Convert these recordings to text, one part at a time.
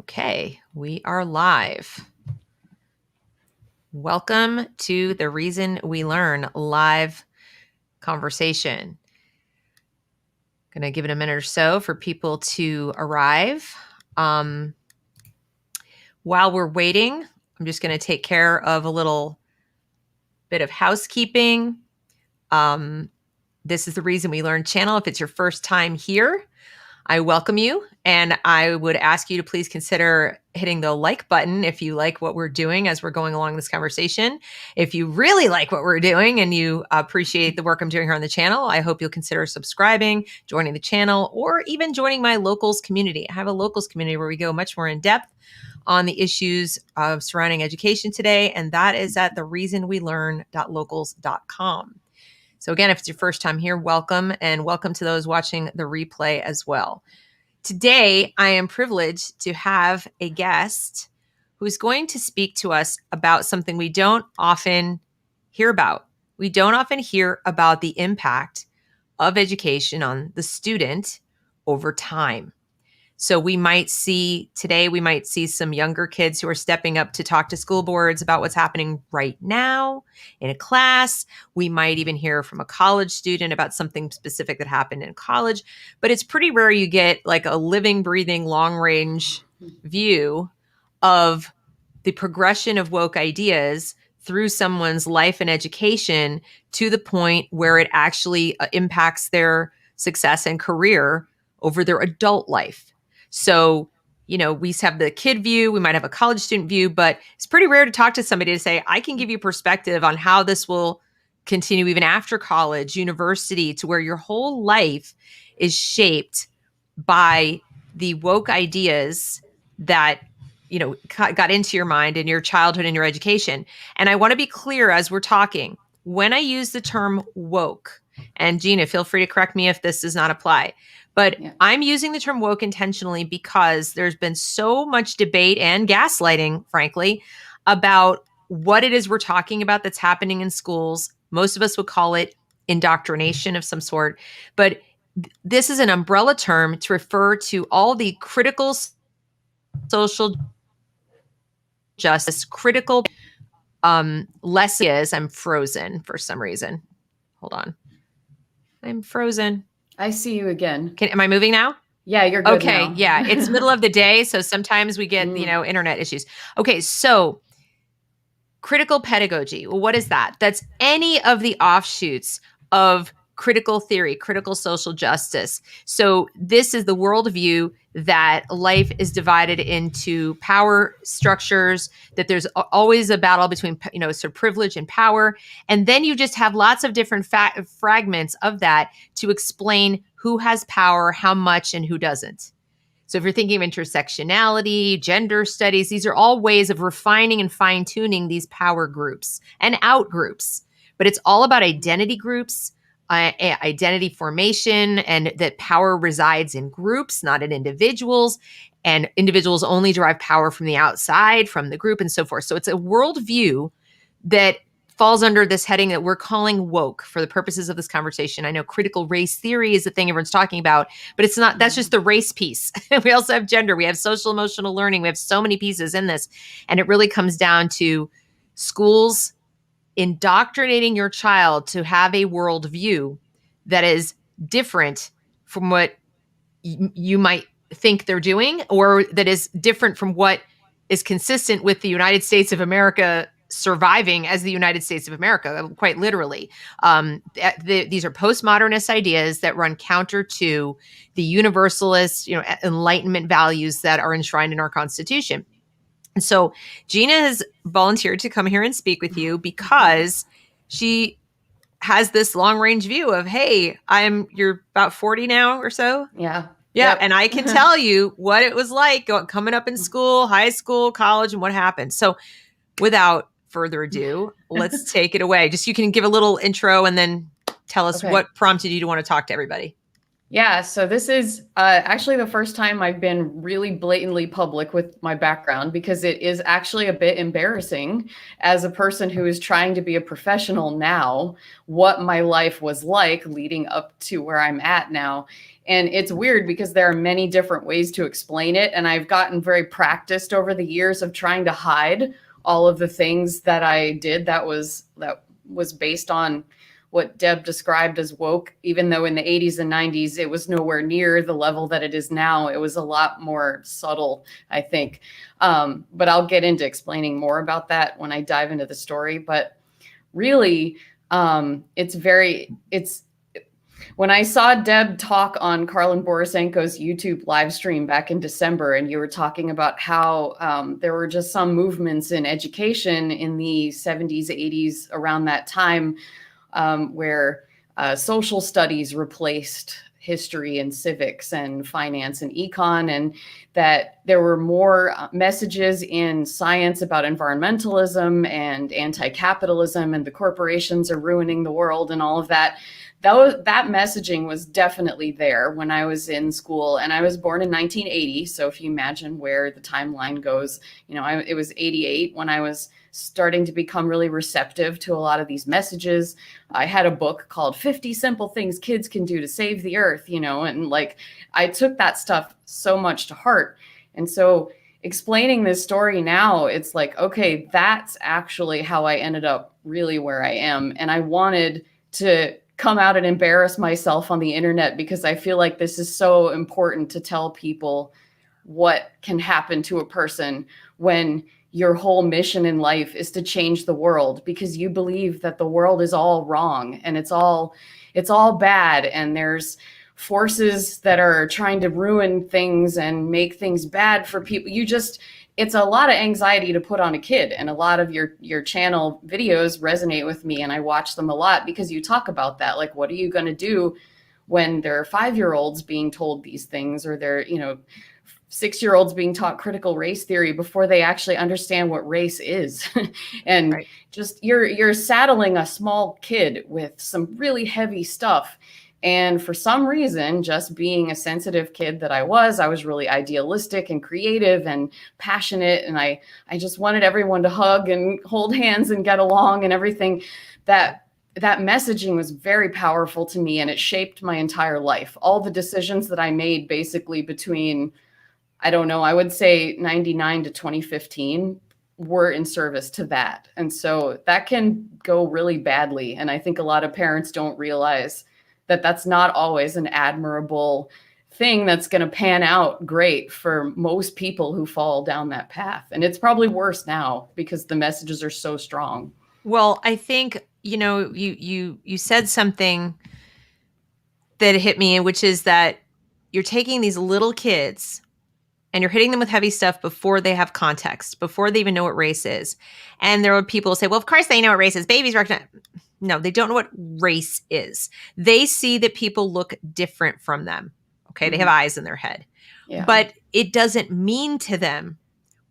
Okay, we are live. Welcome to the Reason We Learn live conversation. Going to give it a minute or so for people to arrive. While we're waiting, I'm just going to take care of a little bit of housekeeping. This is the Reason We Learn channel. If it's your first time here, I welcome you, and I would ask you to please consider hitting the like button if you like what we're doing as we're going along this conversation. If you really like what we're doing and you appreciate the work I'm doing here on the channel, I hope you'll consider subscribing, joining the channel, or even joining my locals community. I have a locals community where we go much more in depth on the issues of surrounding education today, and that is at thereasonwelearn.locals.com. So again, if it's your first time here, welcome, and welcome to those watching the replay as well. Today, I am privileged to have a guest who's going to speak to us about something we don't often hear about. We don't often hear about the impact of education on the student over time. So we might see some younger kids who are stepping up to talk to school boards about what's happening right now in a class. We might even hear from a college student about something specific that happened in college. But it's pretty rare you get like a living, breathing, long range view of the progression of woke ideas through someone's life and education to the point where it actually impacts their success and career over their adult life. So, we have the kid view, we might have a college student view, but it's pretty rare to talk to somebody to say, I can give you perspective on how this will continue even after college, university, to where your whole life is shaped by the woke ideas that, got into your mind in your childhood and your education. And I want to be clear as we're talking, when I use the term woke, and Gina, feel free to correct me if this does not apply. But yeah. I'm using the term woke intentionally because there's been so much debate and gaslighting, frankly, about what it is we're talking about that's happening in schools. Most of us would call it indoctrination of some sort. But this is an umbrella term to refer to all the critical social justice, critical lessons. I'm frozen for some reason. Hold on. I'm frozen. I see you again. Am I moving now? Yeah, you're good okay, now. Yeah. It's middle of the day, so sometimes we get, internet issues. Okay, so critical pedagogy. Well, what is that? That's any of the offshoots of critical theory, critical social justice. So this is the worldview that life is divided into power structures, that there's always a battle between, sort of privilege and power. And then you just have lots of different fragments of that to explain who has power, how much, and who doesn't. So if you're thinking of intersectionality, gender studies, these are all ways of refining and fine-tuning these power groups and out groups. But it's all about identity groups, identity formation, and that power resides in groups, not in individuals. And individuals only derive power from the outside, from the group, and so forth. So it's a worldview that falls under this heading that we're calling woke for the purposes of this conversation. I know critical race theory is the thing everyone's talking about, but it's not, that's just the race piece. We also have gender, we have social emotional learning, we have so many pieces in this. And it really comes down to schools indoctrinating your child to have a worldview that is different from what you might think they're doing, or that is different from what is consistent with the United States of America surviving as the United States of America, quite literally. These are postmodernist ideas that run counter to the universalist, Enlightenment values that are enshrined in our Constitution. And so Gina has volunteered to come here and speak with you because she has this long range view of, hey, you're about 40 now or so. Yeah. Yeah. Yep. And I can tell you what it was like coming up in school, high school, college, and what happened. So without further ado, let's take it away. Just you can give a little intro and then tell us what prompted you to want to talk to everybody. Yeah, so this is actually the first time I've been really blatantly public with my background, because it is actually a bit embarrassing as a person who is trying to be a professional now, what my life was like leading up to where I'm at now. And it's weird because there are many different ways to explain it. And I've gotten very practiced over the years of trying to hide all of the things that I did that was based on what Deb described as woke, even though in the 80s and 90s, it was nowhere near the level that it is now. It was a lot more subtle, I think. But I'll get into explaining more about that when I dive into the story. But really, it's when I saw Deb talk on Karlyn Borysenko's YouTube live stream back in December, and you were talking about how there were just some movements in education in the 70s, 80s around that time, where social studies replaced history and civics and finance and econ, and that there were more messages in science about environmentalism and anti-capitalism and the corporations are ruining the world and all of that. That messaging was definitely there when I was in school, and I was born in 1980. So if you imagine where the timeline goes, it was 88 when I was starting to become really receptive to a lot of these messages. I had a book called 50 Simple Things Kids Can Do to Save the Earth, and like I took that stuff so much to heart. And so explaining this story now, it's like, okay, that's actually how I ended up really where I am. And I wanted to come out and embarrass myself on the internet because I feel like this is so important to tell people what can happen to a person when your whole mission in life is to change the world, because you believe that the world is all wrong and it's all bad, and there's forces that are trying to ruin things and make things bad for people. It's a lot of anxiety to put on a kid, and a lot of your channel videos resonate with me, and I watch them a lot because you talk about that. Like, what are you going to do when there are 5-year-olds being told these things, or they're 6-year-olds being taught critical race theory before they actually understand what race is. And Right. just you're saddling a small kid with some really heavy stuff. And for some reason, just being a sensitive kid that I was really idealistic and creative and passionate. And I just wanted everyone to hug and hold hands and get along and everything. That messaging was very powerful to me, and it shaped my entire life. All the decisions that I made basically between, I don't know, I would say 99 to 2015 were in service to that. And so that can go really badly. And I think a lot of parents don't realize that that's not always an admirable thing that's going to pan out great for most people who fall down that path. And it's probably worse now because the messages are so strong. Well, I think, you said something that hit me, which is that you're taking these little kids and you're hitting them with heavy stuff before they have context, before they even know what race is. And there are people who say, well, of course they know what race is. Babies recognize. No, they don't know what race is. They see that people look different from them. Okay. They have eyes in their head. Yeah. But it doesn't mean to them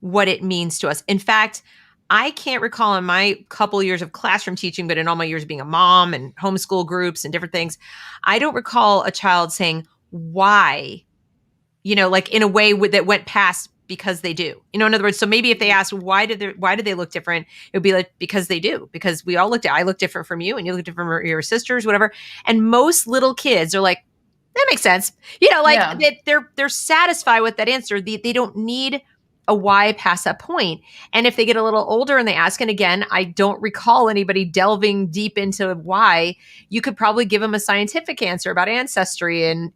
what it means to us. In fact, I can't recall in my couple years of classroom teaching, but in all my years of being a mom and homeschool groups and different things, I don't recall a child saying, why? Like in a way that went past because they do. In other words, so maybe if they asked why did they look different, it would be like because they do. Because I look different from you, and you look different from your sisters, whatever. And most little kids are like, that makes sense. Yeah. They're satisfied with that answer. They don't need a why past that point. And if they get a little older and they ask, and again, I don't recall anybody delving deep into why, you could probably give them a scientific answer about ancestry and,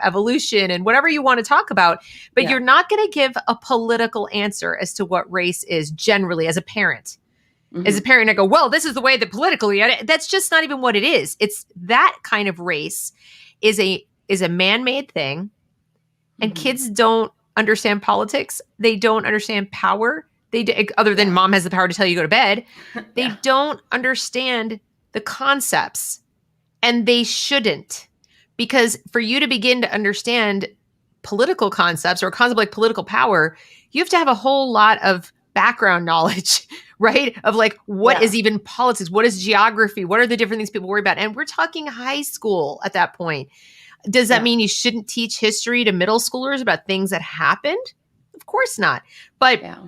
evolution and whatever you want to talk about. But Yeah. you're not going to give a political answer as to what race is generally as a parent. As a parent, I go, well, this is the way that politically, that's just not even what it is. It's that kind of race is a man-made thing, and kids don't understand politics. They don't understand power. Other than mom has the power to tell you to go to bed. They don't understand the concepts, and they shouldn't, because for you to begin to understand political concepts or a concept like political power, you have to have a whole lot of background knowledge, right? Of like, what is even politics? What is geography? What are the different things people worry about? And we're talking high school at that point. Does that Yeah. mean you shouldn't teach history to middle schoolers about things that happened? Of course not. But Yeah.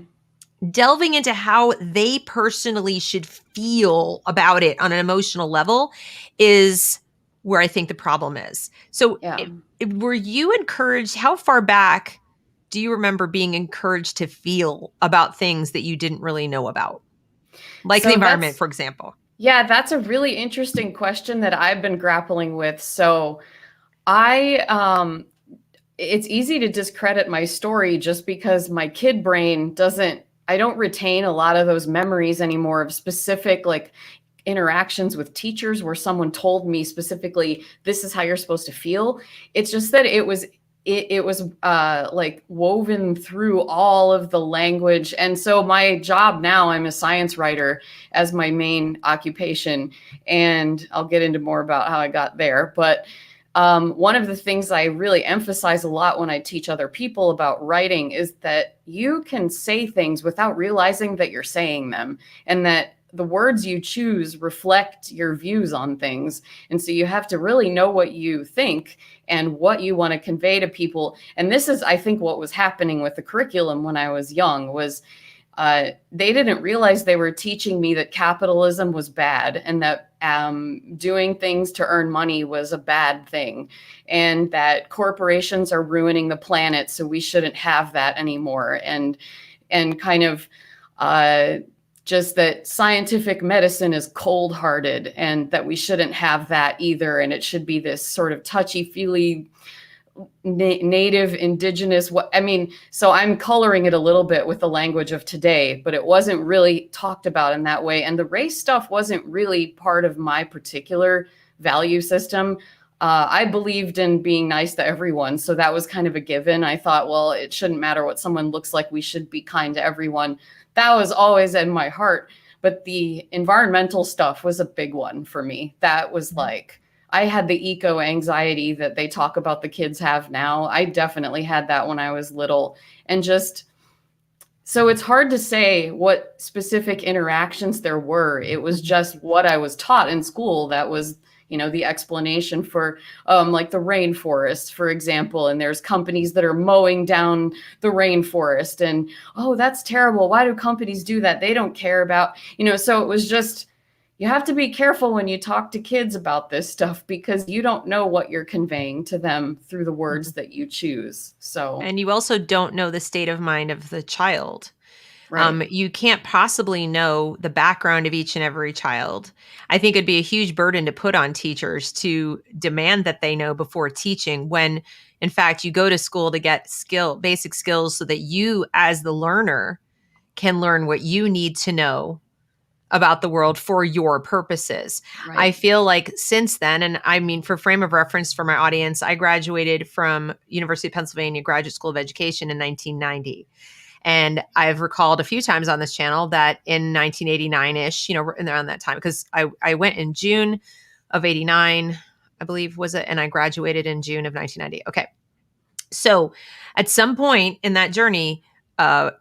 delving into how they personally should feel about it on an emotional level is where I think the problem is. So, Yeah. were you encouraged? How far back do you remember being encouraged to feel about things that you didn't really know about? Like the So environment, that's for example. yeah, that's a really interesting question that I've been grappling with. So I it's easy to discredit my story just because my kid brain doesn't I don't retain a lot of those memories anymore of specific like interactions with teachers where someone told me specifically this is how you're supposed to feel. It's just that it was like woven through all of the language. And so my job now, I'm a science writer as my main occupation, and I'll get into more about how I got there. But one of the things I really emphasize a lot when I teach other people about writing is that you can say things without realizing that you're saying them, and that the words you choose reflect your views on things. And so you have to really know what you think and what you want to convey to people. And this is, I think, what was happening with the curriculum when I was young was they didn't realize they were teaching me that capitalism was bad and that doing things to earn money was a bad thing, and that corporations are ruining the planet, so we shouldn't have that anymore. And kind of just that scientific medicine is cold-hearted and that we shouldn't have that either. And it should be this sort of touchy-feely native indigenous what I mean, so I'm coloring it a little bit with the language of today, but it wasn't really talked about in that way. And the race stuff wasn't really part of my particular value system. I believed in being nice to everyone, so that was kind of a given. I thought, well, it shouldn't matter what someone looks like, we should be kind to everyone. That was always in my heart. But the environmental stuff was a big one for me. That was like, I had the eco anxiety that they talk about the kids have now. I definitely had that when I was little. And just so it's hard to say what specific interactions there were. It was just what I was taught in school that was, the explanation for like the rainforest, for example. And there's companies that are mowing down the rainforest. And, oh, that's terrible. Why do companies do that? They don't care about, so it was just, you have to be careful when you talk to kids about this stuff because you don't know what you're conveying to them through the words that you choose. So, And you also don't know the state of mind of the child. right. You can't possibly know the background of each and every child. I think it'd be a huge burden to put on teachers to demand that they know before teaching when, in fact, you go to school to get basic skills so that you, as the learner, can learn what you need to know about the world for your purposes. I Right. feel like since then, and I mean, for frame of reference for my audience, I graduated from University of Pennsylvania Graduate School of Education in 1990. And I've recalled a few times on this channel that in 1989-ish, around that time, because I went in June of 89, I believe was it, and I graduated in June of 1990. Okay. So at some point in that journey,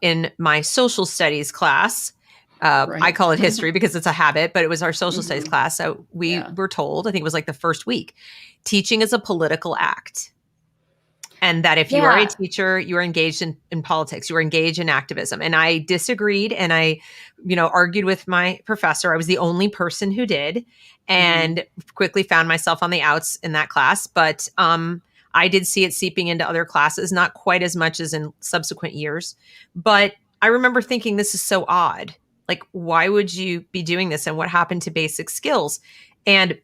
in my social studies class, I Right. call it history because it's a habit, but it was our social studies Hmm. class. So we Yeah. were told, I think it was like the first week, teaching is a political act. And that if you are a Yeah. teacher, you are engaged in politics, you are engaged in activism. And I disagreed and I, argued with my professor. I was the only person who did, Hmm. and quickly found myself on the outs in that class. But I did see it seeping into other classes, not quite as much as in subsequent years. But I remember thinking, this is so odd. Like, why would you be doing this? And what happened to basic skills? And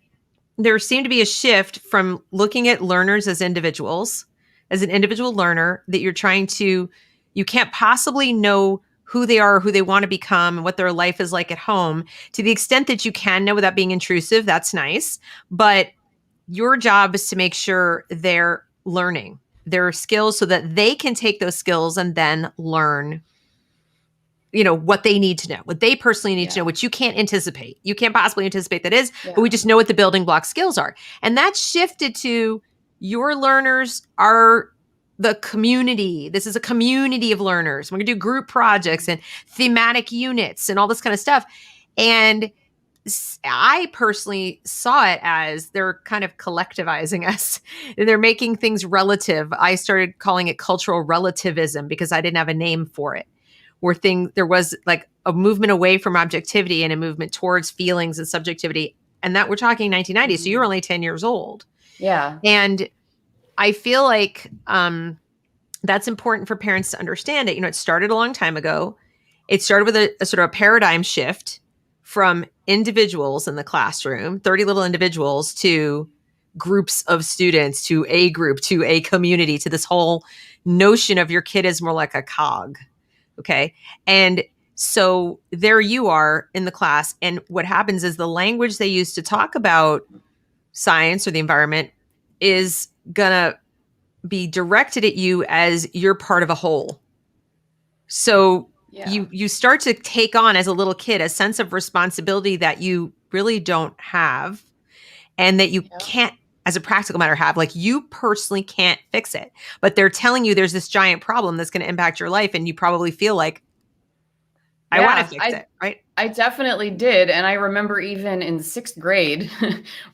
there seemed to be a shift from looking at learners as individuals, as an individual learner that you can't possibly know who they are, who they want to become, and what their life is like at home. To the extent that you can know without being intrusive, that's nice. But your job is to make sure they're learning their skills so that they can take those skills and then learn what they need to know, what they personally need to know, Yeah. which you can't anticipate. You can't possibly anticipate that is, but we Yeah. just know what the building block skills are. And that shifted to your learners are the community. This is a community of learners. We're going to do group projects and thematic units and all this kind of stuff. And I personally saw it as they're kind of collectivizing us. They're making things relative. I started calling it cultural relativism because I didn't have a name for it. There was like a movement away from objectivity and a movement towards feelings and subjectivity. And that we're talking 1990. So you're only 10 years old. Yeah. And I feel like that's important for parents to understand it. It started a long time ago. It started with a sort of a paradigm shift from individuals in the classroom, 30 little individuals, to groups of students, to a group, to a community, to this whole notion of your kid is more like a cog. Okay. And so there you are in the class. And what happens is the language they use to talk about science or the environment is going to be directed at you as you're part of a whole. So you start to take on as a little kid a sense of responsibility that you really don't have and that you can't, as a practical matter, have. Like, you personally can't fix it, but they're telling you there's this giant problem that's going to impact your life, and you probably feel like, I want to fix it, right? I definitely did. And I remember even in 6th grade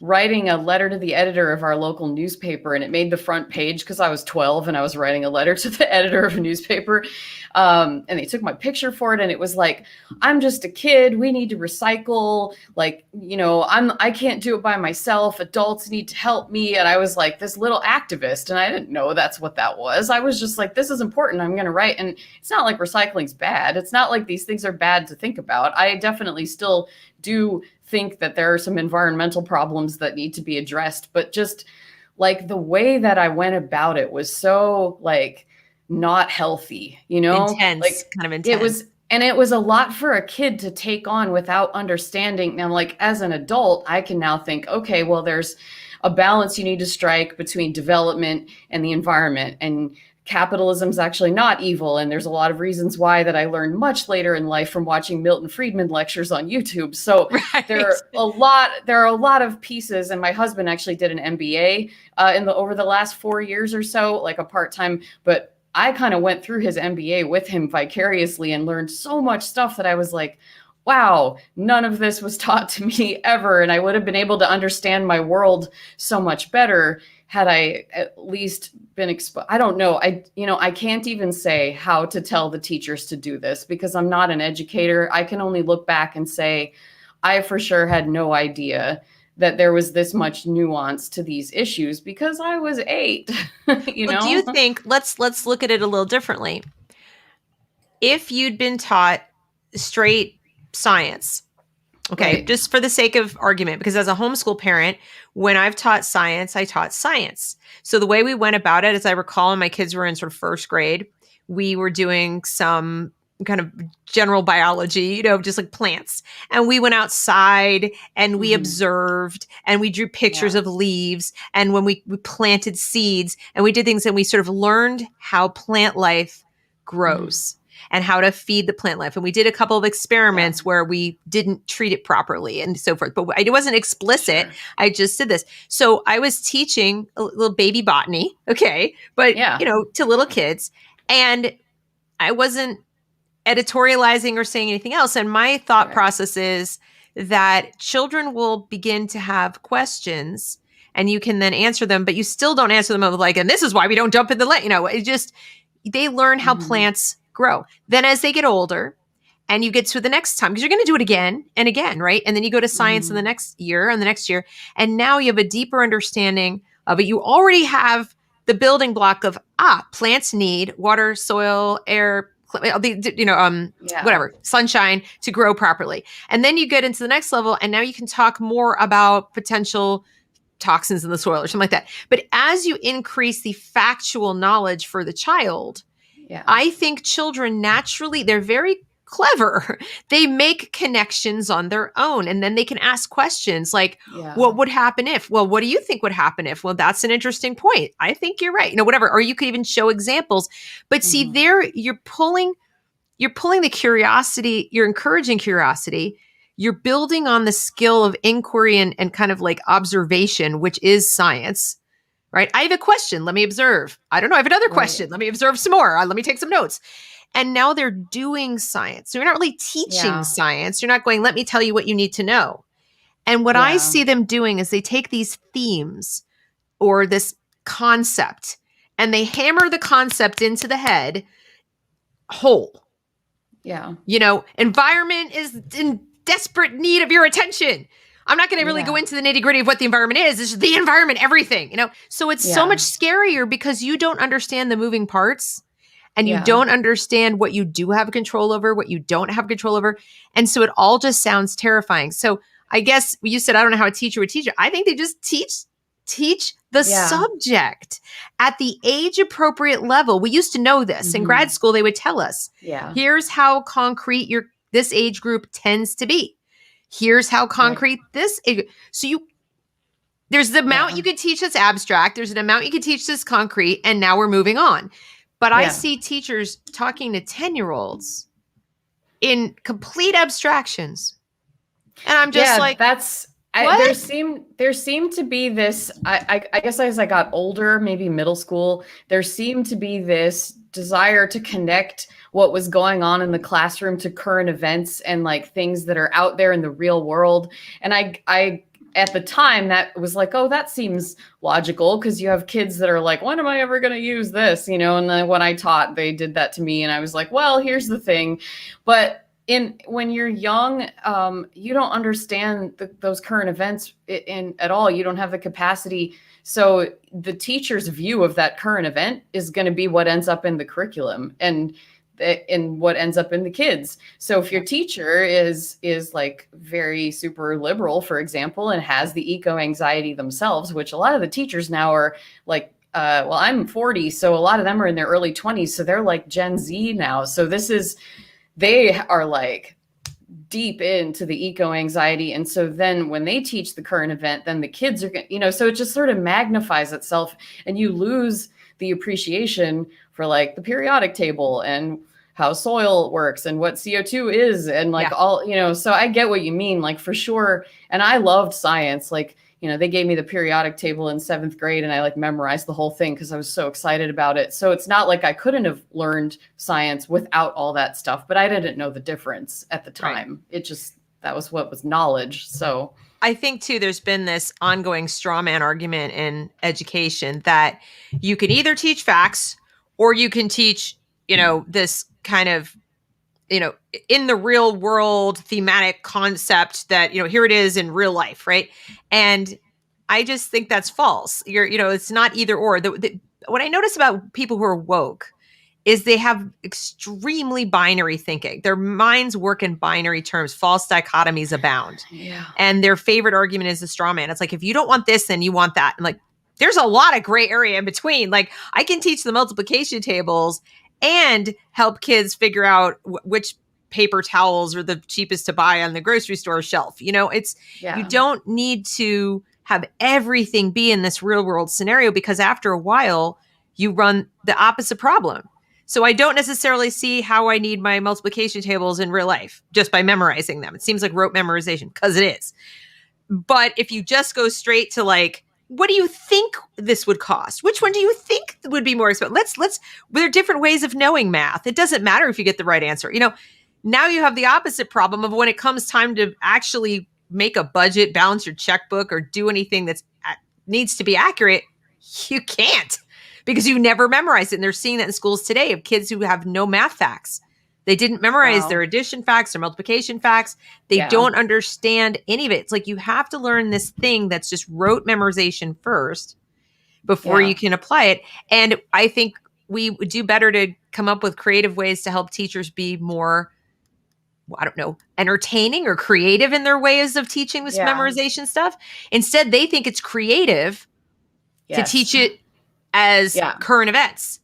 writing a letter to the editor of our local newspaper, and it made the front page because I was 12 and I was writing a letter to the editor of a newspaper. And they took my picture for it, and it was like, I'm just a kid. We need to recycle. Like, I can't do it by myself. Adults need to help me. And I was like this little activist, and I didn't know that's what that was. I was just like, this is important. I'm going to write. And it's not like recycling's bad. It's not like these things are bad to think about. I definitely still do think that there are some environmental problems that need to be addressed, but just like the way that I went about it was so like not healthy, Intense, like kind of intense. It was a lot for a kid to take on without understanding. Now, like, as an adult, I can now think, okay, well, there's a balance you need to strike between development and the environment, and capitalism's actually not evil. And there's a lot of reasons why that I learned much later in life from watching Milton Friedman lectures on YouTube. So right. there are a lot of pieces. And my husband actually did an MBA over the last 4 years or so, like a part-time, but I kind of went through his MBA with him vicariously and learned so much stuff that I was like, wow, none of this was taught to me ever. And I would have been able to understand my world so much better had I at least been exposed. I don't know. I can't even say how to tell the teachers to do this because I'm not an educator. I can only look back and say, I for sure had no idea that there was this much nuance to these issues because I was 8. Well, do you think, let's look at it a little differently. If you'd been taught straight science, okay, right, just for the sake of argument, because as a homeschool parent, when I've taught science, I taught science. So the way we went about it, as I recall, when my kids were in sort of 1st grade, we were doing some kind of general biology, just like plants. And we went outside and we observed and we drew pictures of leaves. And when we planted seeds and we did things, and we sort of learned how plant life grows and how to feed the plant life. And we did a couple of experiments where we didn't treat it properly and so forth. But it wasn't explicit. Sure. I just did this. So I was teaching a little baby botany, okay, but to little kids. And I wasn't editorializing or saying anything else. And my thought process is that children will begin to have questions and you can then answer them, but you still don't answer them with like, and this is why we don't dump in the lake. It just, they learn how plants grow. Then as they get older and you get to the next time, because you're going to do it again and again, right? And then you go to science in the next year and the next year. And now you have a deeper understanding of it. You already have the building block of, plants need water, soil, air, whatever, sunshine to grow properly. And then you get into the next level and now you can talk more about potential toxins in the soil or something like that. But as you increase the factual knowledge for the child, I think children naturally, they're very clever. They make connections on their own, and then they can ask questions like, what would happen if? Well, what do you think would happen if? Well, that's an interesting point. I think you're right. Whatever. Or you could even show examples. But see, there you're pulling the curiosity, you're encouraging curiosity. You're building on the skill of inquiry and kind of like observation, which is science. Right? I have a question. Let me observe. I don't know. I have another question. Let me observe some more. Let me take some notes. And now they're doing science. So you're not really teaching science. You're not going, let me tell you what you need to know. And what I Yeah. see them doing is they take these themes or this concept and they hammer the concept into the head whole. Yeah. Environment is in desperate need of your attention. I'm not going to really go into the nitty gritty of what the environment is. It's the environment, everything. So it's so much scarier because you don't understand the moving parts and you don't understand what you do have control over, what you don't have control over. And so it all just sounds terrifying. So I guess you said, I don't know how a teacher would teach it. I think they just teach the subject at the age appropriate level. We used to know this in grad school. They would tell us, here's how concrete this age group tends to be. Here's how concrete this age. So there's the amount you could teach that's abstract. There's an amount you could teach that's concrete. And now we're moving on. But I see teachers talking to 10-year-olds in complete abstractions. And I'm just like, there seemed to be this, I guess as I got older, maybe middle school, there seemed to be this desire to connect what was going on in the classroom to current events and like things that are out there in the real world. And I at the time that was like, oh, that seems logical because you have kids that are like, when am I ever going to use this? And then when I taught, they did that to me and I was like, well, here's the thing. But when you're young, you don't understand those current events at all. You don't have the capacity. So the teacher's view of that current event is going to be what ends up in the curriculum and what ends up in the kids. So if your teacher is like very super liberal, for example, and has the eco anxiety themselves, which a lot of the teachers now are like, well, I'm 40, so a lot of them are in their early 20s. So they're like Gen Z now. So they are like deep into the eco anxiety. And so then when they teach the current event, then the kids are going, so it just sort of magnifies itself and you lose the appreciation for like the periodic table and how soil works and what CO2 is and like all, so I get what you mean, like for sure. And I loved science. Like, they gave me the periodic table in 7th grade and I like memorized the whole thing because I was so excited about it. So it's not like I couldn't have learned science without all that stuff, but I didn't know the difference at the time. It just, that was what was knowledge. So I think too, there's been this ongoing straw man argument in education that you can either teach facts or you can teach, this kind of, in the real world thematic concept that, here it is in real life. Right. And I just think that's false. It's not either or. What I notice about people who are woke is they have extremely binary thinking. Their minds work in binary terms. False dichotomies abound. Yeah. And their favorite argument is the straw man. It's like, if you don't want this, then you want that. And like, there's a lot of gray area in between. Like, I can teach the multiplication tables and help kids figure out which paper towels are the cheapest to buy on the grocery store shelf. You don't need to have everything be in this real world scenario because after a while you run the opposite problem. So I don't necessarily see how I need my multiplication tables in real life just by memorizing them. It seems like rote memorization because it is. But if you just go straight to like, what do you think this would cost? Which one do you think would be more expensive? There are different ways of knowing math. It doesn't matter if you get the right answer. Now you have the opposite problem of when it comes time to actually make a budget, balance your checkbook, or do anything that needs to be accurate, you can't because you never memorized it. And they're seeing that in schools today of kids who have no math facts. They didn't memorize their addition facts, their multiplication facts. They don't understand any of it. It's like you have to learn this thing that's just rote memorization first before you can apply it. And I think we would do better to come up with creative ways to help teachers be more, entertaining or creative in their ways of teaching this memorization stuff. Instead, they think it's creative to teach it as current events.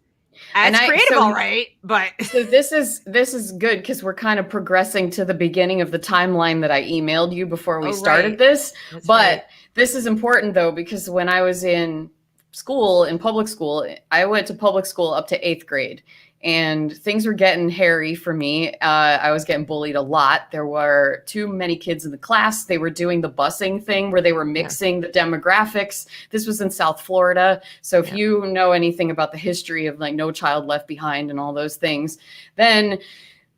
That's creative, all right, but so this is good because we're kind of progressing to the beginning of the timeline that I emailed you before we started this. That's but this is important though because when I was in public school, I went to public school up to 8th grade. And things were getting hairy for me. I was getting bullied a lot. There were too many kids in the class. They were doing the busing thing where they were mixing the demographics. This was in South Florida. So if you know anything about the history of like No Child Left Behind and all those things, then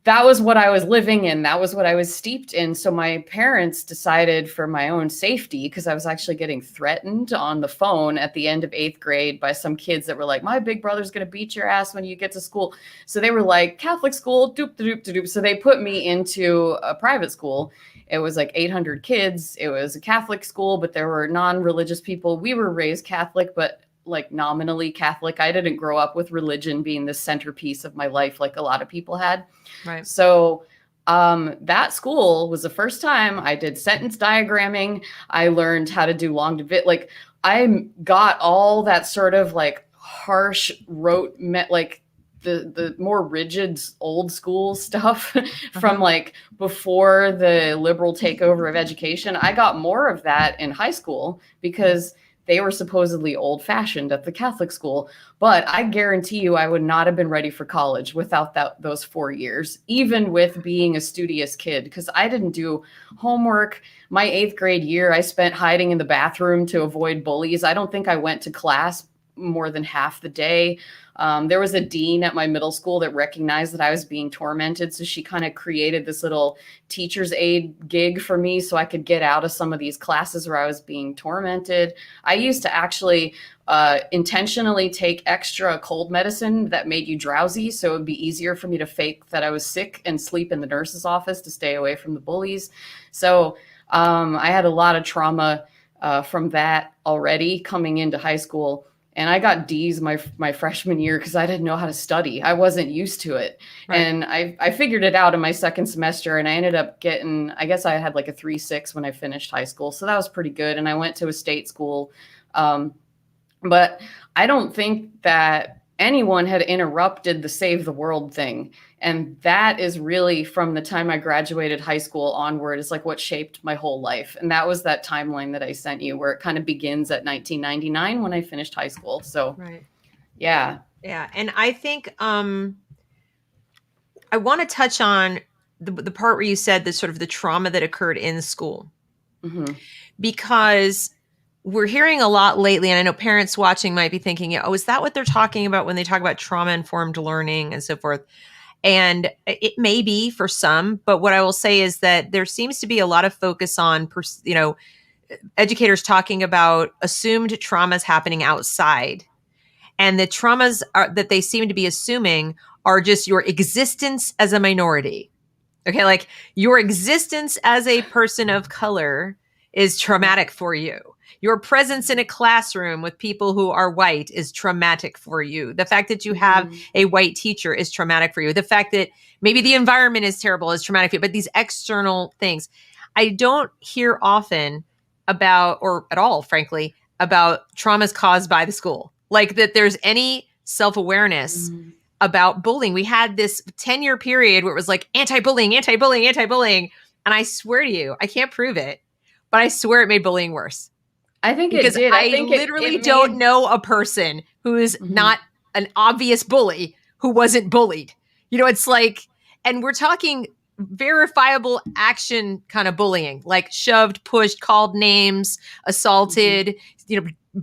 that was what I was living in. That was what I was steeped in. So my parents decided, for my own safety, because I was actually getting threatened on the phone at the end of 8th grade by some kids that were like, my big brother's going to beat your ass when you get to school. So they were like, Catholic school, doop, doop, doop. So they put me into a private school. It was like 800 kids. It was a Catholic school, but there were non-religious people. We were raised Catholic, but like nominally Catholic. I didn't grow up with religion being the centerpiece of my life like a lot of people had. Right. So that school was the first time I did sentence diagramming. I learned how to do long division. Like I got all that sort of like harsh rote, like the more rigid old school stuff from like before the liberal takeover of education. I got more of that in high school because they were supposedly old-fashioned at the Catholic school, but I guarantee you I would not have been ready for college without those 4 years, even with being a studious kid, because I didn't do homework. My 8th grade year, I spent hiding in the bathroom to avoid bullies. I don't think I went to class more than half the day. There was a dean at my middle school that recognized that I was being tormented. So she kind of created this little teacher's aid gig for me so I could get out of some of these classes where I was being tormented. I used to actually intentionally take extra cold medicine that made you drowsy. So it would be easier for me to fake that I was sick and sleep in the nurse's office to stay away from the bullies. So I had a lot of trauma from that already coming into high school. And I got D's my freshman year because I didn't know how to study. I wasn't used to it. Right. And I figured it out in my second semester, and I ended up getting, I guess I had like a 3.6 when I finished high school. So that was pretty good. And I went to a state school. But I don't think that anyone had interrupted the save the world thing. And that is really from the time I graduated high school onward is like what shaped my whole life. And that was that timeline that I sent you where it kind of begins at 1999 when I finished high school. So, right. Yeah. Yeah. And I think I want to touch on the part where you said the sort of the trauma that occurred in school. Mm-hmm. Because we're hearing a lot lately, and I know parents watching might be thinking, oh, is that what they're talking about when they talk about trauma-informed learning and so forth? And it may be for some, but what I will say is that there seems to be a lot of focus on, educators talking about assumed traumas happening outside. And the traumas that they seem to be assuming are just your existence as a minority. Okay, like your existence as a person of color is traumatic for you. Your presence in a classroom with people who are white is traumatic for you. The fact that you have a white teacher is traumatic for you. The fact that maybe the environment is terrible is traumatic for you. But these external things, I don't hear often about, or at all, frankly, about traumas caused by the school. Like that there's any self-awareness about bullying. We had this 10-year period where it was like anti-bullying, anti-bullying, anti-bullying. And I swear to you, I can't prove it, but I swear it made bullying worse. I think because it did. I literally don't know a person who is not an obvious bully who wasn't bullied. You know, it's like, and we're talking verifiable action kind of bullying, like shoved, pushed, called names, assaulted,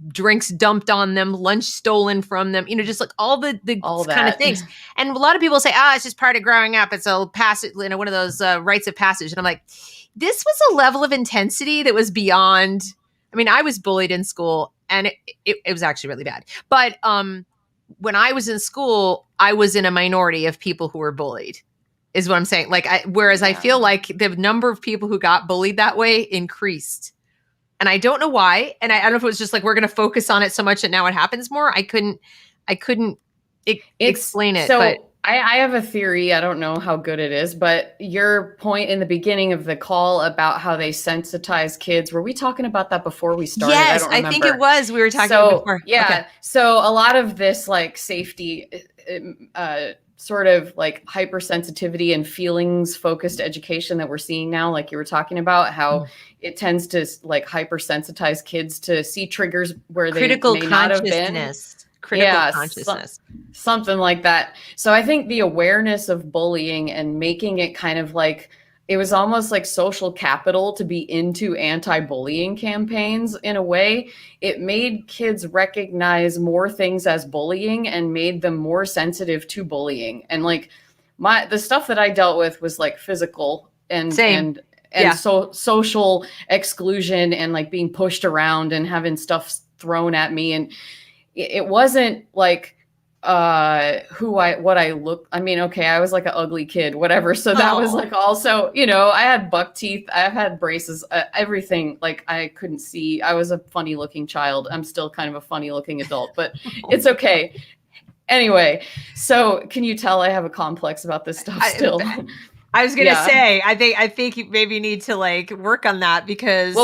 drinks dumped on them, lunch stolen from them, just like all the kind of things. And a lot of people say, it's just part of growing up. It's a passage, one of those rites of passage. And I'm like, this was a level of intensity that was beyond. I mean, I was bullied in school and it was actually really bad. But when I was in school, I was in a minority of people who were bullied, is what I'm saying. Like, I feel like the number of people who got bullied that way increased. And I don't know why. And I don't know if it was just like, we're going to focus on it so much that now it happens more. I couldn't explain it. So but I have a theory. I don't know how good it is, but your point in the beginning of the call about how they sensitize kids, were we talking about that before we started? Yes, I think it was. We were talking before. Yeah. Okay. So a lot of this like safety, sort of like hypersensitivity and feelings focused education that we're seeing now, like you were talking about, how it tends to like hypersensitize kids to see triggers where they may not have been. Critical consciousness. Something like that. So I think the awareness of bullying and making it kind of like, it was almost like social capital to be into anti-bullying campaigns in a way. It made kids recognize more things as bullying and made them more sensitive to bullying. And like the stuff that I dealt with was like physical Same. and so social exclusion and like being pushed around and having stuff thrown at me. And it wasn't like what I look. I mean, okay, I was like an ugly kid, whatever. So that was like also, I had buck teeth, I've had braces, everything. Like I couldn't see. I was a funny looking child. I'm still kind of a funny looking adult, but it's okay. Anyway, so can you tell I have a complex about this stuff still? I was gonna say, I think you maybe need to like work on that because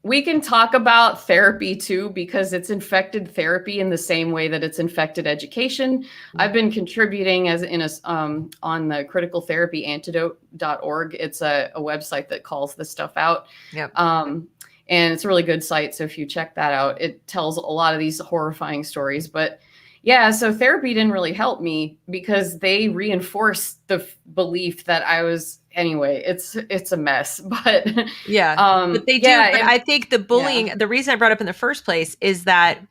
we can talk about therapy too, because it's infected therapy in the same way that it's infected education. Mm-hmm. I've been contributing on the criticaltherapyantidote.org. It's a website that calls this stuff out. Yep. And it's a really good site. So if you check that out, it tells a lot of these horrifying stories. But yeah, so therapy didn't really help me because they reinforced the belief that I was, anyway, it's a mess, but yeah, but they do. But I think the bullying, the reason I brought up in the first place is that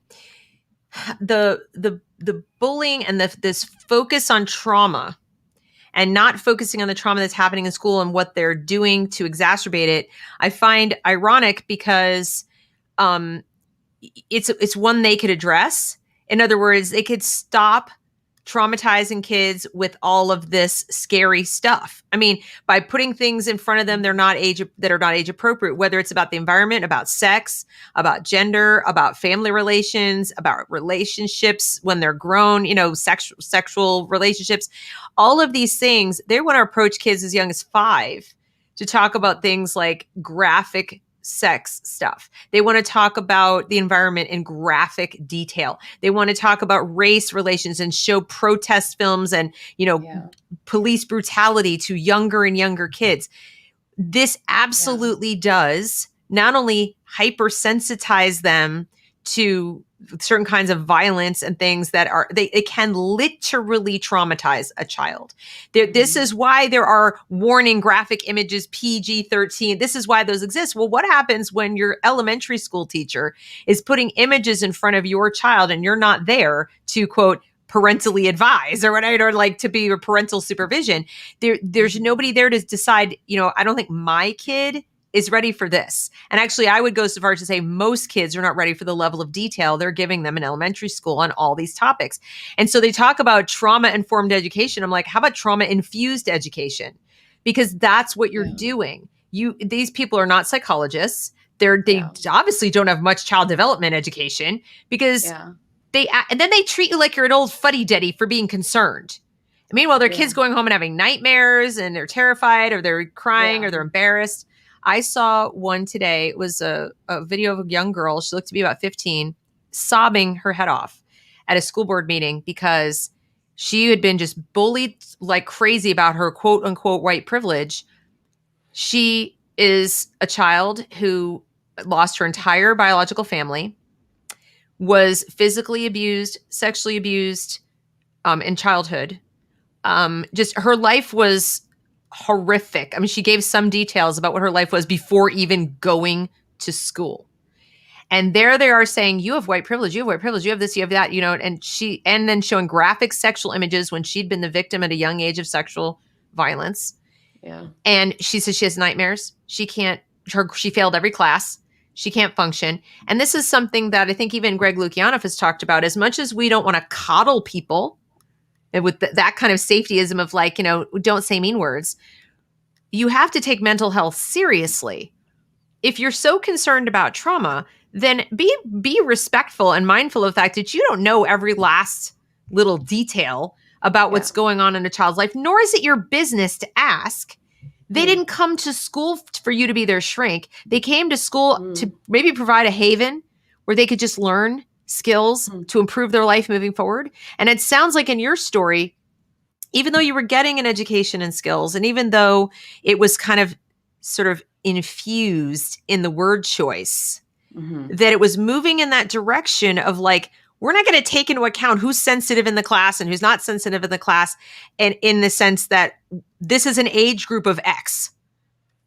the bullying and this focus on trauma and not focusing on the trauma that's happening in school and what they're doing to exacerbate it, I find ironic because it's one they could address. In other words, they could stop traumatizing kids with all of this scary stuff. I mean, by putting things in front of them that are not age appropriate, whether it's about the environment, about sex, about gender, about family relations, about relationships when they're grown, sexual relationships, all of these things, they want to approach kids as young as 5 to talk about things like graphic sex stuff. They want to talk about the environment in graphic detail. They want to talk about race relations and show protest films and, police brutality to younger and younger kids. This absolutely does not only hypersensitize them to certain kinds of violence and things that it can literally traumatize a child. This is why there are warning graphic images, PG-13. This is why those exist. Well, what happens when your elementary school teacher is putting images in front of your child and you're not there to, quote, parentally advise or whatever, or like to be your parental supervision? There's nobody there to decide, I don't think my kid is ready for this. And actually, I would go so far as to say most kids are not ready for the level of detail they're giving them in elementary school on all these topics. And so they talk about trauma-informed education. I'm like, how about trauma-infused education? Because that's what you're doing. These people are not psychologists. They obviously don't have much child development education because and then they treat you like you're an old fuddy-duddy for being concerned. Meanwhile, their kids going home and having nightmares and they're terrified or they're crying or they're embarrassed. I saw one today. It was a video of a young girl. She looked to be about 15, sobbing her head off at a school board meeting because she had been just bullied like crazy about her quote unquote white privilege. She is a child who lost her entire biological family, was physically abused, sexually abused in childhood. Just her life was horrific. I mean, she gave some details about what her life was before even going to school. And there they are saying, you have white privilege, you have white privilege, you have this, you have that, and then showing graphic sexual images when she'd been the victim at a young age of sexual violence. Yeah. And she says she has nightmares. She failed every class. She can't function. And this is something that I think even Greg Lukianoff has talked about. As much as we don't want to coddle people, and with that kind of safetyism of like, don't say mean words, you have to take mental health seriously. If you're so concerned about trauma, then be respectful and mindful of the fact that you don't know every last little detail about what's going on in a child's life, nor is it your business to ask. They didn't come to school for you to be their shrink. They came to school to maybe provide a haven where they could just learn skills to improve their life moving forward. And it sounds like in your story, even though you were getting an education and skills, and even though it was kind of sort of infused in the word choice, that it was moving in that direction of like, we're not going to take into account who's sensitive in the class and who's not sensitive in the class. And in the sense that this is an age group of X.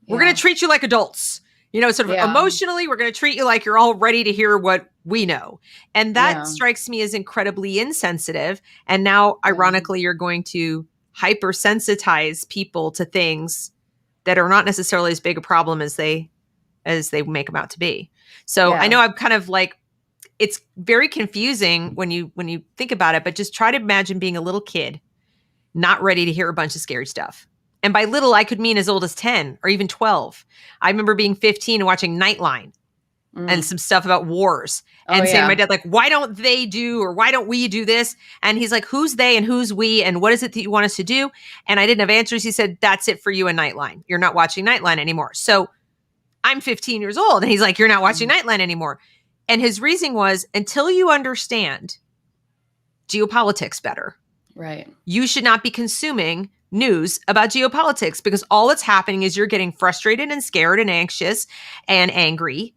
We're going to treat you like adults. Sort of emotionally, we're going to treat you like you're all ready to hear what we know. And that strikes me as incredibly insensitive. And now, ironically, you're going to hypersensitize people to things that are not necessarily as big a problem as they make them out to be. So I know I'm kind of like, it's very confusing when you think about it, but just try to imagine being a little kid, not ready to hear a bunch of scary stuff. And by little, I could mean as old as 10 or even 12. I remember being 15 and watching Nightline and some stuff about wars and saying to my dad, like, why don't they do, or why don't we do this? And he's like, who's they and who's we? And what is it that you want us to do? And I didn't have answers. He said, that's it for you and Nightline. You're not watching Nightline anymore. So I'm 15 years old. And he's like, you're not watching Nightline anymore. And his reasoning was, until you understand geopolitics better, right, you should not be consuming news about geopolitics, because all that's happening is you're getting frustrated and scared and anxious and angry.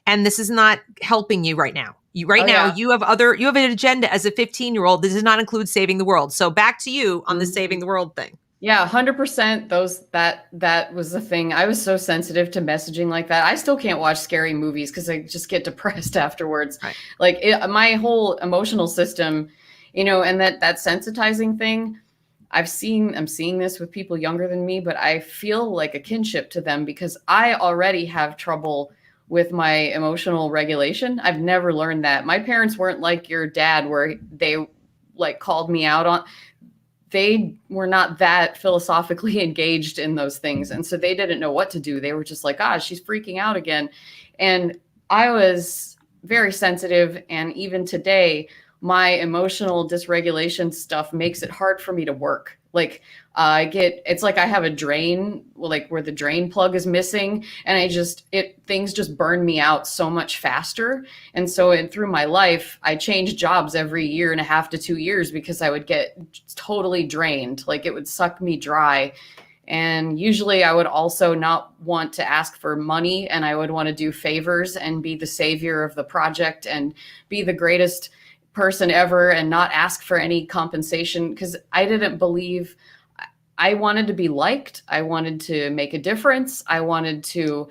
And this is not helping you right now. You have an agenda as a 15-year-old. This does not include saving the world. So back to you on the saving the world thing. Yeah, 100%. That was the thing. I was so sensitive to messaging like that. I still can't watch scary movies because I just get depressed afterwards. Right. Like my whole emotional system, and that sensitizing thing. I'm seeing this with people younger than me, but I feel like a kinship to them because I already have trouble with my emotional regulation. I've never learned that. My parents weren't like your dad where they like called me out on. They were not that philosophically engaged in those things. And so they didn't know what to do. They were just like, she's freaking out again. And I was very sensitive. And even today, my emotional dysregulation stuff makes it hard for me to work. Like it's like I have a drain, like where the drain plug is missing, and things just burn me out so much faster. And so through my life, I changed jobs every 1.5 to 2 years because I would get totally drained. Like it would suck me dry. And usually I would also not want to ask for money, and I would want to do favors and be the savior of the project and be the greatest person ever and not ask for any compensation, because I didn't believe. I wanted to be liked. I wanted to make a difference. I wanted to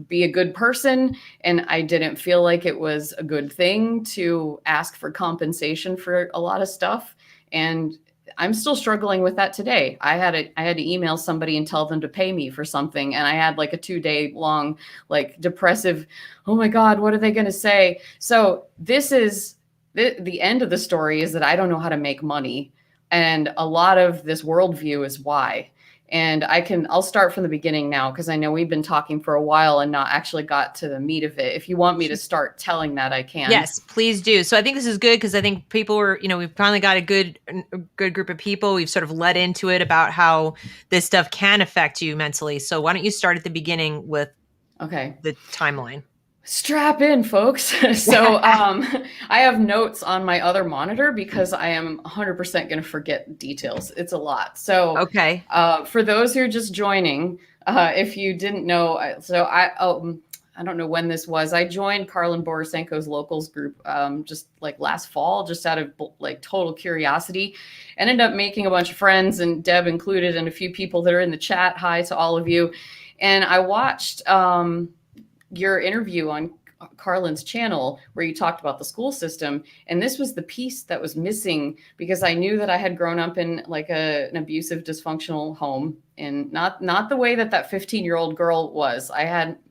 be a good person. And I didn't feel like it was a good thing to ask for compensation for a lot of stuff. And I'm still struggling with that today. I had to email somebody and tell them to pay me for something. And I had like a 2-day long, like depressive, oh my God, what are they going to say? So this is the end of the story, is that I don't know how to make money. And a lot of this worldview is why. And I'll start from the beginning now, because I know we've been talking for a while and not actually got to the meat of it. If you want me to start telling that, I can. Yes, please do. So I think this is good, because I think people were, we've finally got a good group of people. We've sort of led into it about how this stuff can affect you mentally. So why don't you start at the beginning with the timeline? Strap in, folks. So I have notes on my other monitor because I am 100% going to forget details. It's a lot. So for those who are just joining, if you didn't know, I don't know when this was. I joined Karlyn Borysenko's locals group just like last fall, just out of like total curiosity. Ended up making a bunch of friends, and Deb included, and a few people that are in the chat. Hi to all of you. And I watched your interview on Karlyn's channel where you talked about the school system. And this was the piece that was missing, because I knew that I had grown up in like an abusive, dysfunctional home, and not the way that 15-year-old girl was.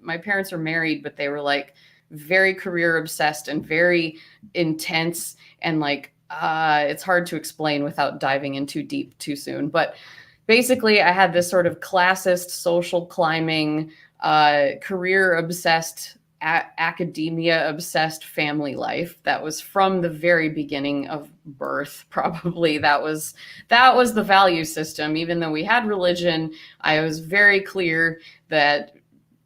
My parents were married, but they were like very career obsessed and very intense. And like, it's hard to explain without diving in too deep too soon. But basically I had this sort of classist, social climbing, career obsessed, academia obsessed family life that was from the very beginning of birth. Probably that was the value system. Even though we had religion, I was very clear that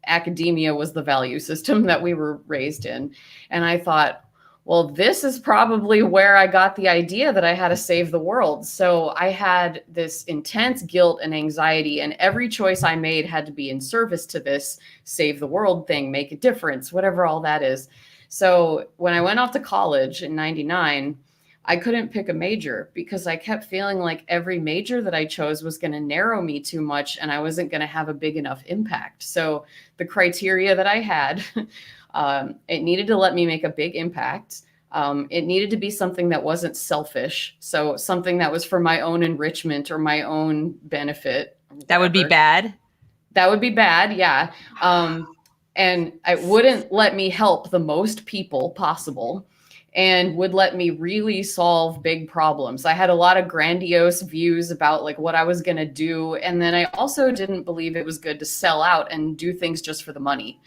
academia was the value system that we were raised in. And I thought, well, this is probably where I got the idea that I had to save the world. So I had this intense guilt and anxiety, and every choice I made had to be in service to this save the world thing, make a difference, whatever all that is. So when I went off to college in '99, I couldn't pick a major because I kept feeling like every major that I chose was going to narrow me too much, and I wasn't going to have a big enough impact. So the criteria that I had, it needed to let me make a big impact. It needed to be something that wasn't selfish. So something that was for my own enrichment or my own benefit. That would be bad. That would be bad. Yeah. And it wouldn't let me help the most people possible and would let me really solve big problems. I had a lot of grandiose views about like what I was going to do. And then I also didn't believe it was good to sell out and do things just for the money.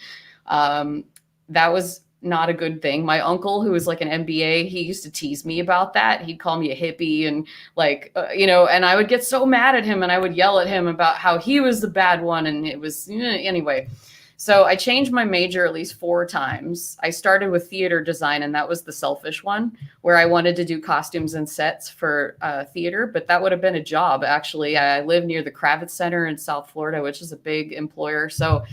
That was not a good thing. My uncle, who was like an MBA, he used to tease me about that. He'd call me a hippie and like, and I would get so mad at him and I would yell at him about how he was the bad one. And it was anyway. So I changed my major at least 4 times. I started with theater design, and that was the selfish one, where I wanted to do costumes and sets for theater, but that would have been a job, actually. I live near the Kravitz Center in South Florida, which is a big employer. So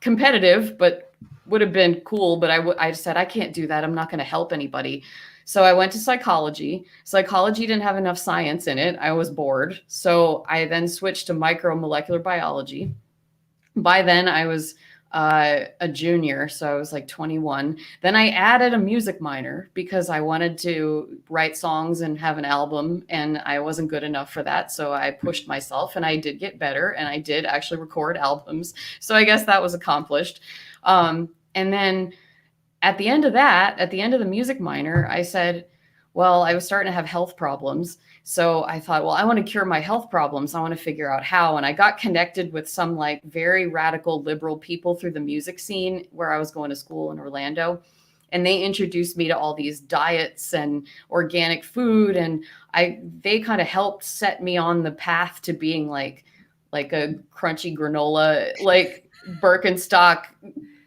competitive, but would have been cool. But I said, I can't do that. I'm not going to help anybody. So I went to psychology. Psychology didn't have enough science in it. I was bored. So I then switched to micromolecular biology. By then I was a junior, so I was like 21. Then I added a music minor because I wanted to write songs and have an album, and I wasn't good enough for that. So I pushed myself, and I did get better, and I did actually record albums. So I guess that was accomplished. And then at the end of the music minor, I said, well, I was starting to have health problems. So I thought, well, I want to cure my health problems. I want to figure out how. And I got connected with some like very radical liberal people through the music scene where I was going to school in Orlando. And they introduced me to all these diets and organic food. And they kind of helped set me on the path to being like a crunchy granola, like Birkenstock,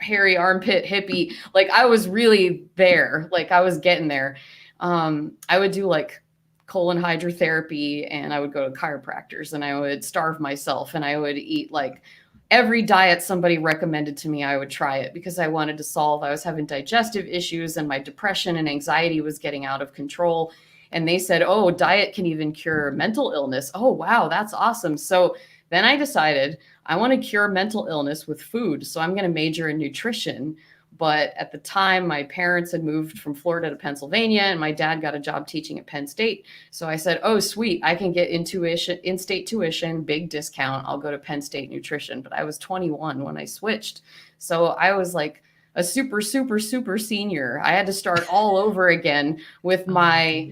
hairy armpit hippie. Like I was really there. Like I was getting there. I would do like colon hydrotherapy, and I would go to chiropractors, and I would starve myself, and I would eat like every diet somebody recommended to me. I would try it because I wanted to solve. I was having digestive issues, and my depression and anxiety was getting out of control. And they said, oh, diet can even cure mental illness. Oh, wow, that's awesome. So then I decided I want to cure mental illness with food. So I'm going to major in nutrition. But at the time, my parents had moved from Florida to Pennsylvania, and my dad got a job teaching at Penn State. So I said, oh, sweet, I can get in-state tuition, big discount. I'll go to Penn State nutrition. But I was 21 when I switched. So I was like a super, super, super senior. I had to start all over again with my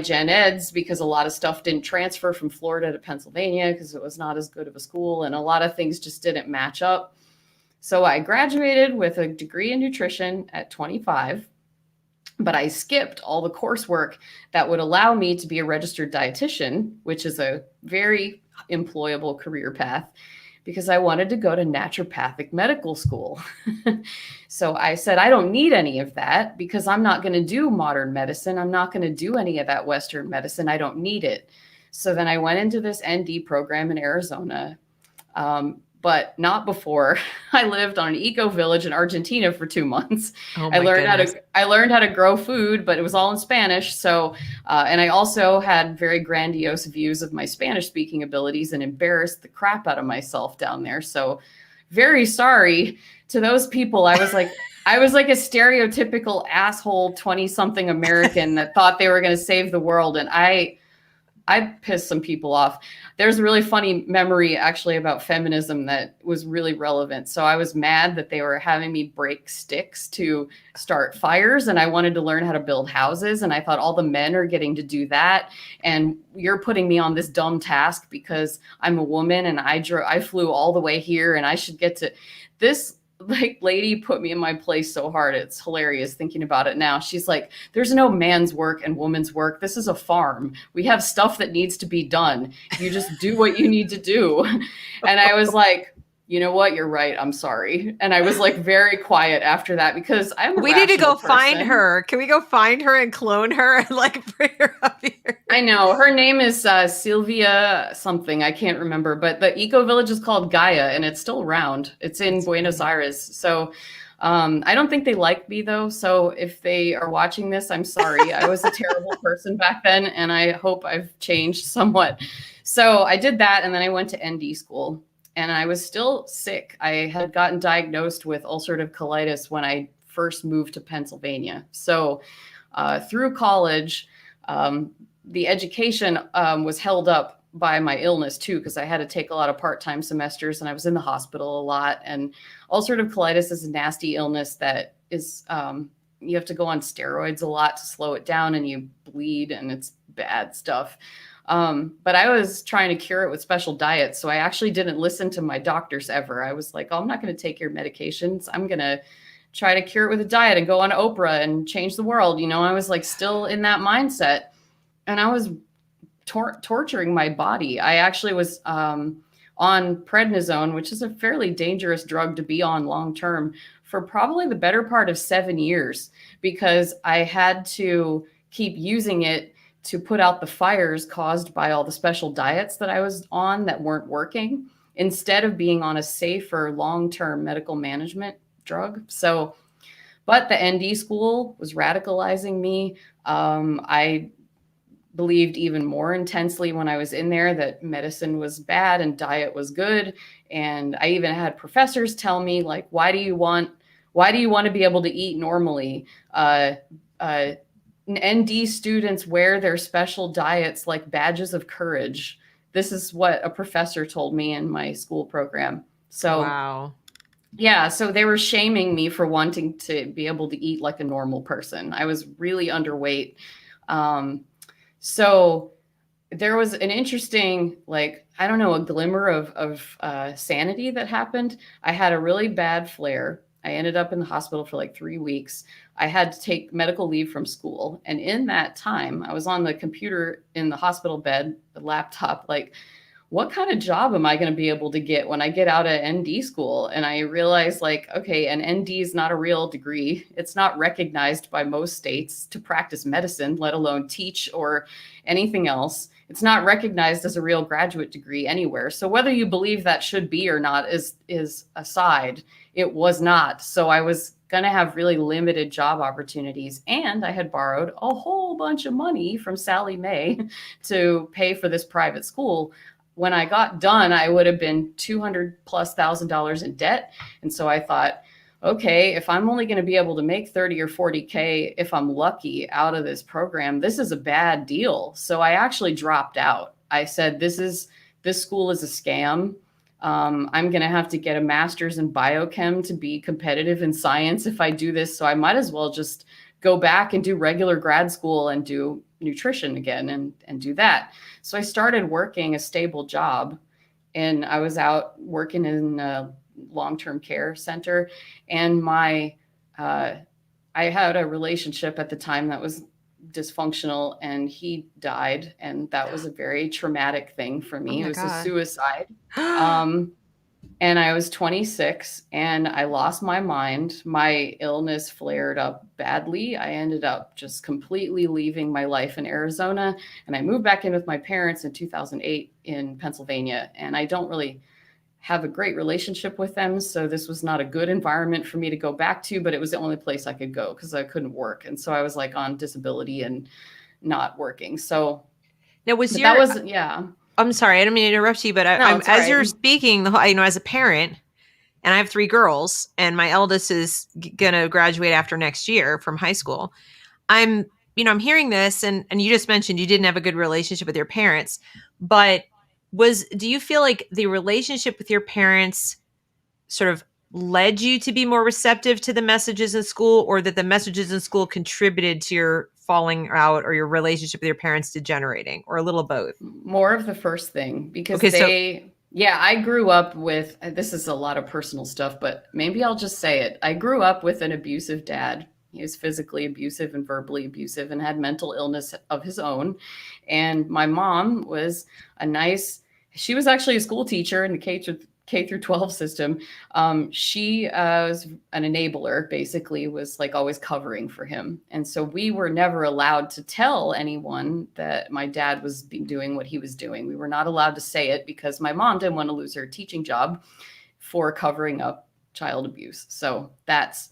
gen eds because a lot of stuff didn't transfer from Florida to Pennsylvania because it was not as good of a school. And a lot of things just didn't match up. So I graduated with a degree in nutrition at 25, but I skipped all the coursework that would allow me to be a registered dietitian, which is a very employable career path, because I wanted to go to naturopathic medical school. So I said, I don't need any of that because I'm not going to do modern medicine. I'm not going to do any of that Western medicine. I don't need it. So then I went into this ND program in Arizona. But not before. I lived on an eco village in Argentina for 2 months. Oh I learned how to grow food, but it was all in Spanish. So, and I also had very grandiose views of my Spanish speaking abilities and embarrassed the crap out of myself down there. So very sorry to those people. I was like a stereotypical asshole 20-something American that thought they were going to save the world. And I pissed some people off. There's a really funny memory actually about feminism that was really relevant. So I was mad that they were having me break sticks to start fires, and I wanted to learn how to build houses. And I thought all the men are getting to do that, and you're putting me on this dumb task because I'm a woman and I flew all the way here and I should get to this. Like lady put me in my place so hard. It's hilarious thinking about it now. She's like, there's no man's work and woman's work. This is a farm. We have stuff that needs to be done. You just do what you need to do. And I was like, you know what? You're right. I'm sorry. And I was like very quiet after that because we need to go find her. Can we go find her and clone her and like bring her up here? I know her name is Sylvia something. I can't remember, but the eco village is called Gaia and it's still around. It's in Buenos Aires. So I don't think they like me though. So if they are watching this, I'm sorry. I was a terrible person back then and I hope I've changed somewhat. So I did that and then I went to ND school. And I was still sick. I had gotten diagnosed with ulcerative colitis when I first moved to Pennsylvania. So through college, the education was held up by my illness too, because I had to take a lot of part-time semesters and I was in the hospital a lot. And ulcerative colitis is a nasty illness that is, you have to go on steroids a lot to slow it down, and you bleed, and it's bad stuff. But I was trying to cure it with special diets. So I actually didn't listen to my doctors ever. I was like, oh, I'm not going to take your medications. I'm going to try to cure it with a diet and go on Oprah and change the world. You know, I was like still in that mindset, and I was torturing my body. I actually was on prednisone, which is a fairly dangerous drug to be on long term, for probably the better part of 7 years, because I had to keep using it to put out the fires caused by all the special diets that I was on that weren't working, instead of being on a safer long-term medical management drug. So, but the ND school was radicalizing me. I believed even more intensely when I was in there that medicine was bad and diet was good. And I even had professors tell me, like, why do you want to be able to eat normally? ND students wear their special diets like badges of courage. This is what a professor told me in my school program. So, wow. Yeah, so they were shaming me for wanting to be able to eat like a normal person. I was really underweight. So there was an interesting, like, I don't know, a glimmer of sanity that happened. I had a really bad flare. I ended up in the hospital for like 3 weeks. I had to take medical leave from school. And in that time, I was on the computer in the hospital bed, the laptop, like, what kind of job am I going to be able to get when I get out of ND school? And I realized, like, okay, an ND is not a real degree. It's not recognized by most states to practice medicine, let alone teach or anything else. It's not recognized as a real graduate degree anywhere. So whether you believe that should be or not is aside. It was not. So I was going to have really limited job opportunities. And I had borrowed a whole bunch of money from Sally Mae to pay for this private school. When I got done, I would have been $200,000+ in debt. And so I thought, okay, if I'm only going to be able to make 30 or 40K, if I'm lucky, out of this program, this is a bad deal. So I actually dropped out. I said, this school is a scam. I'm going to have to get a master's in biochem to be competitive in science if I do this. So I might as well just go back and do regular grad school and do nutrition again and do that. So I started working a stable job, and I was out working in a long-term care center. And I had a relationship at the time that was dysfunctional, and he died. And that was a very traumatic thing for me. It was a suicide. And I was 26 and I lost my mind. My illness flared up badly. I ended up just completely leaving my life in Arizona, and I moved back in with my parents in 2008 in Pennsylvania. And I don't really have a great relationship with them. So this was not a good environment for me to go back to, but it was the only place I could go because I couldn't work. And so I was like on disability and not working. So now yeah. I'm sorry, I don't mean to interrupt you, but as you're speaking, as a parent, and I have 3 girls, and my eldest is going to graduate after next year from high school. I'm hearing this, and you just mentioned you didn't have a good relationship with your parents, but do you feel like the relationship with your parents sort of led you to be more receptive to the messages in school, or that the messages in school contributed to your falling out or your relationship with your parents degenerating, or a little both? More of the first thing, because I grew up with, this is a lot of personal stuff, but maybe I'll just say it. I grew up with an abusive dad. He was physically abusive and verbally abusive and had mental illness of his own. And my mom was she was actually a school teacher in the K through 12 system. She was an enabler, basically, was like always covering for him. And so we were never allowed to tell anyone that my dad was doing what he was doing. We were not allowed to say it because my mom didn't want to lose her teaching job for covering up child abuse. So that's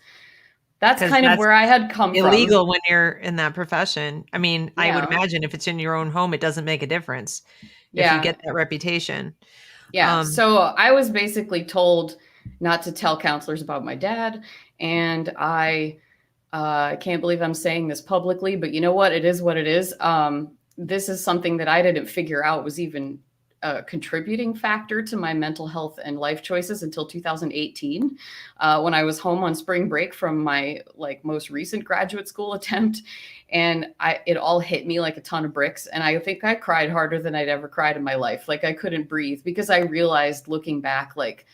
kind of where I had come from. Illegal when you're in that profession. I mean, yeah. I would imagine if it's in your own home, it doesn't make a difference if you get that reputation. Yeah. So I was basically told not to tell counselors about my dad. And I can't believe I'm saying this publicly, but you know what? It is what it is. This is something that I didn't figure out was even a contributing factor to my mental health and life choices until 2018, when I was home on spring break from my most recent graduate school attempt. And it all hit me like a ton of bricks. And I think I cried harder than I'd ever cried in my life. Like I couldn't breathe because I realized looking back, like,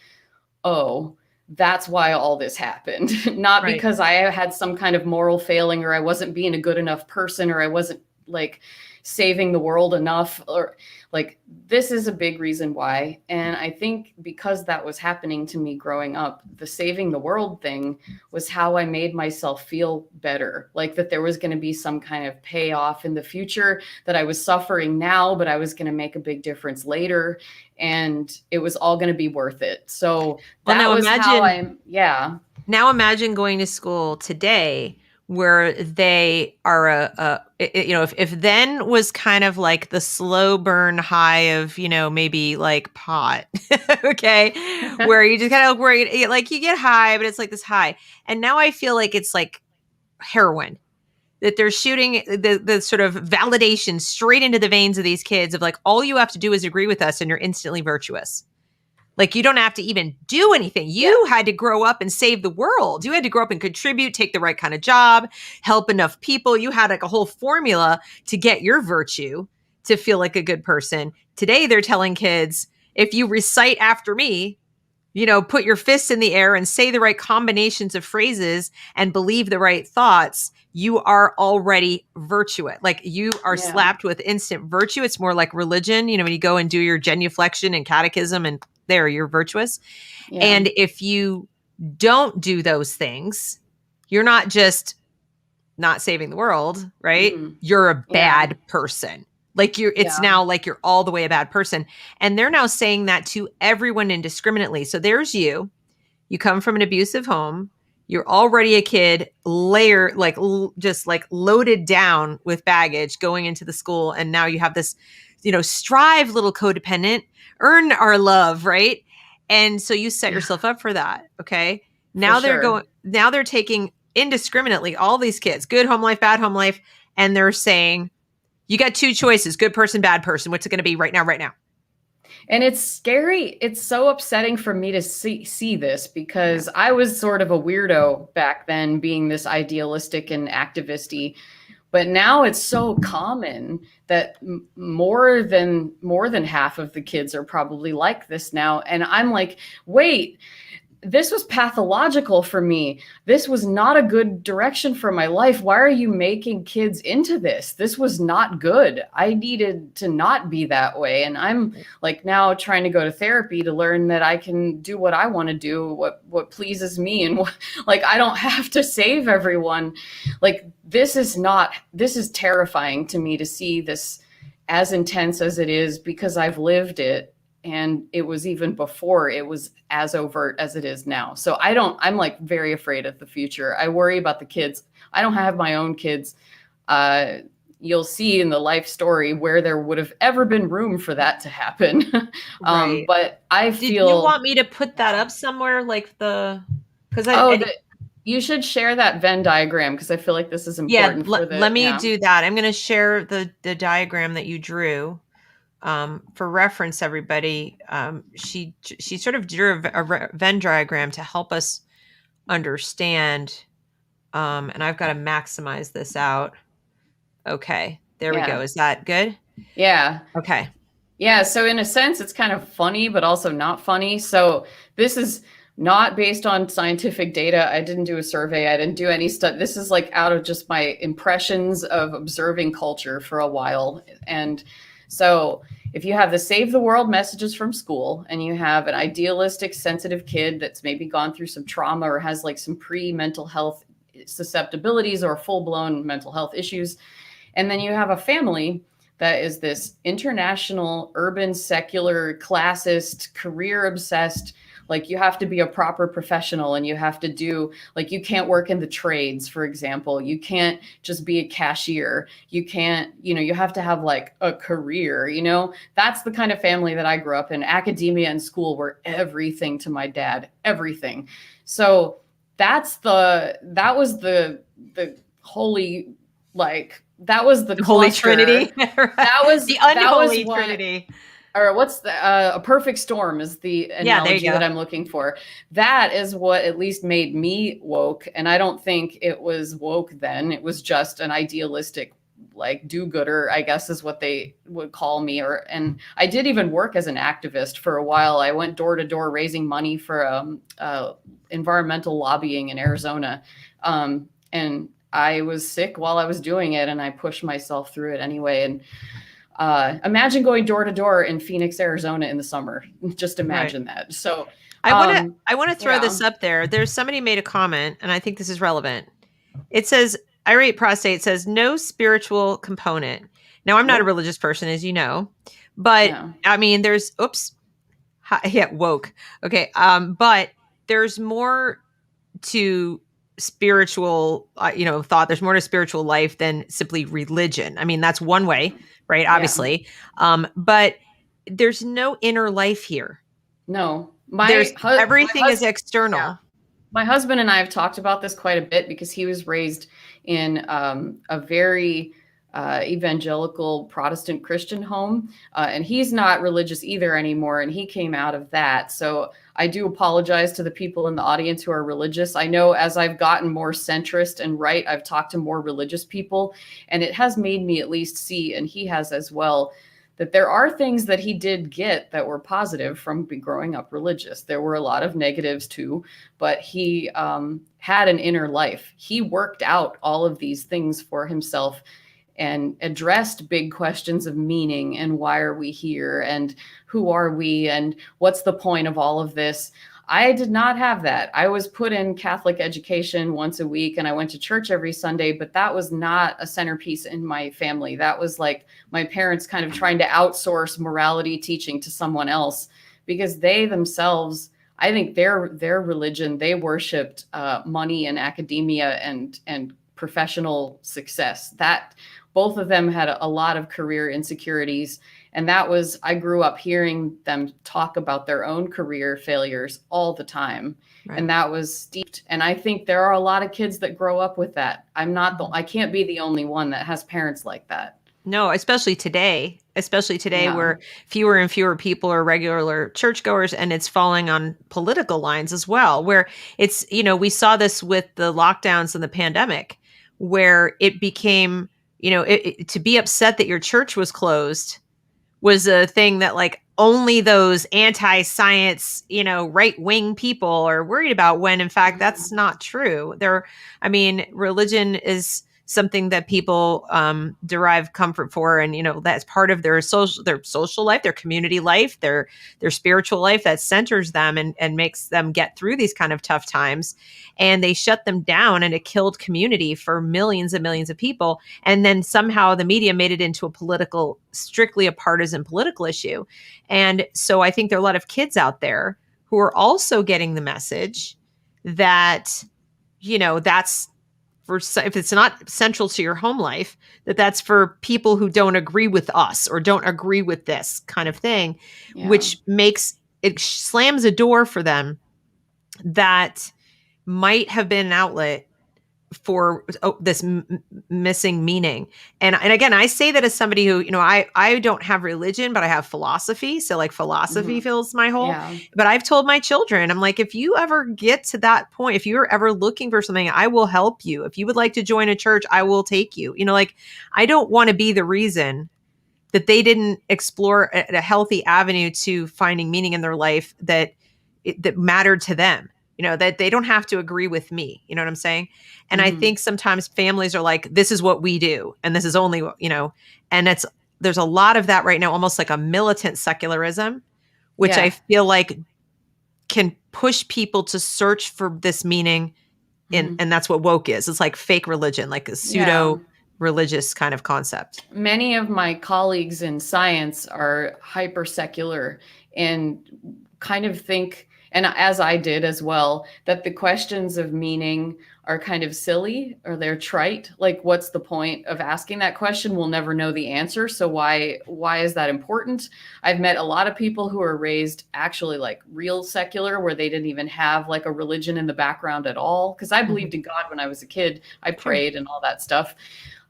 oh, that's why all this happened. Not Right. because I had some kind of moral failing or I wasn't being a good enough person or I wasn't like saving the world enough, or like this is a big reason why. And I think because that was happening to me growing up, the saving the world thing was how I made myself feel better, like that there was going to be some kind of payoff in the future, that I was suffering now but I was going to make a big difference later, and it was all going to be worth it. So Well, that now was how imagine yeah. now imagine going to school today where they are if then was kind of like the slow burn high of, maybe like pot, okay, where you just kind of where like you get high, but it's like this high. And now I feel like it's like heroin, that they're shooting the sort of validation straight into the veins of these kids of like, all you have to do is agree with us and you're instantly virtuous. Like you don't have to even do anything. Yeah. You had to grow up and save the world. You had to grow up and contribute, take the right kind of job, help enough people. You had like a whole formula to get your virtue to feel like a good person. Today they're telling kids, if you recite after me, put your fists in the air and say the right combinations of phrases and believe the right thoughts, you are already virtuous. Like you are Yeah. slapped with instant virtue. It's more like religion, when you go and do your genuflection and catechism and there you're virtuous. Yeah. And if you don't do those things, you're not just not saving the world, right? Mhm. You're a Yeah. bad person. Like it's Yeah. now like you're all the way a bad person. And they're now saying that to everyone indiscriminately. So there's you come from an abusive home. You're already a kid, just like loaded down with baggage going into the school. And now you have this, strive, little codependent, earn our love, right? And so you set yourself up for that. Okay. For Now sure. they're taking indiscriminately all these kids, good home life, bad home life. And they're saying, you got two choices, good person, bad person. What's it going to be right now, right now? And it's scary. It's so upsetting for me to see this because I was sort of a weirdo back then, being this idealistic and activisty. But now it's so common that more than half of the kids are probably like this now. And I'm like, wait, this was pathological for me. This was not a good direction for my life. Why are you making kids into this? This was not good. I needed to not be that way. And I'm like now trying to go to therapy to learn that I can do what I want to do, what pleases me. And like, I don't have to save everyone. Like, this is terrifying to me to see this as intense as it is, because I've lived it. And it was even before it was as overt as it is now. So I'm like very afraid of the future. I worry about the kids. I don't have my own kids. You'll see in the life story where there would have ever been room for that to happen. Right. But I Did you feel. want me to put that up somewhere? Because You should share that Venn diagram, because I feel like this is yeah, important for let me yeah. do that. I'm going to share the diagram that you drew. For reference, everybody, she sort of drew a Venn diagram to help us understand. And I've got to maximize this out. Okay, there we Yeah. go. Is that good? Yeah. Okay. Yeah, so in a sense, it's kind of funny, but also not funny. So this is not based on scientific data. I didn't do a survey. I didn't do any stuff. This is like out of just my impressions of observing culture for a while. And so if you have the save the world messages from school, and you have an idealistic, sensitive kid that's maybe gone through some trauma or has like some pre-mental health susceptibilities or full-blown mental health issues, and then you have a family that is this international, urban, secular, classist, career obsessed, like you have to be a proper professional, and you have to do, like, you can't work in the trades, for example. You can't just be a cashier. You can't, you have to have like a career, That's the kind of family that I grew up in. Academia and school were everything to my dad, everything. So that was the holy, like, that was the The Holy cluster. Trinity. Right. The That was unholy what, Trinity. or what's the a perfect storm is the Yeah, there you analogy go. that I'm looking for. That is what at least made me woke, and I don't think it was woke then. It was just an idealistic, like, do-gooder, I guess is what they would call me. Or and I did even work as an activist for a while. I went door to door raising money for environmental lobbying in Arizona, and I was sick while I was doing it, and I pushed myself through it anyway. And imagine going door to door in Phoenix, Arizona in the summer. Just Right. imagine that. So, I want to throw yeah. this up there. There's somebody made a comment, and I think this is relevant. It says, Irate Prostate says, no spiritual component. Now, I'm not a Nope. religious person, as you know, but Yeah. I mean, there's, oops, yeah, woke. Okay. But there's more to spiritual, thought. There's more to spiritual life than simply religion. I mean, that's one way, right? Yeah. Obviously. But there's no inner life here. No. There's My everything is husband. Yeah. external. My husband and I have talked about this quite a bit because he was raised in a very evangelical Protestant Christian home. And he's not religious either anymore. And he came out of that. So I do apologize to the people in the audience who are religious. I know as I've gotten more centrist and right, I've talked to more religious people, and it has made me at least see, and he has as well, that there are things that he did get that were positive from growing up religious. There were a lot of negatives too, but he had an inner life. He worked out all of these things for himself and addressed big questions of meaning and why are we here and who are we and what's the point of all of this. I did not have that. I was put in Catholic education once a week and I went to church every Sunday, but that was not a centerpiece in my family. That was like my parents kind of trying to outsource morality teaching to someone else because they themselves, I think their religion, they worshiped money and academia and professional success. That both of them had a lot of career insecurities. And that was, I grew up hearing them talk about their own career failures all the time. Right. And that was steeped. And I think there are a lot of kids that grow up with that. I can't be the only one that has parents like that. No, especially today, Yeah. where fewer and fewer people are regular churchgoers, and it's falling on political lines as well, where it's, we saw this with the lockdowns and the pandemic, where it became, to be upset that your church was closed was a thing that, like, only those anti-science, right-wing people are worried about, when in fact that's not true. I mean, religion is something that people derive comfort for, and that's part of their social life, their community life, their spiritual life, that centers them and makes them get through these kind of tough times. And they shut them down, and it killed community for millions and millions of people. And then somehow the media made it into strictly a partisan political issue. And so I think there are a lot of kids out there who are also getting the message that, that's for, if it's not central to your home life, that's for people who don't agree with us or don't agree with this kind of thing, Yeah. which slams a door for them that might have been an outlet for this missing meaning. And again, I say that as somebody who, I don't have religion, but I have philosophy. So like philosophy fills my hole. Yeah. But I've told my children, I'm like, if you ever get to that point, if you're ever looking for something, I will help you. If you would like to join a church, I will take you. Like, I don't want to be the reason that they didn't explore a healthy avenue to finding meaning in their life that mattered to them. That they don't have to agree with me. You know what I'm saying? And I think sometimes families are like, this is what we do. And this is only, and there's a lot of that right now, almost like a militant secularism, which I feel like can push people to search for this meaning. And that's what woke is. It's like fake religion, like a pseudo religious kind of concept. Many of my colleagues in science are hyper secular and kind of think, and as I did as well, that the questions of meaning are kind of silly or they're trite. Like, what's the point of asking that question? We'll never know the answer. So why is that important? I've met a lot of people who are raised actually like real secular, where they didn't even have like a religion in the background at all. Because I Mhm. believed in God when I was a kid. I Sure. prayed and all that stuff.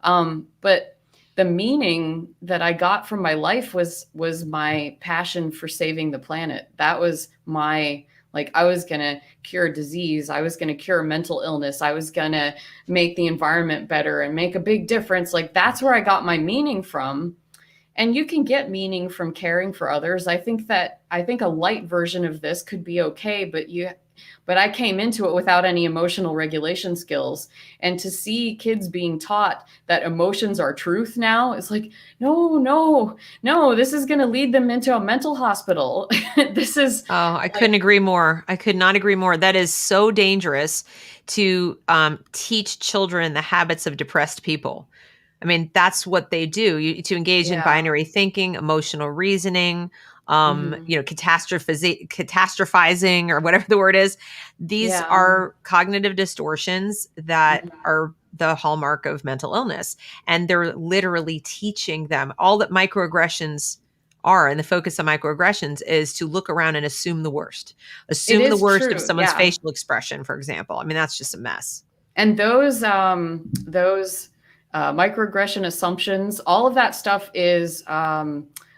But the meaning that I got from my life was my passion for saving the planet. That was my, like, I was going to cure disease. I was going to cure mental illness. I was going to make the environment better and make a big difference. Like, that's where I got my meaning from. And you can get meaning from caring for others. I think a light version of this could be okay, but I came into it without any emotional regulation skills. And to see kids being taught that emotions are truth now, it's like, no, no, no, this is going to lead them into a mental hospital. This is Oh, I like, couldn't agree more. I could not agree more. That is so dangerous to teach children the habits of depressed people. I mean, that's what they do. To engage in yeah. binary thinking, emotional reasoning, Hmm. catastrophizing, or whatever the word is. These Yeah. are cognitive distortions that Mhm. are the hallmark of mental illness. And they're literally teaching them all that microaggressions are. And the focus of microaggressions is to look around and assume the worst. It Assume the is worst of true. someone's Yeah. facial expression, for example. I mean, that's just a mess. And those microaggression assumptions, all of that stuff is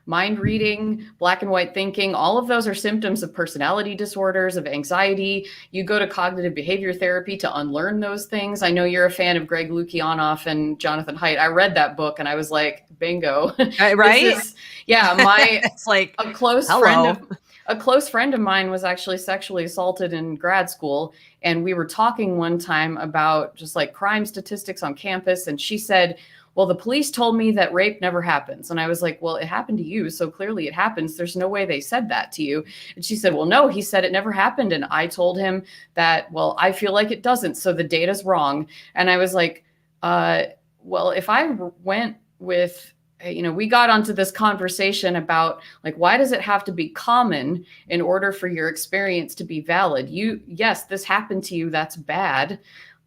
mind reading, black and white thinking. All of those are symptoms of personality disorders, of anxiety. You go to cognitive behavior therapy to unlearn those things. I know you're a fan of Greg Lukianoff and Jonathan Haidt. I read that book and I was like, bingo. This Right? is, yeah, my It's like, a close friend hello. of a close friend of mine was actually sexually assaulted in grad school, and we were talking one time about just like crime statistics on campus, and she said, well, the police told me that rape never happens. And I was like, well, it happened to you, so clearly it happens. There's no way they said that to you. And she said, well, no, he said it never happened. And I told him that, well, I feel like it doesn't, so the data's wrong. And I was like, uh, well, if I went with, we got onto this conversation about like, why does it have to be common in order for your experience to be valid? Yes, this happened to you. That's bad.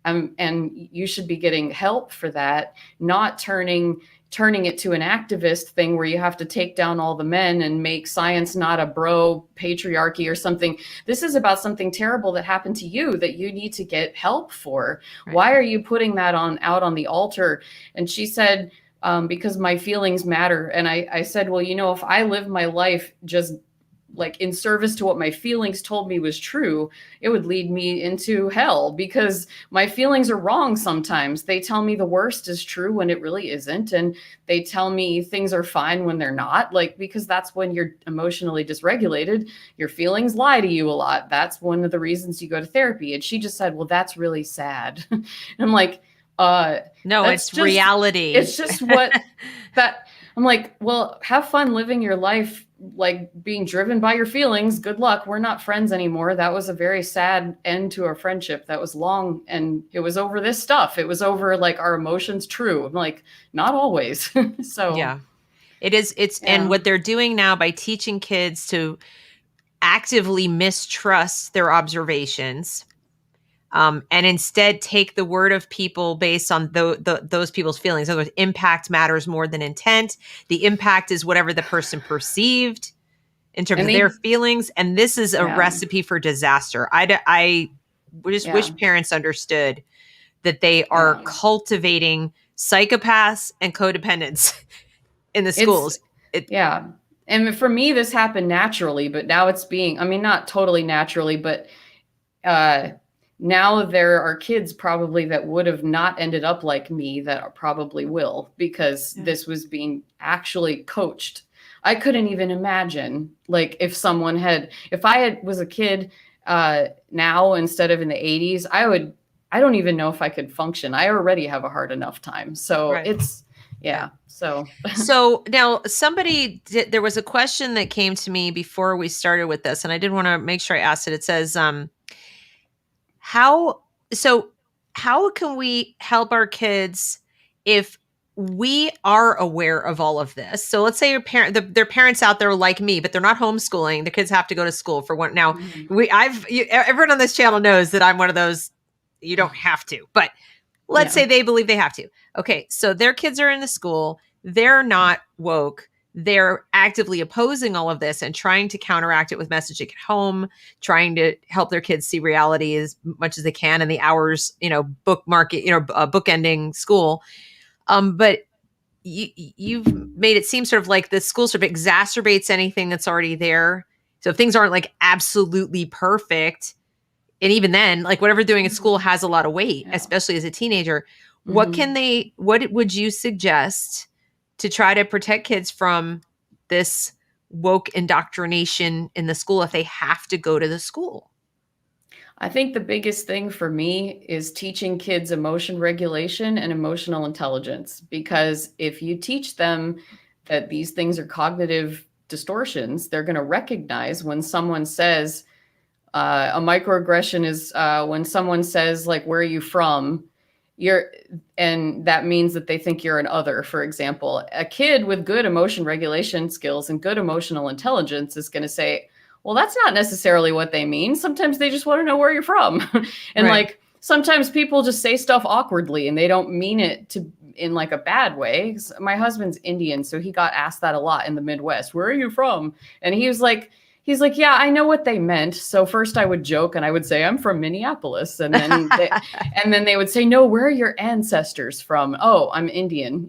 And you should be getting help for that, not turning it to an activist thing where you have to take down all the men and make science not a bro patriarchy or something. This is about something terrible that happened to you that you need to get help for. Right. Why are you putting that on out on the altar? And she said, because my feelings matter. And I said, well, if I live my life just like in service to what my feelings told me was true, it would lead me into hell because my feelings are wrong sometimes. They tell me the worst is true when it really isn't. And they tell me things are fine when they're not, like, because that's when you're emotionally dysregulated. Your feelings lie to you a lot. That's one of the reasons you go to therapy. And she just said, well, that's really sad. And I'm like, uh, No, that's it's just, reality. it's just what that I'm like, well, have fun living your life, like being driven by your feelings. Good luck. We're not friends anymore. That was a very sad end to our friendship. That was long, and it was over this stuff. It was over like our emotions. True. I'm like, not always. So, Yeah. It is. And yeah. what they're doing now by teaching kids to actively mistrust their observations, and instead take the word of people based on those people's feelings. In other words, impact matters more than intent. The impact is whatever the person perceived in terms And of their they, feelings. And this is a yeah, recipe for disaster. I just yeah, wish parents understood that they are yeah. cultivating psychopaths and codependents in the It's, schools. It yeah. And for me, this happened naturally, but now it's being, I mean, not totally naturally, but uh, now there are kids probably that would have not ended up like me that probably will because Yeah. this was being actually coached. I couldn't even imagine like if I had was a kid now instead of in the 80s, I don't even know if I could function. I already have a hard enough time. So right. it's, Yeah. yeah. So So now there was a question that came to me before we started with this, and I did want to make sure I asked it. It says, how, so how can we help our kids if we are aware of all of this. So let's say their parents out there like me, but they're not homeschooling. The kids have to go to school for one. Now, everyone on this channel knows that I'm one of those. You don't have to, but let's say they believe they have to. Okay, so their kids are in the school. They're not woke. They're actively opposing all of this and trying to counteract it with messaging at home, trying to help their kids see reality as much as they can in the hours, bookending school. But you've made it seem sort of like the school sort of exacerbates anything that's already there. So if things aren't like absolutely perfect, and even then, like whatever they're doing at school has a lot of weight, especially as a teenager. What would you suggest to try to protect kids from this woke indoctrination in the school if they have to go to the school? I think the biggest thing for me is teaching kids emotion regulation and emotional intelligence, because if you teach them that these things are cognitive distortions, they're going to recognize when someone says a microaggression is when someone says, like, where are you from? And that means that they think you're an other, for example. A kid with good emotion regulation skills and good emotional intelligence is going to say, well, that's not necessarily what they mean. Sometimes they just want to know where you're from. And like, sometimes people just say stuff awkwardly and they don't mean it in like a bad way. My husband's Indian, so he got asked that a lot in the Midwest. Where are you from? And he's like, yeah, I know what they meant. So first I would joke and I would say, I'm from Minneapolis. And then they would say, no, where are your ancestors from? Oh, I'm Indian.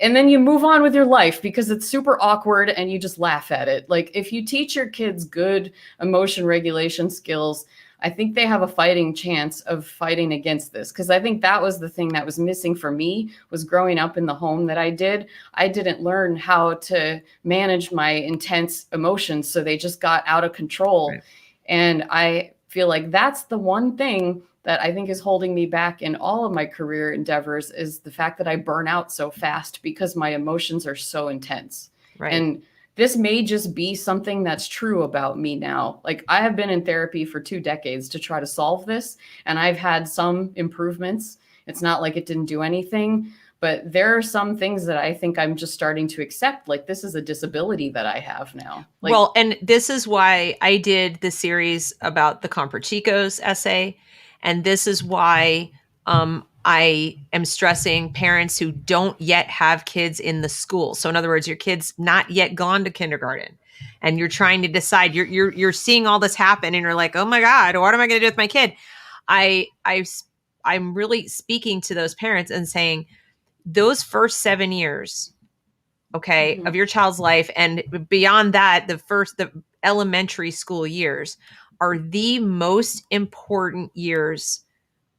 And then you move on with your life because it's super awkward and you just laugh at it. Like, if you teach your kids good emotion regulation skills, I think they have a fighting chance of fighting against this. Because I think that was the thing that was missing for me, was growing up in the home that I did. I didn't learn how to manage my intense emotions, so they just got out of control. Right. And I feel like that's the one thing that I think is holding me back in all of my career endeavors, is the fact that I burn out so fast because my emotions are so intense. Right. And this may just be something that's true about me now. Like, I have been in therapy for 2 decades to try to solve this, and I've had some improvements. It's not like it didn't do anything, but there are some things that I think I'm just starting to accept. Like, this is a disability that I have now. Like, well, and this is why I did the series about the Comperchicos essay. And this is why I am stressing parents who don't yet have kids in the school. So in other words, your kid's not yet gone to kindergarten, and you're trying to decide, you're seeing all this happen and you're like, oh my God, what am I going to do with my kid? I'm really speaking to those parents and saying, those first 7 years, okay, of your child's life, and beyond that, the elementary school years, are the most important years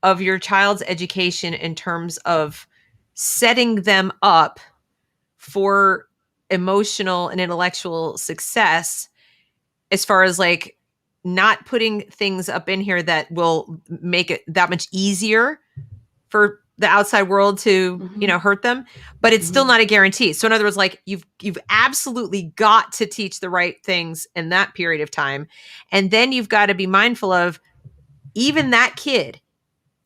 of your child's education in terms of setting them up for emotional and intellectual success, as far as like not putting things up in here that will make it that much easier for the outside world to, hurt them, but it's still not a guarantee. So in other words, like, you've absolutely got to teach the right things in that period of time. And then you've got to be mindful of, even that kid,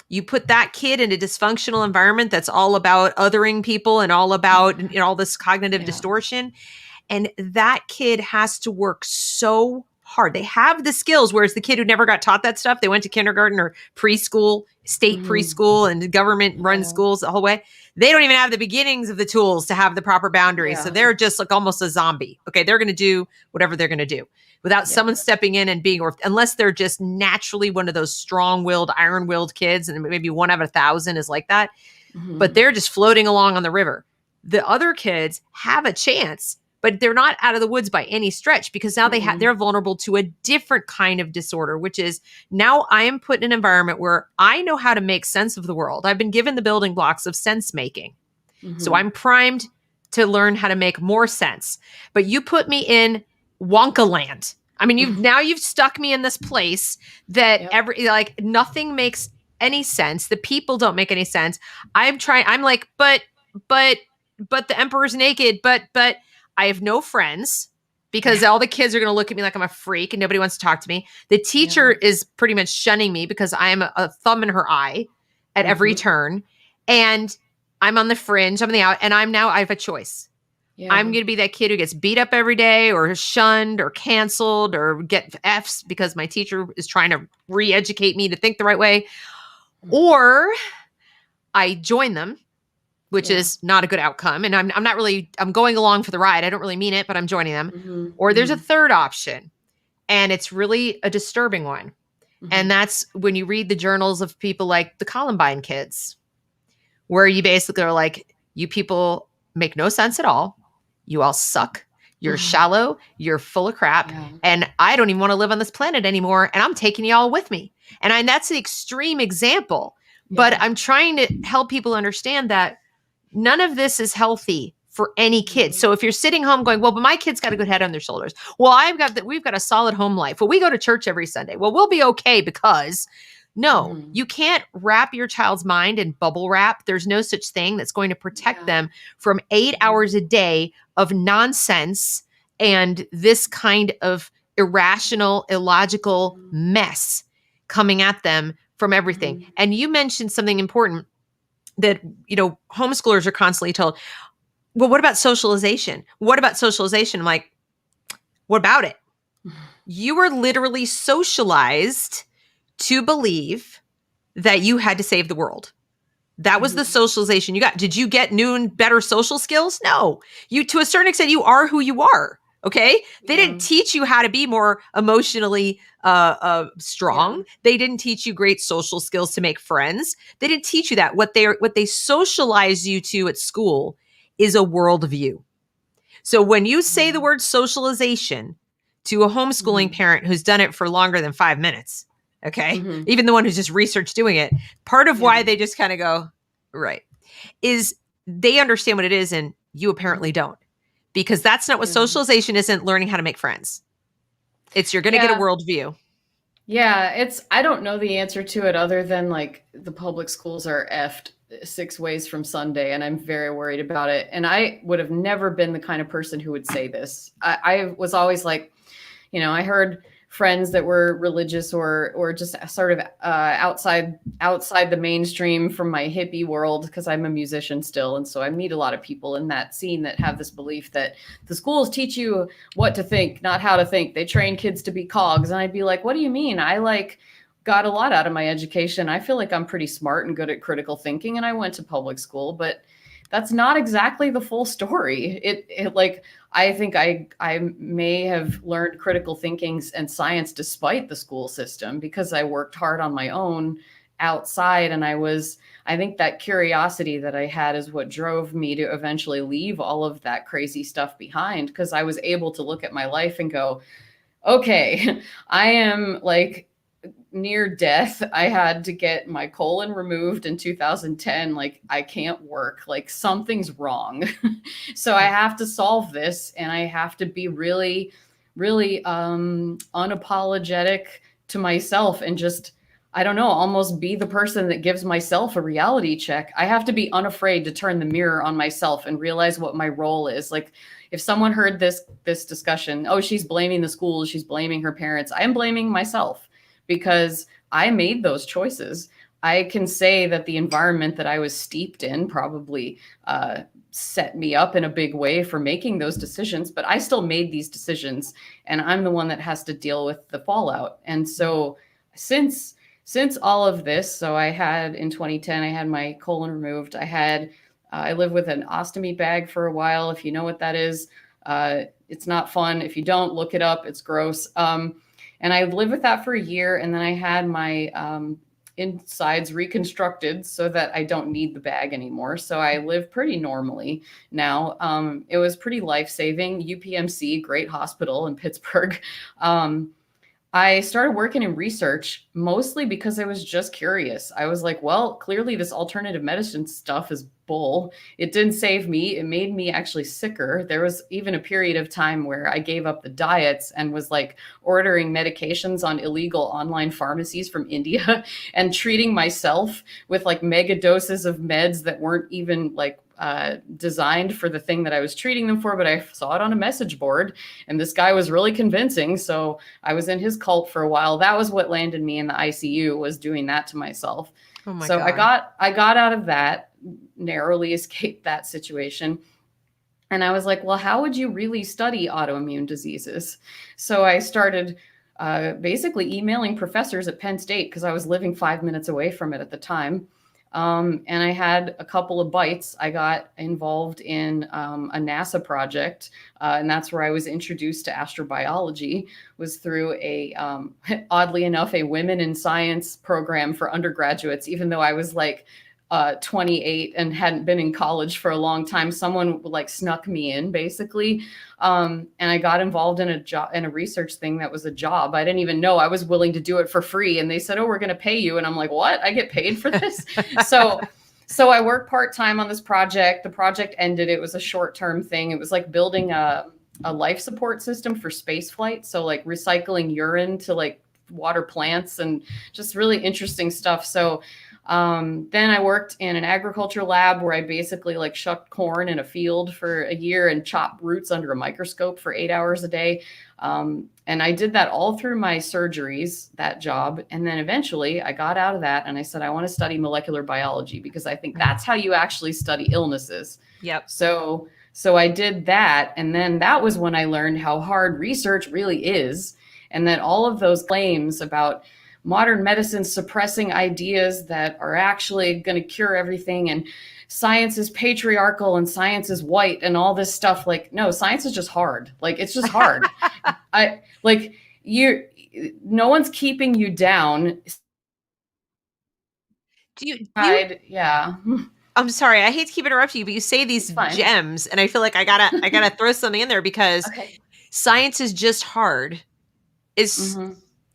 you put that kid in a dysfunctional environment that's all about othering people and all about, all this cognitive distortion. And that kid has to work so hard. They have the skills, whereas the kid who never got taught that stuff, they went to kindergarten or preschool, state preschool, and government run schools the whole way. They don't even have the beginnings of the tools to have the proper boundaries. So they're just like almost a zombie. Okay, they're going to do whatever they're going to do without someone stepping in and being, or unless they're just naturally one of those strong-willed, iron-willed kids, and maybe 1 out of 1,000 is like that. But they're just floating along on the river. The other kids have a chance, but they're not out of the woods by any stretch, because now they're vulnerable to a different kind of disorder, which is, now I am put in an environment where I know how to make sense of the world. I've been given the building blocks of sense making. So I'm primed to learn how to make more sense. But you put me in Wonka land. I mean, you've stuck me in this place that nothing makes any sense. The people don't make any sense. I'm like, but the emperor's naked, but I have no friends, because all the kids are going to look at me like I'm a freak and nobody wants to talk to me. The teacher is pretty much shunning me because I am a thumb in her eye at every turn. And I'm on the fringe, I'm on the out, and I have a choice. Yeah. I'm going to be that kid who gets beat up every day or shunned or canceled or get F's because my teacher is trying to re-educate me to think the right way. Or I join them, which is not a good outcome. And I'm going along for the ride. I don't really mean it, but I'm joining them. Mm-hmm. Or there's a third option, and it's really a disturbing one. Mm-hmm. And that's when you read the journals of people like the Columbine kids, where you basically are like, you people make no sense at all. You all suck. You're shallow. You're full of crap. Yeah. And I don't even want to live on this planet anymore. And I'm taking y'all with me. And that's the extreme example. Yeah. But I'm trying to help people understand that none of this is healthy for any kid. So if you're sitting home going, well, but my kid's got a good head on their shoulders. Well, we've got a solid home life. Well, we go to church every Sunday. Well, we'll be okay because no, you can't wrap your child's mind in bubble wrap. There's no such thing that's going to protect them from 8 hours a day of nonsense and this kind of irrational, illogical mess coming at them from everything. And you mentioned something important that, homeschoolers are constantly told, well, what about socialization? What about socialization? I'm like, what about it? You were literally socialized to believe that you had to save the world. That was the socialization you got. Did you get new and better social skills? No. You, to a certain extent, you are who you are. Okay. They didn't teach you how to be more emotionally strong. Yeah. They didn't teach you great social skills to make friends. They didn't teach you that. What they socialize you to at school is a worldview. So when you say the word socialization to a homeschooling parent who's done it for longer than 5 minutes, okay, even the one who's just researched doing it, part of why they just kind of go, right, is they understand what it is and you apparently don't. Because that's not what socialization isn't learning how to make friends. It's you're going to get a worldview. Yeah, I don't know the answer to it other than like the public schools are effed 6 ways from Sunday, and I'm very worried about it. And I would have never been the kind of person who would say this. I was always like, I heard friends that were religious or just sort of outside the mainstream from my hippie world, because I'm a musician still. And so I meet a lot of people in that scene that have this belief that the schools teach you what to think, not how to think. They train kids to be cogs. And I'd be like, what do you mean? I got a lot out of my education. I feel like I'm pretty smart and good at critical thinking, and I went to public school, but that's not exactly the full story. I think I may have learned critical thinking and science despite the school system because I worked hard on my own outside. And I think that curiosity that I had is what drove me to eventually leave all of that crazy stuff behind, because I was able to look at my life and go, okay, I am like near death. I had to get my colon removed in 2010. Like, I can't work, like something's wrong. So I have to solve this, and I have to be really, really unapologetic to myself and just, I don't know, almost be the person that gives myself a reality check. I have to be unafraid to turn the mirror on myself and realize what my role is. Like, if someone heard this discussion, oh, she's blaming the schools, she's blaming her parents, I'm blaming myself, because I made those choices. I can say that the environment that I was steeped in probably set me up in a big way for making those decisions, but I still made these decisions, and I'm the one that has to deal with the fallout. And so since all of this, so in 2010, I had my colon removed. I lived with an ostomy bag for a while. If you know what that is, it's not fun. If you don't, look it up. It's gross. And I lived with that for a year, and then I had my insides reconstructed so that I don't need the bag anymore. So I live pretty normally now. It was pretty life-saving. UPMC, great hospital in Pittsburgh. I started working in research mostly because I was just curious. I was like, well, clearly this alternative medicine stuff is bull. It didn't save me. It made me actually sicker. There was even a period of time where I gave up the diets and was like ordering medications on illegal online pharmacies from India and treating myself with like mega doses of meds that weren't even like designed for the thing that I was treating them for, but I saw it on a message board and this guy was really convincing. So I was in his cult for a while. That was what landed me in the ICU, was doing that to myself. Oh my So God. I got out of that, narrowly escaped that situation. And I was like, well, how would you really study autoimmune diseases? So I started basically emailing professors at Penn State because I was living 5 minutes away from it at the time. And I had a couple of bites. I got involved in a NASA project, and that's where I was introduced to astrobiology. Was through a, oddly enough, a women in science program for undergraduates. Even though I was like 28 and hadn't been in college for a long time, someone like snuck me in basically. And I got involved in a job, in a research thing that was a job. I didn't even know I was willing to do it for free. And they said, oh, we're going to pay you. And I'm like, what? I get paid for this? So I worked part-time on this project. The project ended. It was a short-term thing. It was like building a life support system for space flight. So like recycling urine to like water plants and just really interesting stuff. So then I worked in an agriculture lab where I basically like shucked corn in a field for a year and chopped roots under a microscope for 8 hours a day. And I did that all through my surgeries, that job. And then eventually I got out of that and I said, I want to study molecular biology because I think that's how you actually study illnesses. Yep. So I did that. And then that was when I learned how hard research really is. And that all of those claims about modern medicine suppressing ideas that are actually going to cure everything, and science is patriarchal and science is white and all this stuff. Like, no, science is just hard. Like, it's just hard. No one's keeping you down. Do you Yeah. I'm sorry, I hate to keep interrupting you, but you say these gems, and I feel like I gotta throw something in there because science is just hard. Is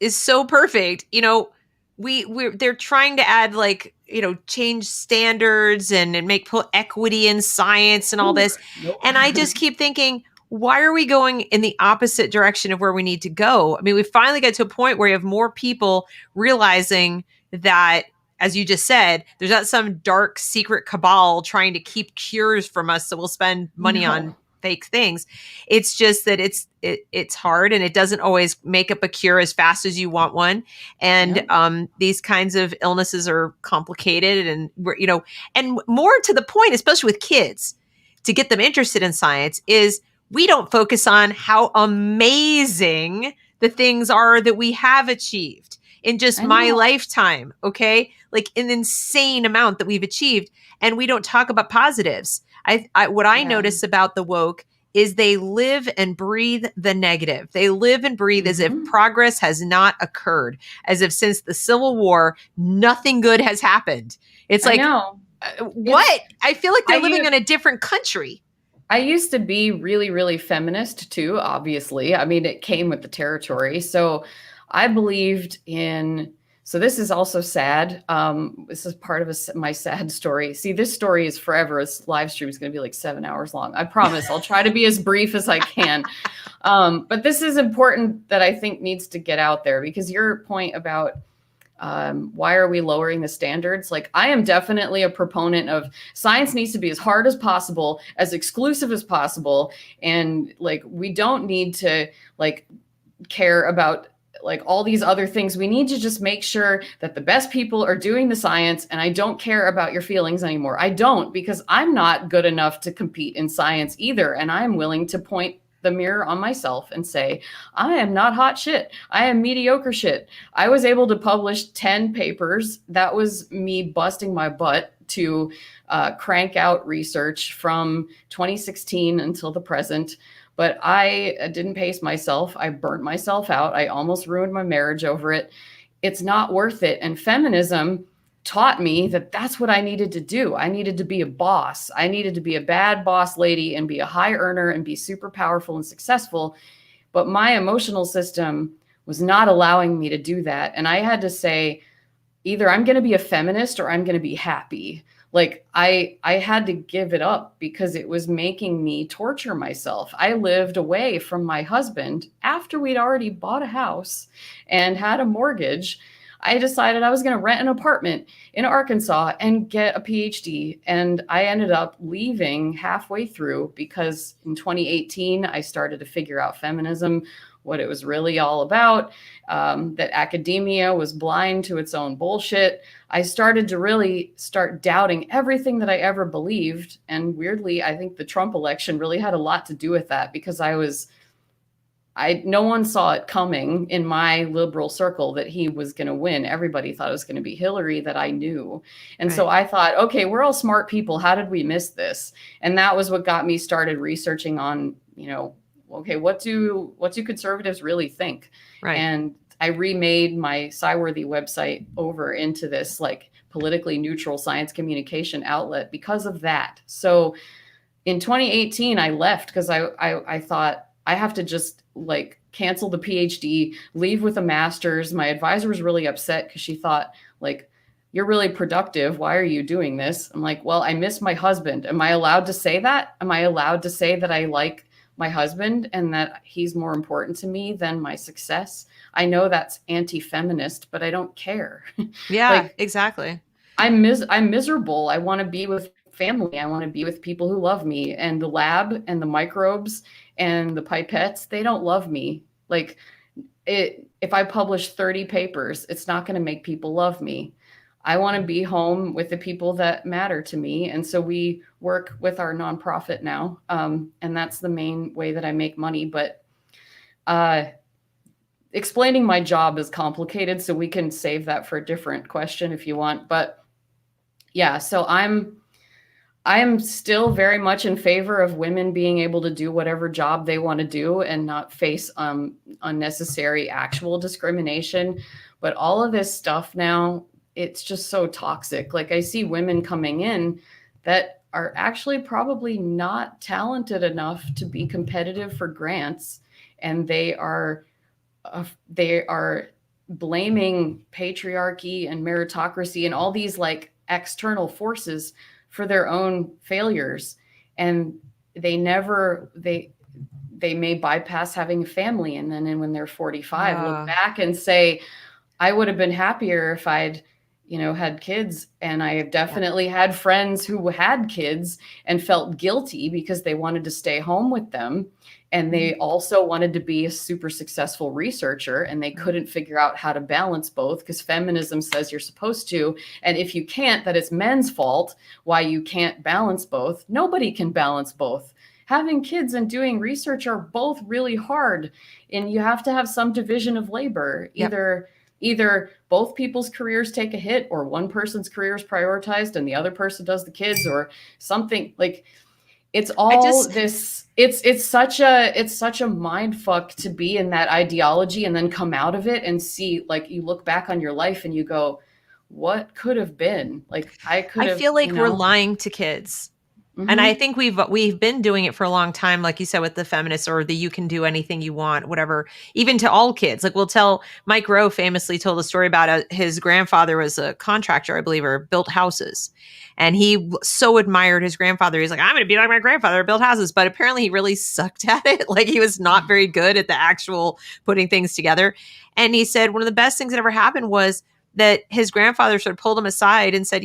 so perfect. You know, they're trying to add like, you know, change standards and make equity in science and all this. Nope. And I just keep thinking, why are we going in the opposite direction of where we need to go? I mean, we finally got to a point where you have more people realizing that, as you just said, there's not some dark secret cabal trying to keep cures from us so we'll spend money on fake things. It's just that it's hard and it doesn't always make up a cure as fast as you want one. And these kinds of illnesses are complicated and you know, and more to the point, especially with kids, to get them interested in science is we don't focus on how amazing the things are that we have achieved in just my lifetime. Okay. Like an insane amount that we've achieved. And we don't talk about positives. What I notice about the woke is they live and breathe the negative. They live and breathe as if progress has not occurred, as if since the Civil War, nothing good has happened. It's like, what? I feel like they're living in a different country. I used to be really, really feminist too, obviously. I mean, it came with the territory. So I believed in... So this is also sad. This is part of my sad story. See, this story is forever. This live stream is going to be like 7 hours long. I promise. I'll try to be as brief as I can. But this is important that I think needs to get out there, because your point about why are we lowering the standards? Like, I am definitely a proponent of science needs to be as hard as possible, as exclusive as possible. And like, we don't need to like care about like all these other things. We need to just make sure that the best people are doing the science. And I don't care about your feelings anymore. I don't, because I'm not good enough to compete in science either. And I'm willing to point the mirror on myself and say, I am not hot shit. I am mediocre shit. I was able to publish 10 papers. That was me busting my butt to crank out research from 2016 until the present. But I didn't pace myself. I burnt myself out. I almost ruined my marriage over it. It's not worth it. And feminism taught me that that's what I needed to do. I needed to be a boss. I needed to be a bad boss lady and be a high earner and be super powerful and successful. But my emotional system was not allowing me to do that. And I had to say, either I'm going to be a feminist or I'm going to be happy. Like I had to give it up because it was making me torture myself. I lived away from my husband after we'd already bought a house and had a mortgage. I decided I was going to rent an apartment in Arkansas and get a PhD. And I ended up leaving halfway through because in 2018, I started to figure out feminism what it was really all about, that academia was blind to its own bullshit. I started to really start doubting everything that I ever believed. And weirdly, I think the Trump election really had a lot to do with that, because no one saw it coming in my liberal circle that he was going to win. Everybody thought it was going to be Hillary, that I knew. And so I thought, okay, we're all smart people. How did we miss this? And that was what got me started researching on, okay, what do conservatives really think? Right. And I remade my Cyworthy website over into this like politically neutral science communication outlet because of that. So in 2018, I left because I thought I have to just like cancel the PhD, leave with a master's. My advisor was really upset because she thought, like, you're really productive. Why are you doing this? I'm like, well, I miss my husband. Am I allowed to say that? Am I allowed to say that I like my husband and that he's more important to me than my success? I know that's anti-feminist, but I don't care. Yeah, Like, exactly. I'm miserable. I want to be with family. I want to be with people who love me. And the lab and the microbes and the pipettes, they don't love me. Like, if I publish 30 papers, it's not going to make people love me. I want to be home with the people that matter to me. And so we work with our nonprofit now. And that's the main way that I make money. But explaining my job is complicated, so we can save that for a different question if you want. But yeah, so I'm still very much in favor of women being able to do whatever job they want to do and not face unnecessary actual discrimination. But all of this stuff now, it's just so toxic. Like, I see women coming in that are actually probably not talented enough to be competitive for grants, and they are blaming patriarchy and meritocracy and all these like external forces for their own failures. And they may bypass having a family, and then when they're 45 look back and say, I would have been happier if I'd had kids. And I have definitely had friends who had kids and felt guilty because they wanted to stay home with them. And they also wanted to be a super successful researcher, and they couldn't figure out how to balance both, because feminism says you're supposed to. And if you can't, that it's men's fault why you can't balance both. Nobody can balance both. Having kids and doing research are both really hard. And you have to have some division of labor. Either both people's careers take a hit, or one person's career is prioritized and the other person does the kids, or something. Like, it's all this, it's such a mind fuck to be in that ideology and then come out of it and see, like, you look back on your life and you go, what could have been? Like, I feel like we're lying to kids. And I think we've been doing it for a long time, like you said, with the feminists, or the you can do anything you want, whatever, even to all kids. Like, we'll tell, Mike Rowe famously told a story about his grandfather was a contractor, I believe, or built houses. And he so admired his grandfather. He's like, I'm going to be like my grandfather, build houses. But apparently he really sucked at it. Like, he was not very good at the actual putting things together. And he said one of the best things that ever happened was that his grandfather sort of pulled him aside and said,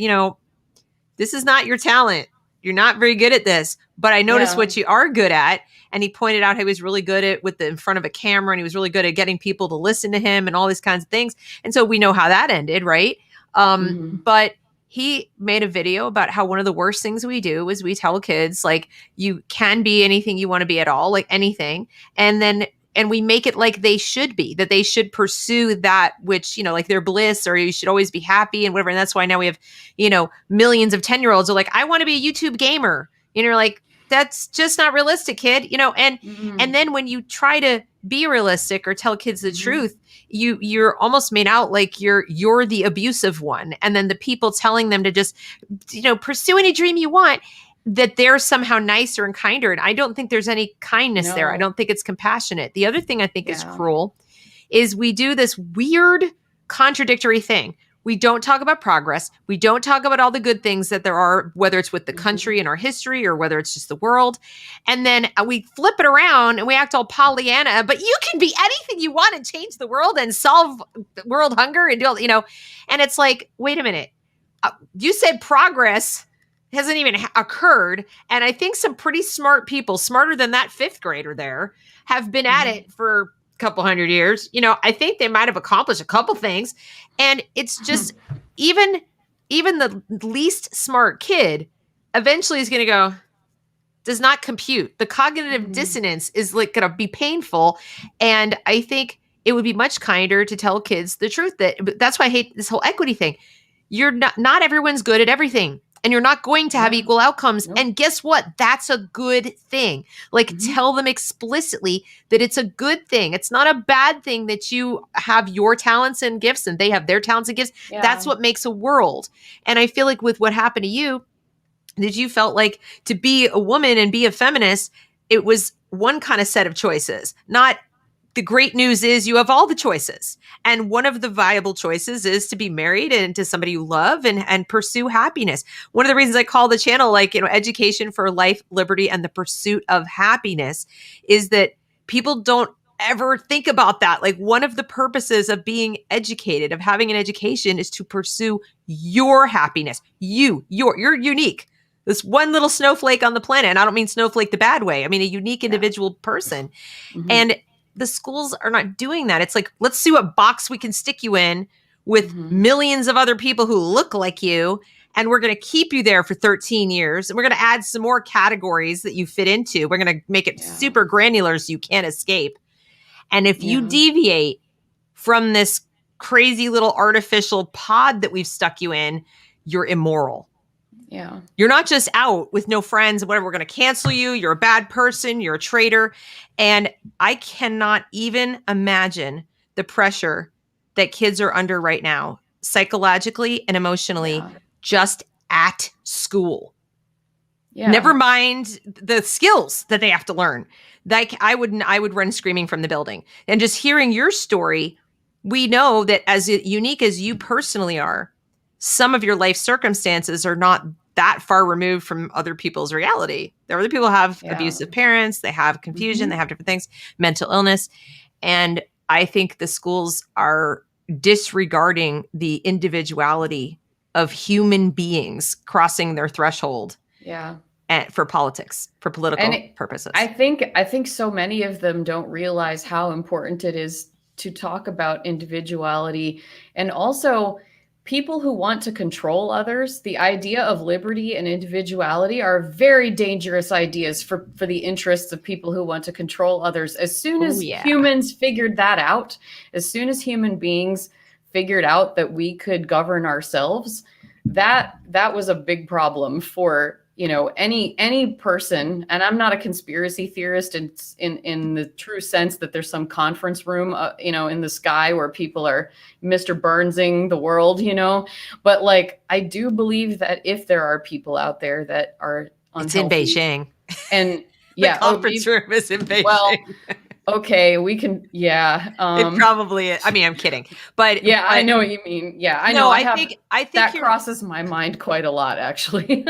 this is not your talent. You're not very good at this, but I noticed what you are good at. And he pointed out he was really good at in front of a camera, and he was really good at getting people to listen to him and all these kinds of things. And so we know how that ended, right? But he made a video about how one of the worst things we do is we tell kids, like, you can be anything you want to be at all, like anything. And we make it like they should be, that they should pursue that, which, like their bliss, or you should always be happy and whatever. And that's why now we have, millions of 10-year-olds are like, I want to be a YouTube gamer. You're like, that's just not realistic, kid. And then when you try to be realistic or tell kids the truth, you're almost made out like you're the abusive one. And then the people telling them to just, pursue any dream you want, that they're somehow nicer and kinder. And I don't think there's any kindness there. I don't think it's compassionate. The other thing I think is cruel is we do this weird contradictory thing. We don't talk about progress. We don't talk about all the good things that there are, whether it's with the country and our history, or whether it's just the world. And then we flip it around and we act all Pollyanna, but you can be anything you want and change the world and solve world hunger and do all, and it's like, wait a minute. You said progress hasn't even occurred. And I think some pretty smart people, smarter than that fifth grader there, have been at it for couple hundred years, I think they might have accomplished a couple things. And it's just even the least smart kid eventually is going to go, does not compute. The cognitive dissonance is like going to be painful. And I think it would be much kinder to tell kids the truth. That's why I hate this whole equity thing. You're not everyone's good at everything. And you're not going to have equal outcomes. Nope. And guess what? That's a good thing. Like, tell them explicitly that it's a good thing. It's not a bad thing that you have your talents and gifts and they have their talents and gifts. Yeah. That's what makes a world. And I feel like with what happened to you, that you felt like to be a woman and be a feminist, it was one kind of set of choices. Not the great news is you have all the choices. And one of the viable choices is to be married and to somebody you love and pursue happiness. One of the reasons I call the channel, like, education for life, liberty, and the pursuit of happiness is that people don't ever think about that. Like, one of the purposes of being educated, of having an education, is to pursue your happiness. You're unique. This one little snowflake on the planet. And I don't mean snowflake the bad way. I mean a unique individual person. And the schools are not doing that. It's like, let's see what box we can stick you in with millions of other people who look like you. And we're going to keep you there for 13 years. And we're going to add some more categories that you fit into. We're going to make it super granular so you can't escape. And if you deviate from this crazy little artificial pod that we've stuck you in, you're immoral. Yeah. You're not just out with no friends and whatever. We're going to cancel you. You're a bad person. You're a traitor. And I cannot even imagine the pressure that kids are under right now, psychologically and emotionally, just at school. Yeah. Never mind the skills that they have to learn. Like, I would run screaming from the building. And just hearing your story, we know that as unique as you personally are, some of your life circumstances are not that far removed from other people's reality. There are other people who have abusive parents, they have confusion, they have different things, mental illness. And I think the schools are disregarding the individuality of human beings crossing their threshold. Yeah. For politics, for political purposes. I think so many of them don't realize how important it is to talk about individuality, and also people who want to control others. The idea of liberty and individuality are very dangerous ideas for the interests of people who want to control others. As soon as humans figured that out, as soon as human beings figured out that we could govern ourselves, that was a big problem for any person. And I'm not a conspiracy theorist in the true sense that there's some conference room, in the sky where people are Mr. Burnsing the world, but like, I do believe that if there are people out there that are unhealthy, it's in Beijing, and the conference room is in Beijing. Well, okay, we can, it probably is. I mean, I'm kidding, but I know what you mean. Yeah, I know. I think that crosses my mind quite a lot, actually.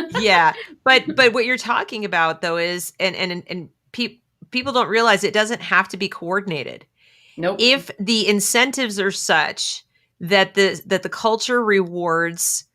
But what you're talking about though is, and people don't realize it doesn't have to be coordinated. Nope. If the incentives are such that the culture rewards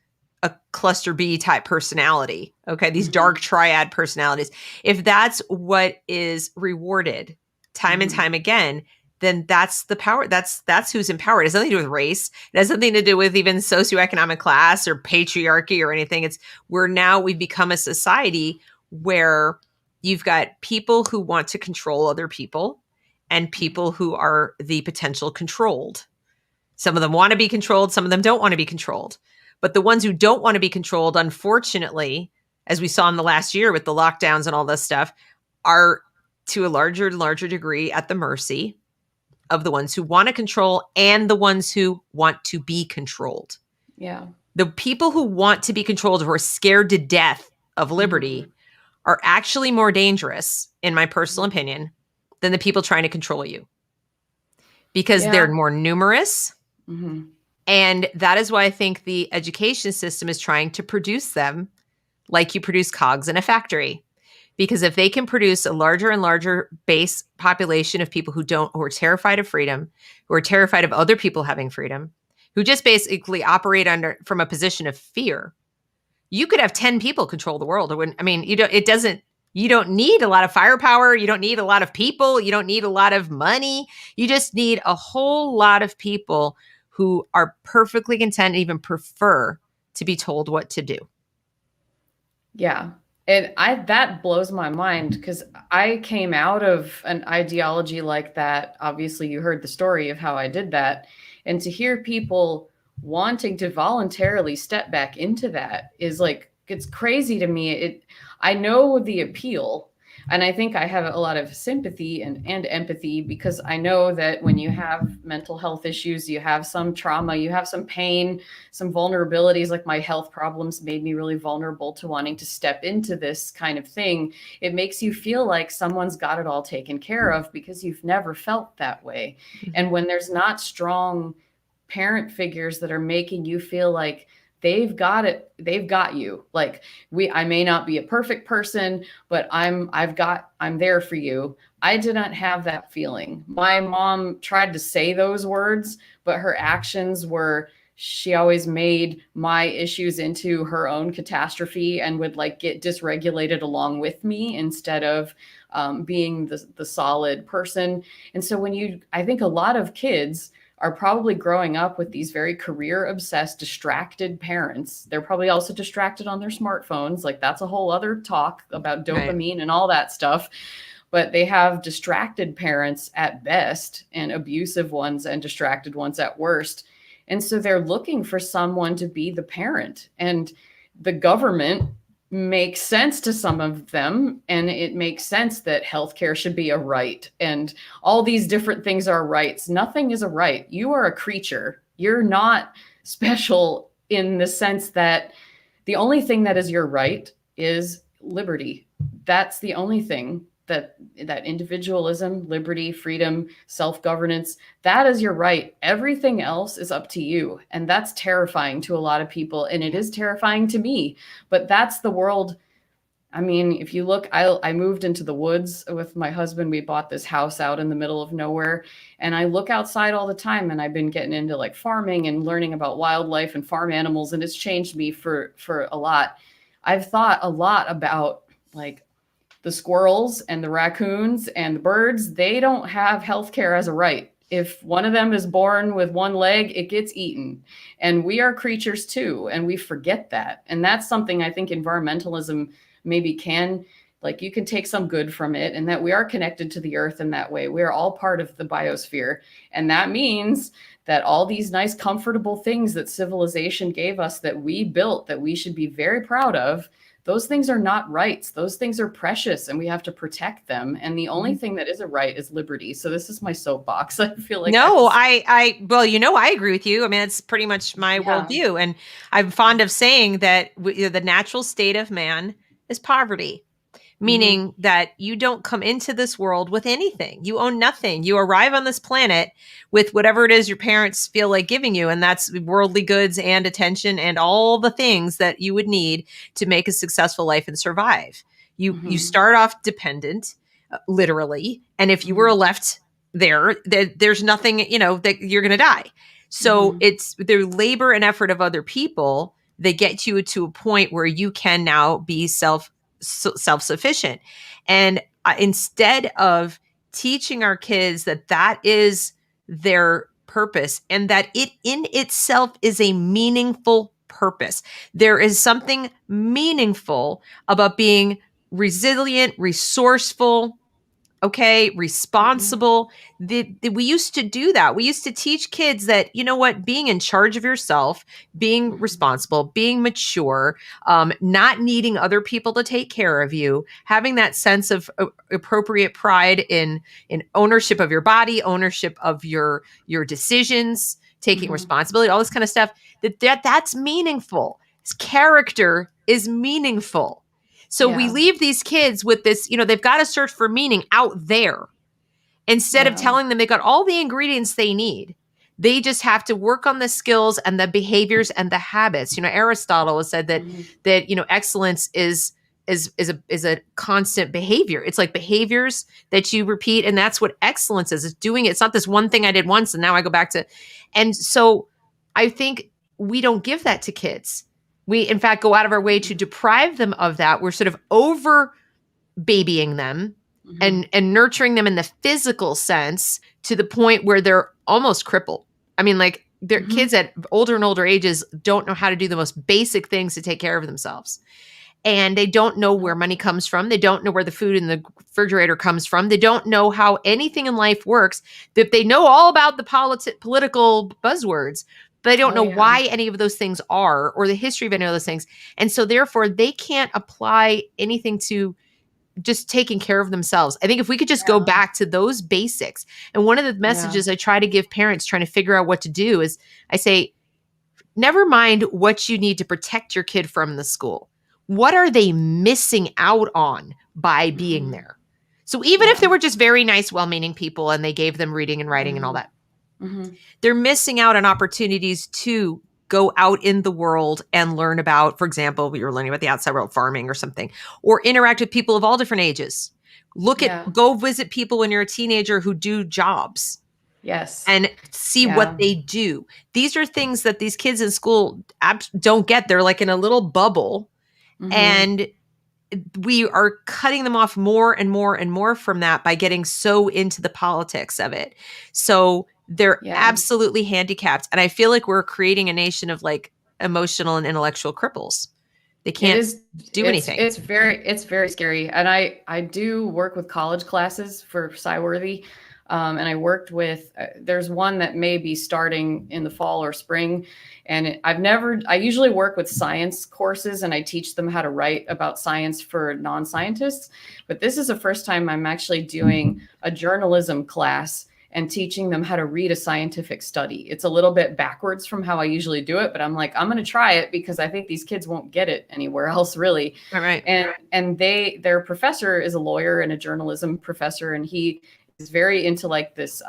a cluster B type personality, okay, these dark triad personalities, if that's what is rewarded time and time again, then that's the power. That's who's empowered. It has nothing to do with race. It has nothing to do with even socioeconomic class or patriarchy or anything. We've become a society where you've got people who want to control other people and people who are the potential controlled. Some of them want to be controlled. Some of them don't want to be controlled. But the ones who don't want to be controlled, unfortunately, as we saw in the last year with the lockdowns and all this stuff, are to a larger and larger degree at the mercy of the ones who want to control and the ones who want to be controlled. Yeah. The people who want to be controlled, who are scared to death of liberty, are actually more dangerous, in my personal opinion, than the people trying to control you. Because they're more numerous. And that is why I think the education system is trying to produce them like you produce cogs in a factory. Because if they can produce a larger and larger base population of people who are terrified of freedom, who are terrified of other people having freedom, who just basically operate from a position of fear, you could have 10 people control the world. You You don't need a lot of firepower. You don't need a lot of people. You don't need a lot of money. You just need a whole lot of people who are perfectly content and even prefer to be told what to do. Yeah. And that blows my mind because I came out of an ideology like that. Obviously, you heard the story of how I did that. And to hear people wanting to voluntarily step back into that is like, it's crazy to me. I know the appeal, and I think I have a lot of sympathy and empathy because I know that when you have mental health issues, you have some trauma, you have some pain, some vulnerabilities. Like my health problems made me really vulnerable to wanting to step into this kind of thing. It makes you feel like someone's got it all taken care of because you've never felt that way. And when there's not strong parent figures that are making you feel like they've got it, they've got you, like I may not be a perfect person, but I'm there for you. I did not have that feeling. My mom tried to say those words, but her actions were, she always made my issues into her own catastrophe and would like get dysregulated along with me instead of being the solid person. And so I think a lot of kids are probably growing up with these very career obsessed, distracted parents. They're probably also distracted on their smartphones. Like that's a whole other talk about dopamine Right. and all that stuff. But they have distracted parents at best and abusive ones and distracted ones at worst. And so they're looking for someone to be the parent. And the government makes sense to some of them. And it makes sense that healthcare should be a right. And all these different things are rights. Nothing is a right. You are a creature. You're not special in the sense that the only thing that is your right is liberty. That's the only thing that individualism, liberty, freedom, self-governance, that is your right. Everything else is up to you. And that's terrifying to a lot of people. And it is terrifying to me, but that's the world. I mean, if you look, I moved into the woods with my husband. We bought this house out in the middle of nowhere. And I look outside all the time, and I've been getting into like farming and learning about wildlife and farm animals. And it's changed me for a lot. I've thought a lot about like the squirrels and the raccoons and the birds. They don't have healthcare as a right. If one of them is born with one leg, it gets eaten. And we are creatures too, and we forget that. And that's something I think environmentalism maybe can, like you can take some good from it, and that we are connected to the earth in that way. We're all part of the biosphere. And that means that all these nice, comfortable things that civilization gave us that we built, that we should be very proud of, those things are not rights. Those things are precious and we have to protect them. And the only thing that is a right is liberty. So this is my soapbox. I feel like No, well, I agree with you. I mean, it's pretty much my yeah. worldview. And I'm fond of saying that the natural state of man is poverty, meaning that you don't come into this world with anything. You own nothing. You arrive on this planet with whatever it is your parents feel like giving you. And that's worldly goods and attention and all the things that you would need to make a successful life and survive. You start off dependent, literally. And if you were left there's nothing, that you're going to die. So it's the labor and effort of other people that get you to a point where you can now be self-sufficient. And instead of teaching our kids that is their purpose and that it in itself is a meaningful purpose, there is something meaningful about being resilient, resourceful, responsible. We used to do that. We used to teach kids that, being in charge of yourself, being responsible, being mature, not needing other people to take care of you, having that sense of appropriate pride in ownership of your body, ownership of your decisions, taking responsibility, all this kind of stuff, that's meaningful. Character is meaningful. So we leave these kids with this, they've got to search for meaning out there instead of telling them they've got all the ingredients they need. They just have to work on the skills and the behaviors and the habits. Aristotle has said that excellence is a constant behavior. It's like behaviors that you repeat, and that's what excellence is. It's doing it. It's not this one thing I did once and now I go back to. And so I think we don't give that to kids. We, in fact, go out of our way to deprive them of that. We're sort of over babying them and nurturing them in the physical sense to the point where they're almost crippled. I mean, like their kids at older and older ages don't know how to do the most basic things to take care of themselves. And they don't know where money comes from. They don't know where the food in the refrigerator comes from. They don't know how anything in life works. That they know all about the political buzzwords, but they don't know why any of those things are or the history of any of those things. And so therefore they can't apply anything to just taking care of themselves. I think if we could just go back to those basics. And one of the messages I try to give parents trying to figure out what to do is I say, never mind what you need to protect your kid from the school. What are they missing out on by being there? So even if they were just very nice, well-meaning people and they gave them reading and writing and all that, they're missing out on opportunities to go out in the world and learn about, for example, we were learning about the outside world, farming or something, or interact with people of all different ages. Go visit people when you're a teenager who do jobs. Yes. And see what they do. These are things that these kids in school don't get. They're like in a little bubble. And we are cutting them off more and more and more from that by getting so into the politics of it. So they're absolutely handicapped. And I feel like we're creating a nation of like emotional and intellectual cripples. They can't do anything. It's very scary. And I do work with college classes for SciWorthy. And I worked with, there's one that may be starting in the fall or spring. And I usually work with science courses and I teach them how to write about science for non-scientists. But this is the first time I'm actually doing a journalism class and teaching them how to read a scientific study. It's a little bit backwards from how I usually do it, but I'm like, I'm going to try it because I think these kids won't get it anywhere else really. Right. And their professor is a lawyer and a journalism professor, and he is very into like this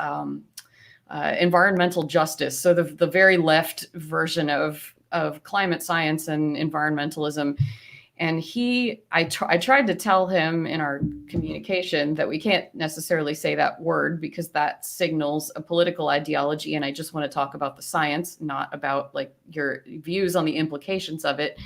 environmental justice. So the very left version of climate science and environmentalism. And I tried to tell him in our communication that we can't necessarily say that word because that signals a political ideology. And I just want to talk about the science, not about like your views on the implications of it.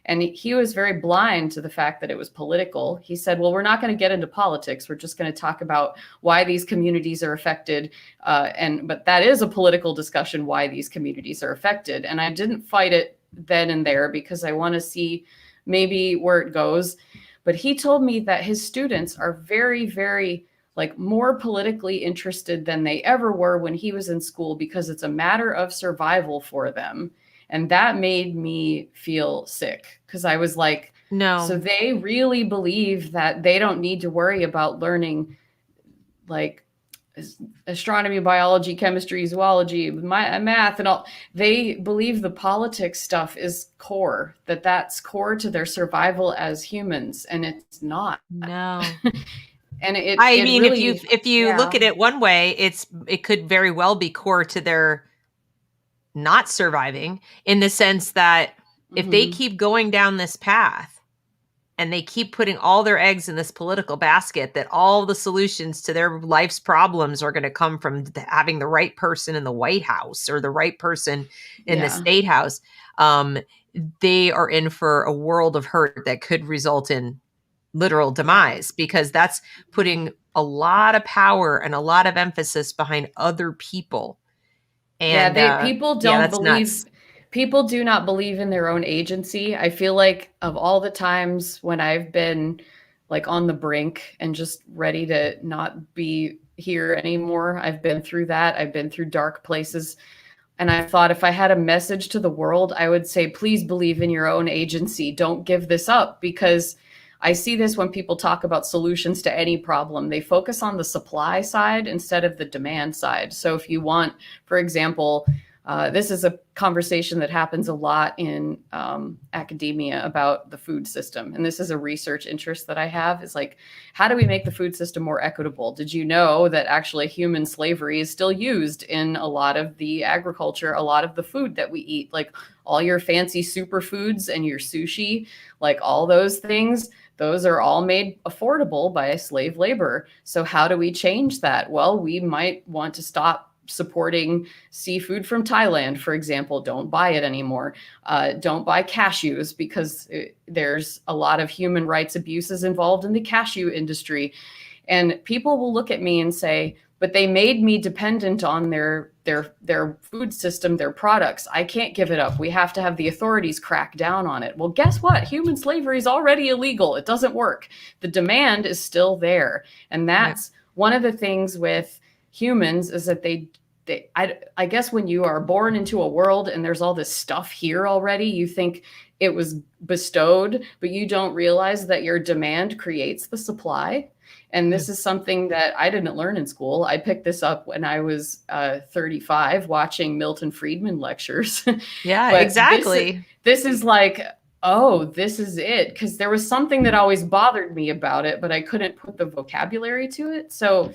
And he was very blind to the fact that it was political. He said, well, we're not going to get into politics. We're just going to talk about why these communities are affected. But that is a political discussion, why these communities are affected. And I didn't fight it then and there because I want to see maybe where it goes. But he told me that his students are very, very like more politically interested than they ever were when he was in school because it's a matter of survival for them. And that made me feel sick because I was like, no. So they really believe that they don't need to worry about learning like astronomy, biology, chemistry, zoology, math, and all. They believe the politics stuff is core, that's core to their survival as humans. And it's not. No. And I mean, really, if you look at it one way, it could very well be core to their not surviving, in the sense that if they keep going down this path and they keep putting all their eggs in this political basket, that all the solutions to their life's problems are going to come from having the right person in the White House or the right person in the State House, they are in for a world of hurt that could result in literal demise, because that's putting a lot of power and a lot of emphasis behind other people. And people don't believe nuts. People do not believe in their own agency. I feel like of all the times when I've been like on the brink and just ready to not be here anymore, I've been through that. I've been through dark places. And I thought if I had a message to the world, I would say, please believe in your own agency. Don't give this up, because I see this when people talk about solutions to any problem. They focus on the supply side instead of the demand side. So if you want, for example, this is a conversation that happens a lot in academia about the food system. And this is a research interest that I have, is like, how do we make the food system more equitable? Did you know that actually human slavery is still used in a lot of the agriculture, a lot of the food that we eat, like all your fancy superfoods and your sushi, like all those things, those are all made affordable by slave labor. So how do we change that? Well, we might want to stop supporting seafood from Thailand, for example. Don't buy it anymore. Don't buy cashews because there's a lot of human rights abuses involved in the cashew industry. And people will look at me and say, but they made me dependent on their food system, their products. I can't give it up. We have to have the authorities crack down on it. Well, guess what? Human slavery is already illegal. It doesn't work. The demand is still there. And that's one of the things with humans is that I guess when you are born into a world and there's all this stuff here already, you think it was bestowed, but you don't realize that your demand creates the supply. And this is something that I didn't learn in school. I picked this up when I was 35 watching Milton Friedman lectures. Yeah, exactly. This is like, oh, this is it. Because there was something that always bothered me about it, but I couldn't put the vocabulary to it. So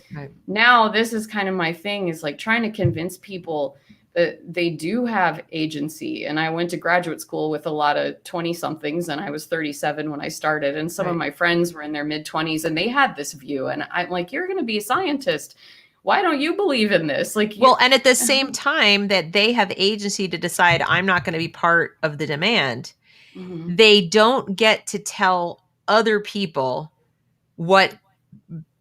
now this is kind of my thing, is like trying to convince people that they do have agency. And I went to graduate school with a lot of 20 somethings, and I was 37 when I started. And some of my friends were in their mid 20s and they had this view. And I'm like, you're going to be a scientist. Why don't you believe in this? Like, well, and at the same time that they have agency to decide I'm not going to be part of the demand, they don't get to tell other people what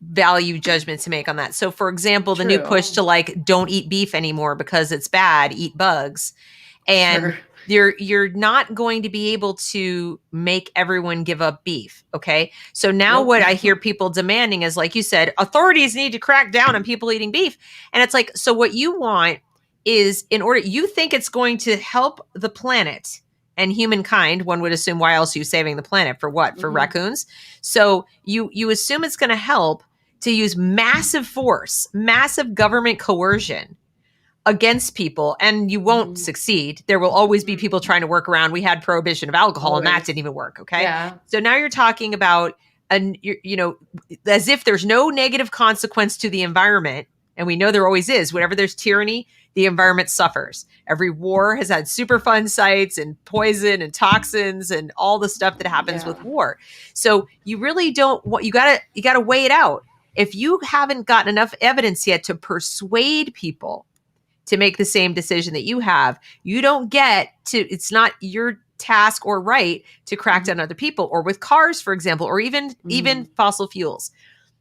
value judgment to make on that. So for example, the new push to like, don't eat beef anymore because it's bad, eat bugs. And you're not going to be able to make everyone give up beef. Okay. So now what I hear people demanding is, like you said, authorities need to crack down on people eating beef. And it's like, so what you want is, in order, you think it's going to help the planet and humankind, one would assume, why else are you saving the planet? For what? For raccoons? So you assume it's going to help to use massive force, massive government coercion against people, and you won't succeed. There will always be people trying to work around. We had prohibition of alcohol and that didn't even work. Okay. Yeah. So now you're talking about, as if there's no negative consequence to the environment. And we know there always is. Whenever there's tyranny, the environment suffers. Every war has had Superfund sites and poison and toxins and all the stuff that happens with war. So you really don't want, you gotta weigh it out. If you haven't gotten enough evidence yet to persuade people to make the same decision that you have, you don't get to, it's not your task or right to crack down other people. Or with cars, for example, or even fossil fuels.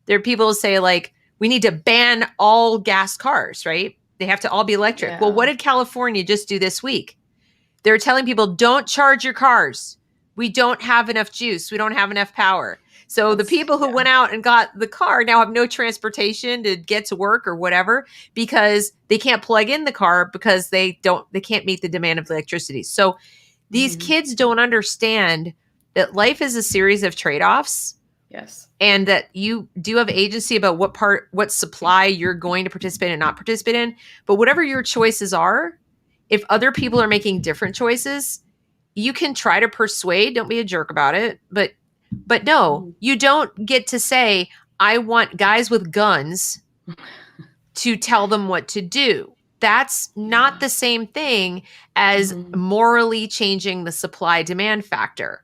There are people who say, like, we need to ban all gas cars, right? They have to all be electric. Yeah. Well, what did California just do this week? They're telling people, don't charge your cars. We don't have enough juice. We don't have enough power. So the people who went out and got the car now have no transportation to get to work or whatever, because they can't plug in the car because they can't meet the demand of electricity. So these kids don't understand that life is a series of trade-offs. Yes. And that you do have agency about what supply you're going to participate and not participate in. But whatever your choices are, if other people are making different choices, you can try to persuade. Don't be a jerk about it. But no, you don't get to say, I want guys with guns to tell them what to do. That's not the same thing as morally changing the supply-demand factor.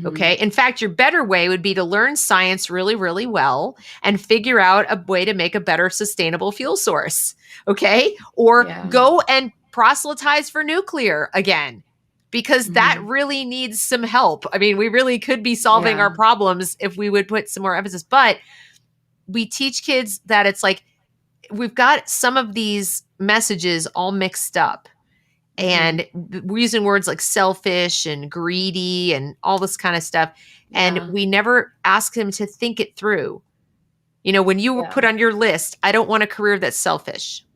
Okay. In fact, your better way would be to learn science really, really well and figure out a way to make a better sustainable fuel source. Okay. Or go and proselytize for nuclear again, because that really needs some help. I mean, we really could be solving our problems if we would put some more emphasis, but we teach kids that it's like, we've got some of these messages all mixed up. And we're using words like selfish and greedy and all this kind of stuff. And we never ask them to think it through. You know, when you were put on your list, I don't want a career that's selfish.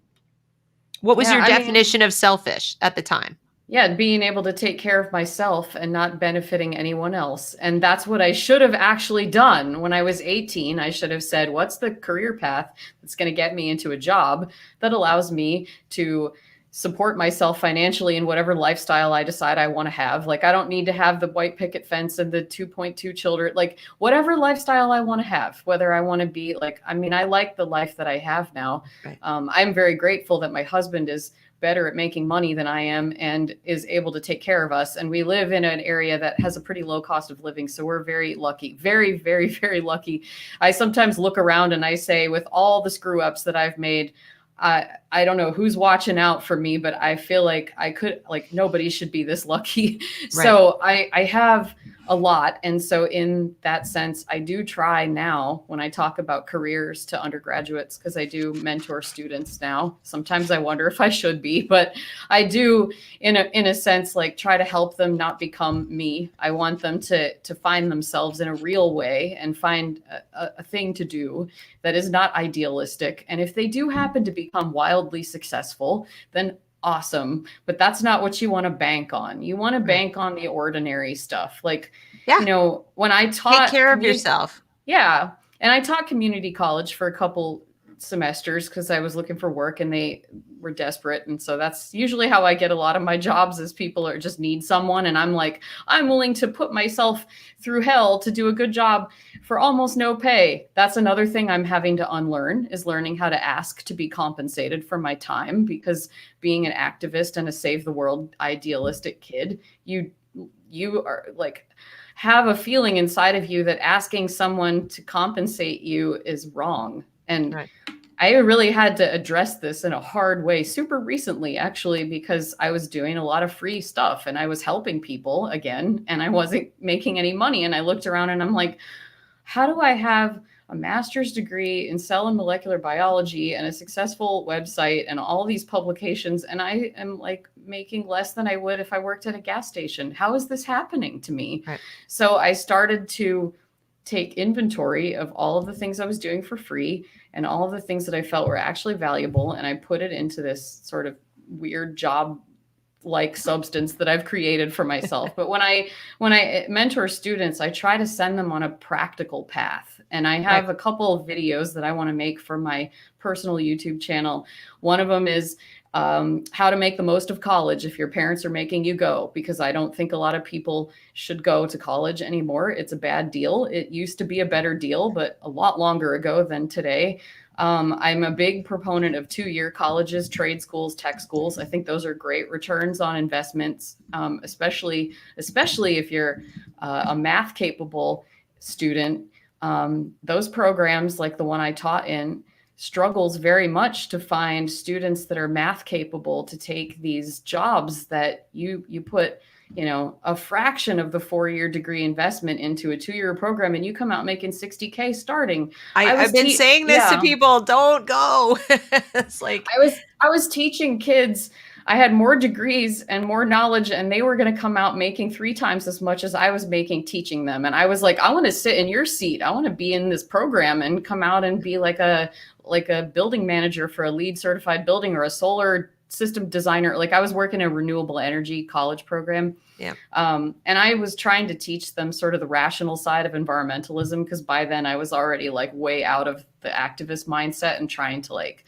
What was your definition of selfish at the time? Yeah, being able to take care of myself and not benefiting anyone else. And that's what I should have actually done when I was 18. I should have said, what's the career path that's going to get me into a job that allows me to support myself financially in whatever lifestyle I decide I want to have. Like, I don't need to have the white picket fence and the 2.2 children, like whatever lifestyle I want to have, whether I want to be like, I mean, I like the life that I have now. Right. I'm very grateful that my husband is better at making money than I am and is able to take care of us. And we live in an area that has a pretty low cost of living. So we're very lucky, very, very, very lucky. I sometimes look around and I say, with all the screw ups that I've made, I don't know who's watching out for me, but I feel like nobody should be this lucky. Right. So I have a lot. And so in that sense, I do try now when I talk about careers to undergraduates, because I do mentor students now. Sometimes I wonder if I should be, but I do in a sense, like try to help them not become me. I want them to find themselves in a real way and find a thing to do that is not idealistic. And if they do happen to become wildly successful, then awesome. But that's not what you want to bank on. You want to bank on the ordinary stuff. Like, Yeah. you know, when I Take taught care of yourself. Yeah. And I taught community college for a couple semesters because I was looking for work and they were desperate. And so that's usually how I get a lot of my jobs, is people are just need someone. And I'm like, I'm willing to put myself through hell to do a good job for almost no pay. That's another thing I'm having to unlearn, is learning how to ask to be compensated for my time, because being an activist and a save the world idealistic kid, you are like, have a feeling inside of you that asking someone to compensate you is wrong. And Right. I really had to address this in a hard way super recently, actually, because I was doing a lot of free stuff and I was helping people again, and I wasn't making any money. And I looked around and I'm like, how do I have a master's degree in cell and molecular biology and a successful website and all these publications, and I am like making less than I would if I worked at a gas station? How is this happening to me? Right. So I started to take inventory of all of the things I was doing for free and all of the things that I felt were actually valuable, and I put it into this sort of weird job like substance that I've created for myself. But when I mentor students, I try to send them on a practical path. And I have a couple of videos that I want to make for my personal YouTube channel. One of them is how to make the most of college if your parents are making you go, because I don't think a lot of people should go to college anymore. It's a bad deal. It used to be a better deal, but a lot longer ago than today. I'm a big proponent of 2-year colleges, trade schools, tech schools. I think those are great returns on investments, especially if you're a math capable student. Those programs, like the one I taught in, struggles very much to find students that are math capable to take these jobs that you put, you know, a fraction of the 4-year degree investment into a 2-year program, and you come out making $60K starting. I've been saying this to people, don't go. It's like, I was teaching kids. I had more degrees and more knowledge, and they were going to come out making 3 times as much as I was making teaching them. And I was like, I want to sit in your seat. I want to be in this program and come out and be like a building manager for a LEED certified building, or a solar system designer. Like, I was working a renewable energy college program. Yeah. And I was trying to teach them sort of the rational side of environmentalism, because by then I was already like way out of the activist mindset and trying to like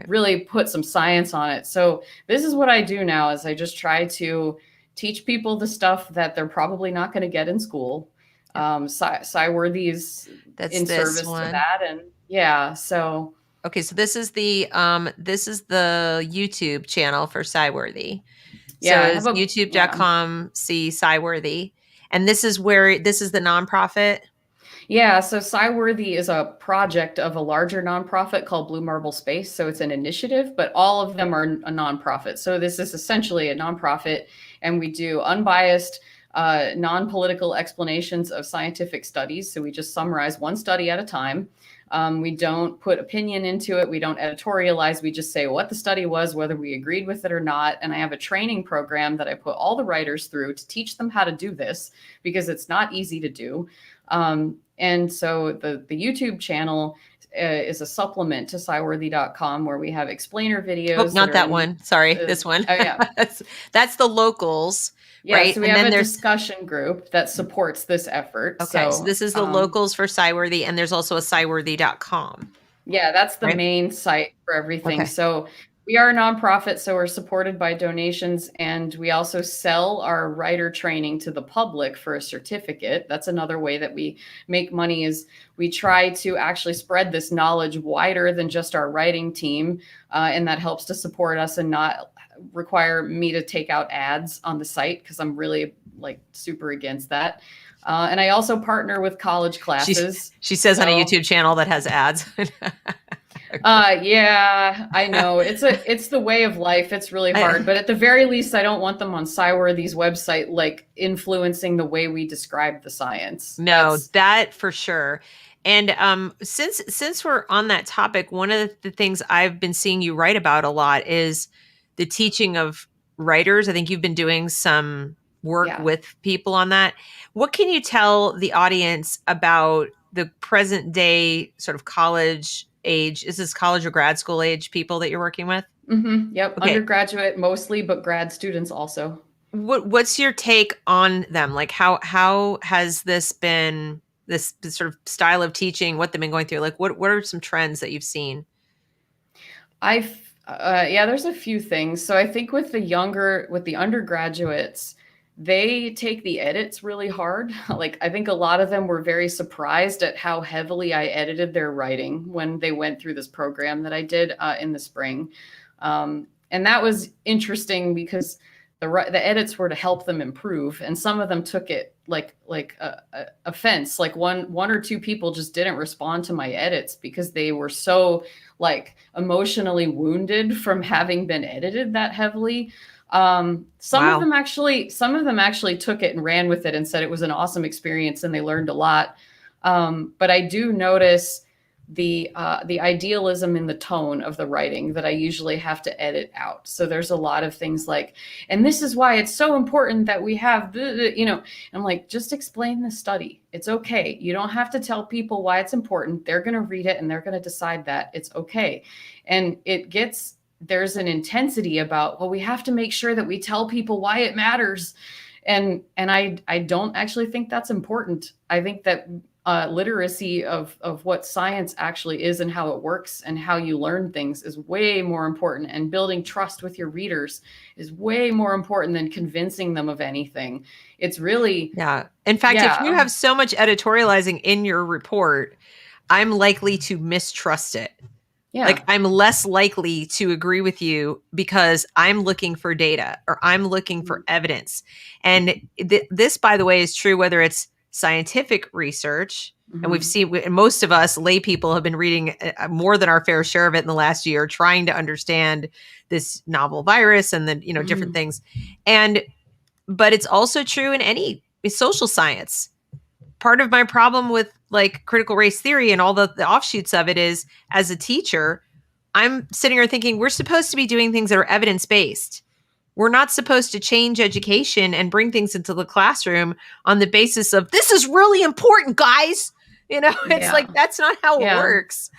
really put some science on it. So this is what I do now, is I just try to teach people the stuff that they're probably not going to get in school. Cyworthy is in service to that. And yeah, so. Okay, so this is the YouTube channel for Cyworthy. Yeah, so it's youtube.com see Cyworthy. And this is the nonprofit. Yeah, so Cyworthy is a project of a larger nonprofit called Blue Marble Space. So it's an initiative, but all of them are a nonprofit. So this is essentially a nonprofit, and we do unbiased, non-political explanations of scientific studies. So we just summarize one study at a time. We don't put opinion into it. We don't editorialize. We just say what the study was, whether we agreed with it or not. And I have a training program that I put all the writers through to teach them how to do this, because it's not easy to do. And so the YouTube channel is a supplement to Cyworthy.com, where we have explainer videos. Oh, not that one. Sorry, this one. Oh, yeah. That's the locals. Yeah, right? So we have a discussion group that supports this effort. Okay, so this is the locals for Cyworthy, and there's also a Cyworthy.com. Yeah, that's the main site for everything. Okay. So we are a nonprofit, so we're supported by donations, and we also sell our writer training to the public for a certificate. That's another way that we make money, is we try to actually spread this knowledge wider than just our writing team, and that helps to support us and not require me to take out ads on the site, because I'm really like super against that. And I also partner with college classes. She says on a YouTube channel that has ads. Yeah, I know. It's the way of life. It's really hard, but at the very least, I don't want them on Cyworthy's website, like influencing the way we describe the science. No, that for sure. And since we're on that topic, one of the things I've been seeing you write about a lot is the teaching of writers. I think you've been doing some work Yeah. with people on that. What can you tell the audience about the present day sort of college age? Is this college or grad school age people that you're working with? Yep. Okay. Undergraduate mostly, but grad students also. What's your take on them? Like how has this been, this sort of style of teaching, what they've been going through? Like what are some trends that you've seen? Yeah, there's a few things. So I think with the undergraduates, they take the edits really hard. Like I think a lot of them were very surprised at how heavily I edited their writing when they went through this program that I did in the spring. And that was interesting because the edits were to help them improve, and some of them took it like offense. Like one or two people just didn't respond to my edits because they were so like emotionally wounded from having been edited that heavily. Some of Wow. them actually took it and ran with it and said it was an awesome experience and they learned a lot. But I do notice the idealism in the tone of the writing that I usually have to edit out. So there's a lot of things like, and this is why it's so important that we have, I'm like, just explain the study. It's okay. You don't have to tell people why it's important. They're going to read it and they're going to decide that it's okay. And there's an intensity about, well, we have to make sure that we tell people why it matters. And I don't actually think that's important. I think that literacy of what science actually is and how it works and how you learn things is way more important. And building trust with your readers is way more important than convincing them of anything. It's really, Yeah. In fact, if you yeah, have so much editorializing in your report, I'm likely to mistrust it. yeah, Like I'm less likely to agree with you because I'm looking for data or I'm looking for evidence. And this, by the way, is true whether it's scientific research. And we've seen, most of us lay people have been reading more than our fair share of it in the last year, trying to understand this novel virus and then, different things. But it's also true in any social science. Part of my problem with like critical race theory and all the offshoots of it is, as a teacher, I'm sitting here thinking we're supposed to be doing things that are evidence-based. We're not supposed to change education and bring things into the classroom on the basis of this is really important, guys. It's like that's not how it works.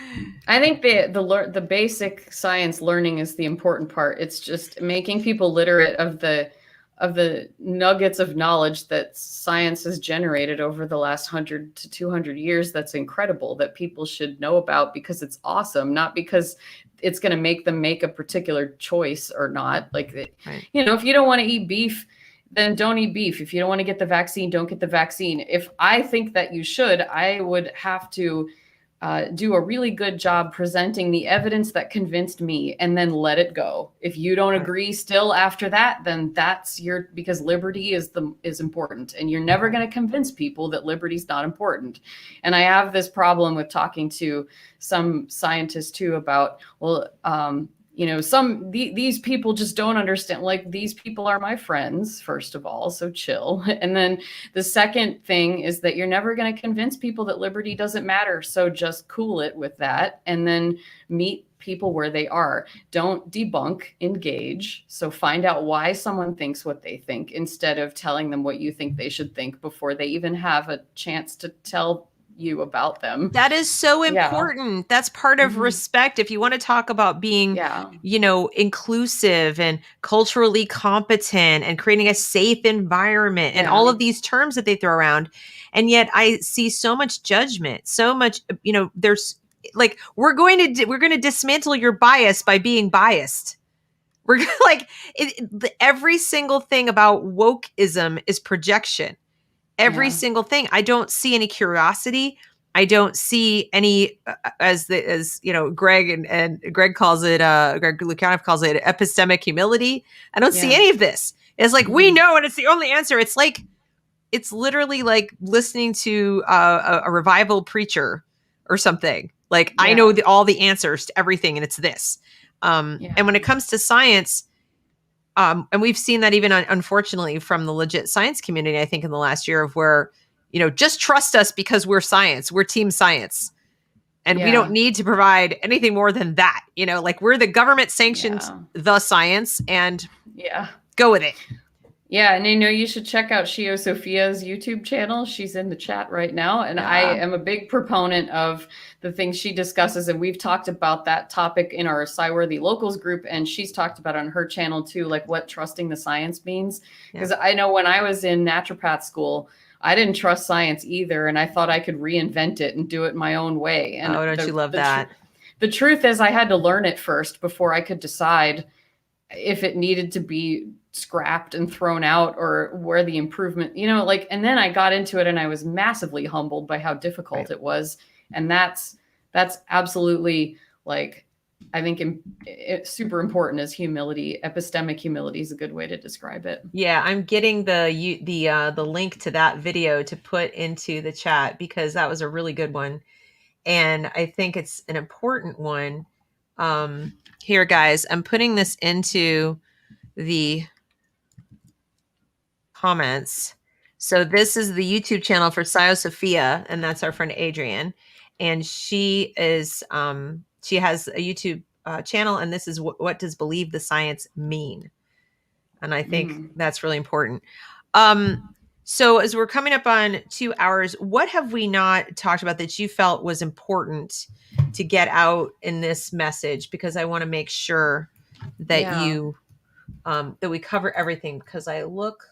I think the basic science learning is the important part. It's just making people literate of the nuggets of knowledge that science has generated over the last 100 to 200 years. That's incredible, that people should know about because it's awesome, not because it's going to make them make a particular choice or not. Like, right. If you don't want to eat beef, then don't eat beef. If you don't want to get the vaccine, don't get the vaccine. If I think that you should, I would have to do a really good job presenting the evidence that convinced me and then let it go. If you don't agree still after that, then that's because liberty is important, and you're never going to convince people that liberty's not important. And I have this problem with talking to some scientists too about, well, these people just don't understand. Like, these people are my friends, first of all, so chill. And then the second thing is that you're never going to convince people that liberty doesn't matter. So just cool it with that, and then meet people where they are. Don't debunk, engage. So find out why someone thinks what they think instead of telling them what you think they should think before they even have a chance to tell you about them. That is so important. Yeah. That's part of respect. If you want to talk about being, inclusive and culturally competent and creating a safe environment and all of these terms that they throw around. And yet I see so much judgment, so much, there's like, we're going to dismantle your bias by being biased. We're like, every single ththing about wokeism is projection. Every single thing. I don't see any curiosity. I don't see any, as Greg and Greg calls it, Greg Lukianoff calls it epistemic humility. I don't see any of this. It's like, we know, and it's the only answer. It's like, it's literally like listening to a revival preacher or something. Like I know all the answers to everything, and it's this. And when it comes to science, and we've seen that even unfortunately from the legit science community, I think in the last year, of where, just trust us because we're science, we're team science. And we don't need to provide anything more than that. Like we're the government sanctioned the science, and go with it. Yeah, and I know you should check out Shio Sophia's YouTube channel. She's in the chat right now, and I am a big proponent of the things she discusses, and we've talked about that topic in our Sci-Worthy Locals group, and she's talked about on her channel too, like what trusting the science means. Because I know when I was in naturopath school, I didn't trust science either, and I thought I could reinvent it and do it my own way. And don't you love that? The truth is I had to learn it first before I could decide if it needed to be scrapped and thrown out or where the improvement, and then I got into it and I was massively humbled by how difficult it was. And that's absolutely, like, I think it's super important as humility. Epistemic humility is a good way to describe it. Yeah, I'm getting the link to that video to put into the chat because that was a really good one. And I think it's an important one. Here, guys, I'm putting this into the comments. So this is the YouTube channel for Sophia, and that's our friend Adrienne. And she is she has a YouTube channel, and this is what does believe the science mean? And I think that's really important. So as we're coming up on 2 hours, what have we not talked about that you felt was important to get out in this message? Because I want to make sure that you that we cover everything, because I looked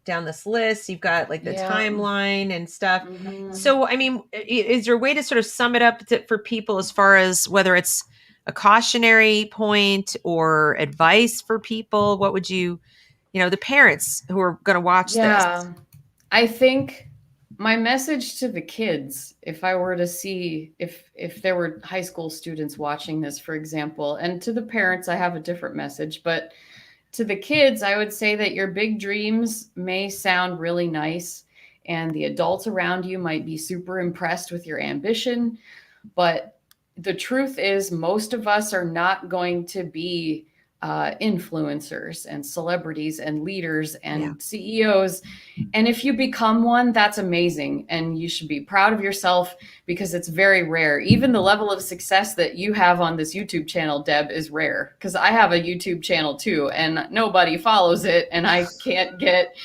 down this list. You've got like the timeline and stuff. So, I mean, is there a way to sort of sum it up for people as far as whether it's a cautionary point or advice for people? What would you, the parents who are going to watch this? I think my message to the kids, if I were to see if there were high school students watching this, for example, and to the parents, I have a different message, but to the kids, I would say that your big dreams may sound really nice, and the adults around you might be super impressed with your ambition, but the truth is most of us are not going to be influencers and celebrities and leaders and CEOs. And if you become one, that's amazing. And you should be proud of yourself because it's very rare. Even the level of success that you have on this YouTube channel, Deb, is rare, because I have a YouTube channel too, and nobody follows it. And I can't get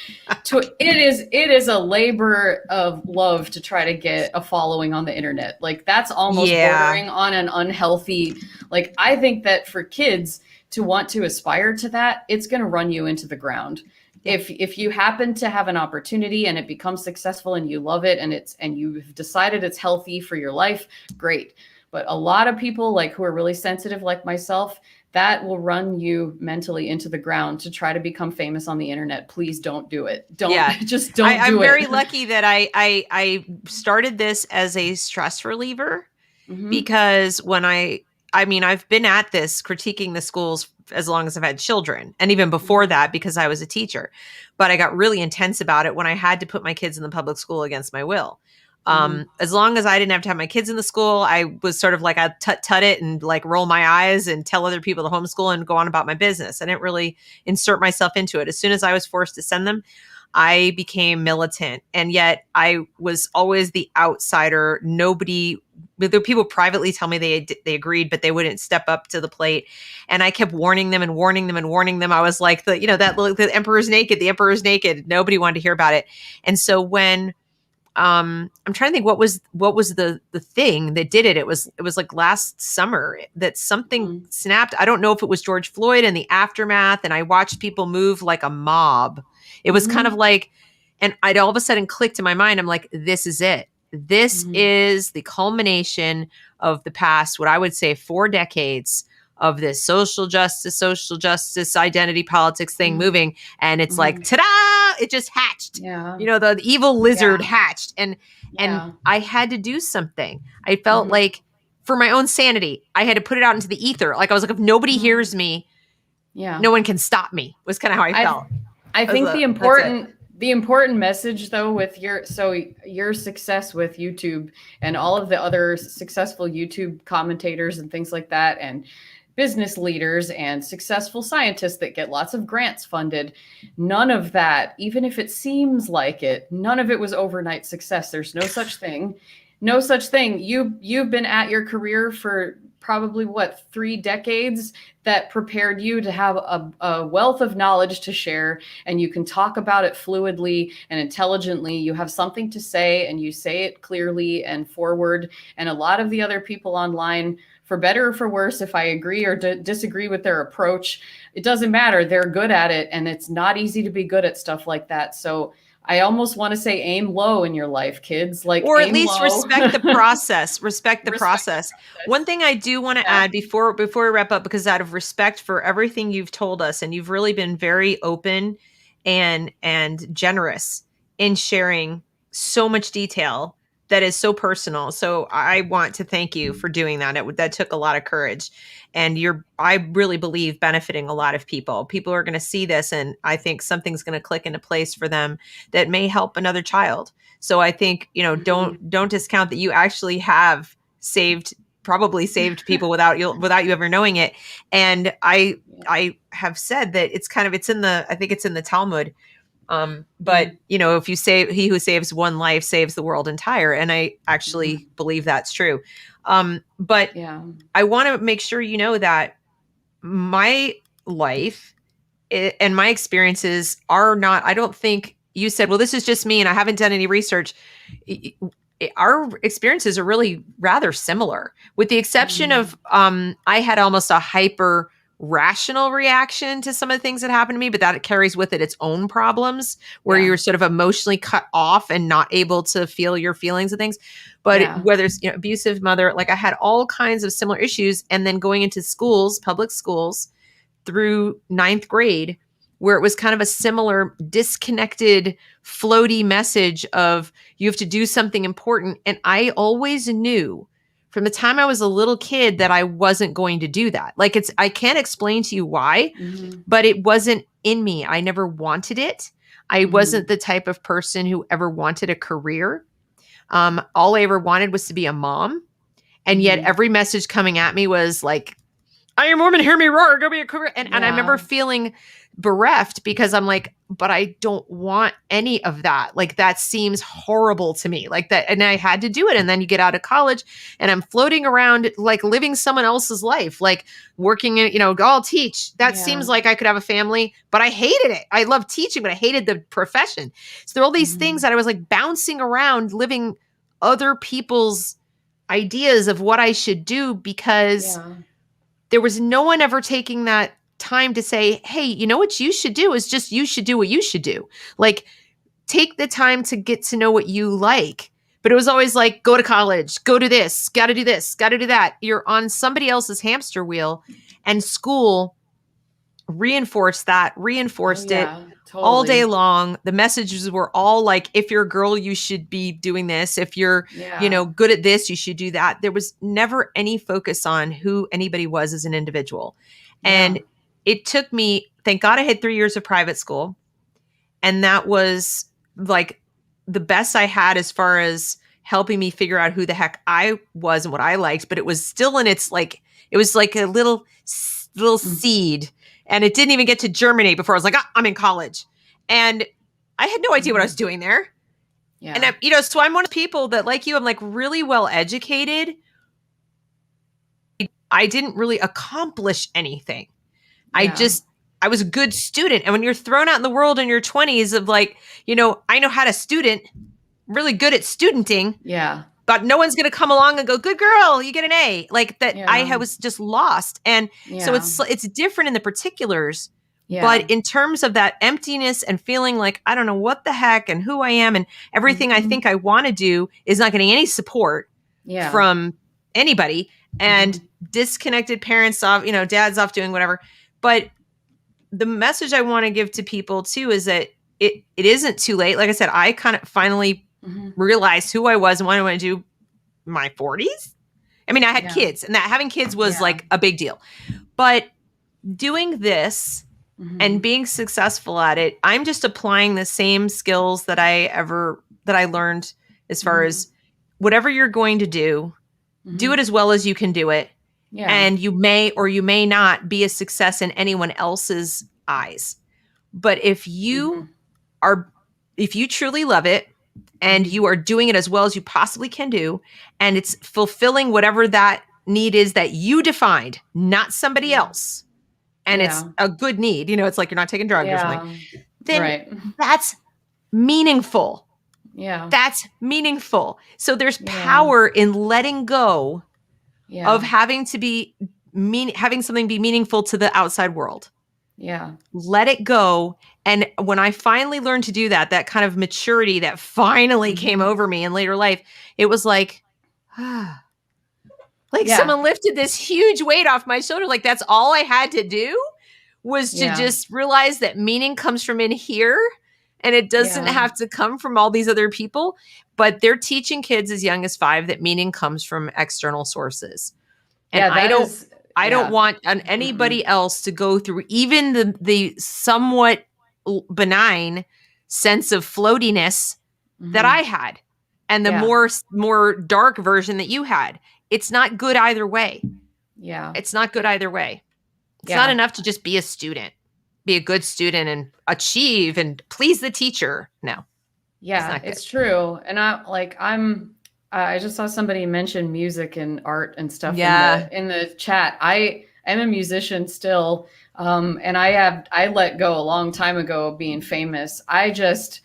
to it. It is a labor of love to try to get a following on the internet. Like that's almost bordering on an unhealthy, like I think that for kids, to want to aspire to that, it's going to run you into the ground. If you happen to have an opportunity and it becomes successful and you love it and you've decided it's healthy for your life, great. But a lot of people like who are really sensitive like myself, that will run you mentally into the ground to try to become famous on the internet. Please don't do it. Just don't do it. I'm very lucky that I started this as a stress reliever because when I've been at this critiquing the schools as long as I've had children, and even before that because I was a teacher. But I got really intense about it when I had to put my kids in the public school against my will. As long as I didn't have to have my kids in the school, I was sort of like I'd tut it and like roll my eyes and tell other people to homeschool and go on about my business. I didn't really insert myself into it. As soon as I was forced to send them, I became militant, and yet I was always the outsider. There were people privately tell me they agreed, but they wouldn't step up to the plate. And I kept warning them and warning them and warning them. I was like the emperor's naked, the emperor's naked. Nobody wanted to hear about it. And so when I'm trying to think what was the thing that did it. It was like last summer that something snapped. I don't know if it was George Floyd and the aftermath, and I watched people move like a mob. It was kind of like, and I'd all of a sudden clicked in my mind. I'm like, this is it. This is the culmination of the past, what I would say 4 decades of this social justice, identity politics thing moving. And it's like, ta-da, it just hatched. Yeah. The evil lizard hatched. And I had to do something. I felt like for my own sanity, I had to put it out into the ether. Like I was like, if nobody hears me, no one can stop me, was kind of how I felt. I think the The important message though with your success with YouTube and all of the other successful YouTube commentators and things like that, and business leaders and successful scientists that get lots of grants funded, none of that, even if it seems like it, none of it was overnight success. There's no such thing. No such thing. You've been at your career for probably what, 3 decades, that prepared you to have a wealth of knowledge to share, and you can talk about it fluidly and intelligently. You have something to say and you say it clearly and forward. And a lot of the other people online, for better or for worse, if I agree or disagree with their approach, it doesn't matter. They're good at it, and it's not easy to be good at stuff like that. So I almost want to say aim low in your life, kids. Like, or at aim least low. respect the process. Respect the Respect process. the process. One thing I do want to add before we wrap up, because out of respect for everything you've told us, and you've really been very open and generous in sharing so much detail that is so personal. So I want to thank you for doing that. That took a lot of courage, and I really believe benefiting a lot of people. People are going to see this, and I think something's going to click into place for them that may help another child. So I think, don't discount that you actually have probably saved people without you ever knowing it. And I have said that I think it's in the Talmud. But if you say he who saves one life saves the world entire, and I actually believe that's true. But I want to make sure you know that my life and my experiences are not, I don't think you said, well, this is just me and I haven't done any research. Our experiences are really rather similar, with the exception of I had almost a hyper rational reaction to some of the things that happened to me, but that carries with it its own problems, where you're sort of emotionally cut off and not able to feel your feelings and things. But whether it's abusive mother, like I had all kinds of similar issues. And then going into schools, public schools, through 9th grade, where it was kind of a similar disconnected, floaty message of you have to do something important. And I always knew from the time I was a little kid that I wasn't going to do that. Like, I can't explain to you why, but it wasn't in me. I never wanted it. I wasn't the type of person who ever wanted a career. All I ever wanted was to be a mom. And yet every message coming at me was like, I am a woman, hear me roar, go be a career. And I remember feeling bereft, because I'm like, but I don't want any of that. Like, that seems horrible to me, like that. And I had to do it. And then you get out of college and I'm floating around, like living someone else's life, like working in, I'll teach. That seems like I could have a family, but I hated it. I love teaching, but I hated the profession. So there are all these things that I was like bouncing around, living other people's ideas of what I should do, because there was no one ever taking that time to say, hey, you know what you should do is just, you should do what you should do. Like, take the time to get to know what you like. But it was always like, go to college, go do this, got to do this, got to do that. You're on somebody else's hamster wheel, and school reinforced it all day long. The messages were all like, if you're a girl, you should be doing this. If you're, good at this, you should do that. There was never any focus on who anybody was as an individual. And it took me, thank God I had 3 years of private school. And that was like the best I had as far as helping me figure out who the heck I was and what I liked. But it was still in its like, it was like a little seed. And it didn't even get to germinate before I was like, I'm in college. And I had no idea what I was doing there. And so I'm one of the people that, like you, I'm like really well educated. I didn't really accomplish anything. I was a good student. And when you're thrown out in the world in your 20s of like, I know how to student, really good at studenting. But no one's going to come along and go, good girl, you get an A. Like that. I was just lost. And so it's different in the particulars. But in terms of that emptiness and feeling like, I don't know what the heck and who I am, and everything I think I want to do is not getting any support from anybody, and disconnected parents off, dad's off doing whatever. But the message I want to give to people too is that it isn't too late. Like I said, I kind of finally realized who I was and what I want to do in my 40s. I mean, I had kids, and that having kids was like a big deal. But doing this and being successful at it, I'm just applying the same skills that I learned as far as whatever you're going to do it as well as you can do it. Yeah. And you may or you may not be a success in anyone else's eyes. But if you truly love it and you are doing it as well as you possibly can do, and it's fulfilling whatever that need is that you defined, not somebody else, and it's a good need, it's like you're not taking drugs or something, then that's meaningful. Yeah. That's meaningful. So there's power in letting go of having something be meaningful to the outside world. Yeah. Let it go. And when I finally learned to do that, that kind of maturity that finally came over me in later life, it was like, someone lifted this huge weight off my shoulder. Like that's all I had to do was to just realize that meaning comes from in here. And it doesn't have to come from all these other people, but they're teaching kids as young as 5 that meaning comes from external sources. And I don't want anybody else to go through even the somewhat benign sense of floatiness that I had and the more dark version that you had. It's not good either way. Yeah. It's not good either way. It's not enough to just be a student. Be a good student and achieve and please the teacher. No. Yeah, it's true. And I just saw somebody mention music and art and stuff in the chat. I am a musician still. And I let go a long time ago of being famous. I just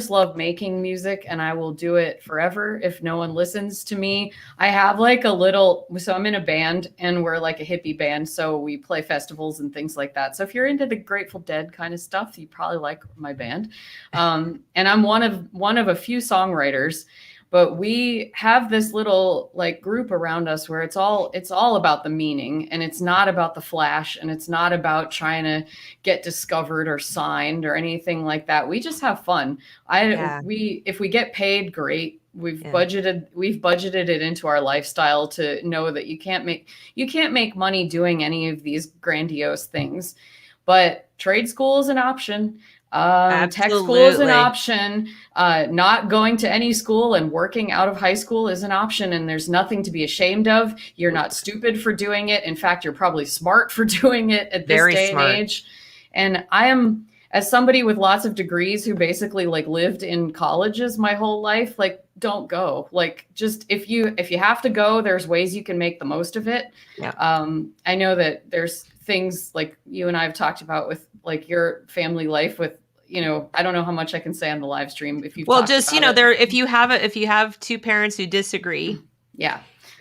love making music and I will do it forever if no one listens to me. I have so I'm in a band and we're like a hippie band. So we play festivals and things like that. So if you're into the Grateful Dead kind of stuff, you probably like my band. And I'm one of a few songwriters, but we have this little group around us where it's all about the meaning and it's not about the flash and it's not about trying to get discovered or signed or anything like that. We just have fun. If we get paid, great. We've budgeted it into our lifestyle to know that you can't make money doing any of these grandiose things, but trade school is an option. Tech school is an option. Not going to any school and working out of high school is an option. And there's nothing to be ashamed of. You're not stupid for doing it. In fact, you're probably smart for doing it at this day and age. And I am, as somebody with lots of degrees who basically lived in colleges my whole life, don't go. Just if you have to go, there's ways you can make the most of it. Yeah. I know that there's things like you and I have talked about with your family life with, I don't know how much I can say on the live stream if you if you have 2 parents who disagree,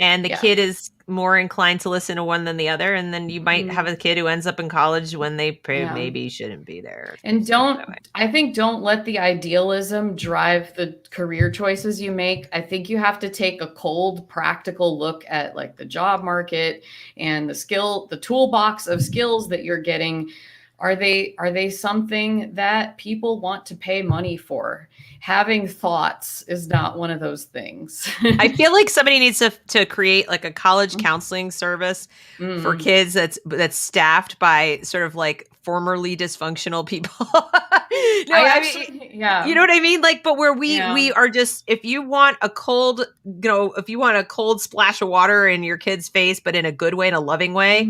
and the kid is more inclined to listen to one than the other, and then you might have a kid who ends up in college when they maybe shouldn't be there. And don't let the idealism drive the career choices you make. I think you have to take a cold, practical look at the job market and the toolbox of skills that you're getting. Are they something that people want to pay money for? Having thoughts is not one of those things. I feel like somebody needs to create a college counseling service for kids that's staffed by sort of formerly dysfunctional people. You know what I mean? But where we are just, if you want a cold splash of water in your kid's face, but in a good way, in a loving way.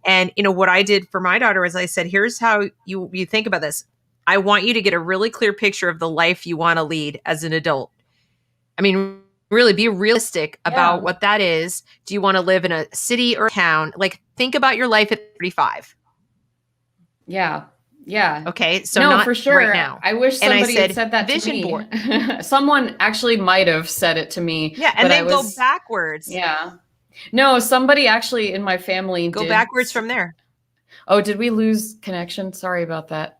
And what I did for my daughter is I said, here's how you think about this. I want you to get a really clear picture of the life you want to lead as an adult. I mean, really be realistic about what that is. Do you want to live in a city or town? Think about your life at 35. Yeah. Yeah. Okay. So no, not for sure. Right now. I wish somebody had said that vision to me. board. Someone actually might have said it to me. Yeah. And then go backwards. Yeah. No, somebody actually in my family go backwards from there. Oh, did we lose connection? Sorry about that.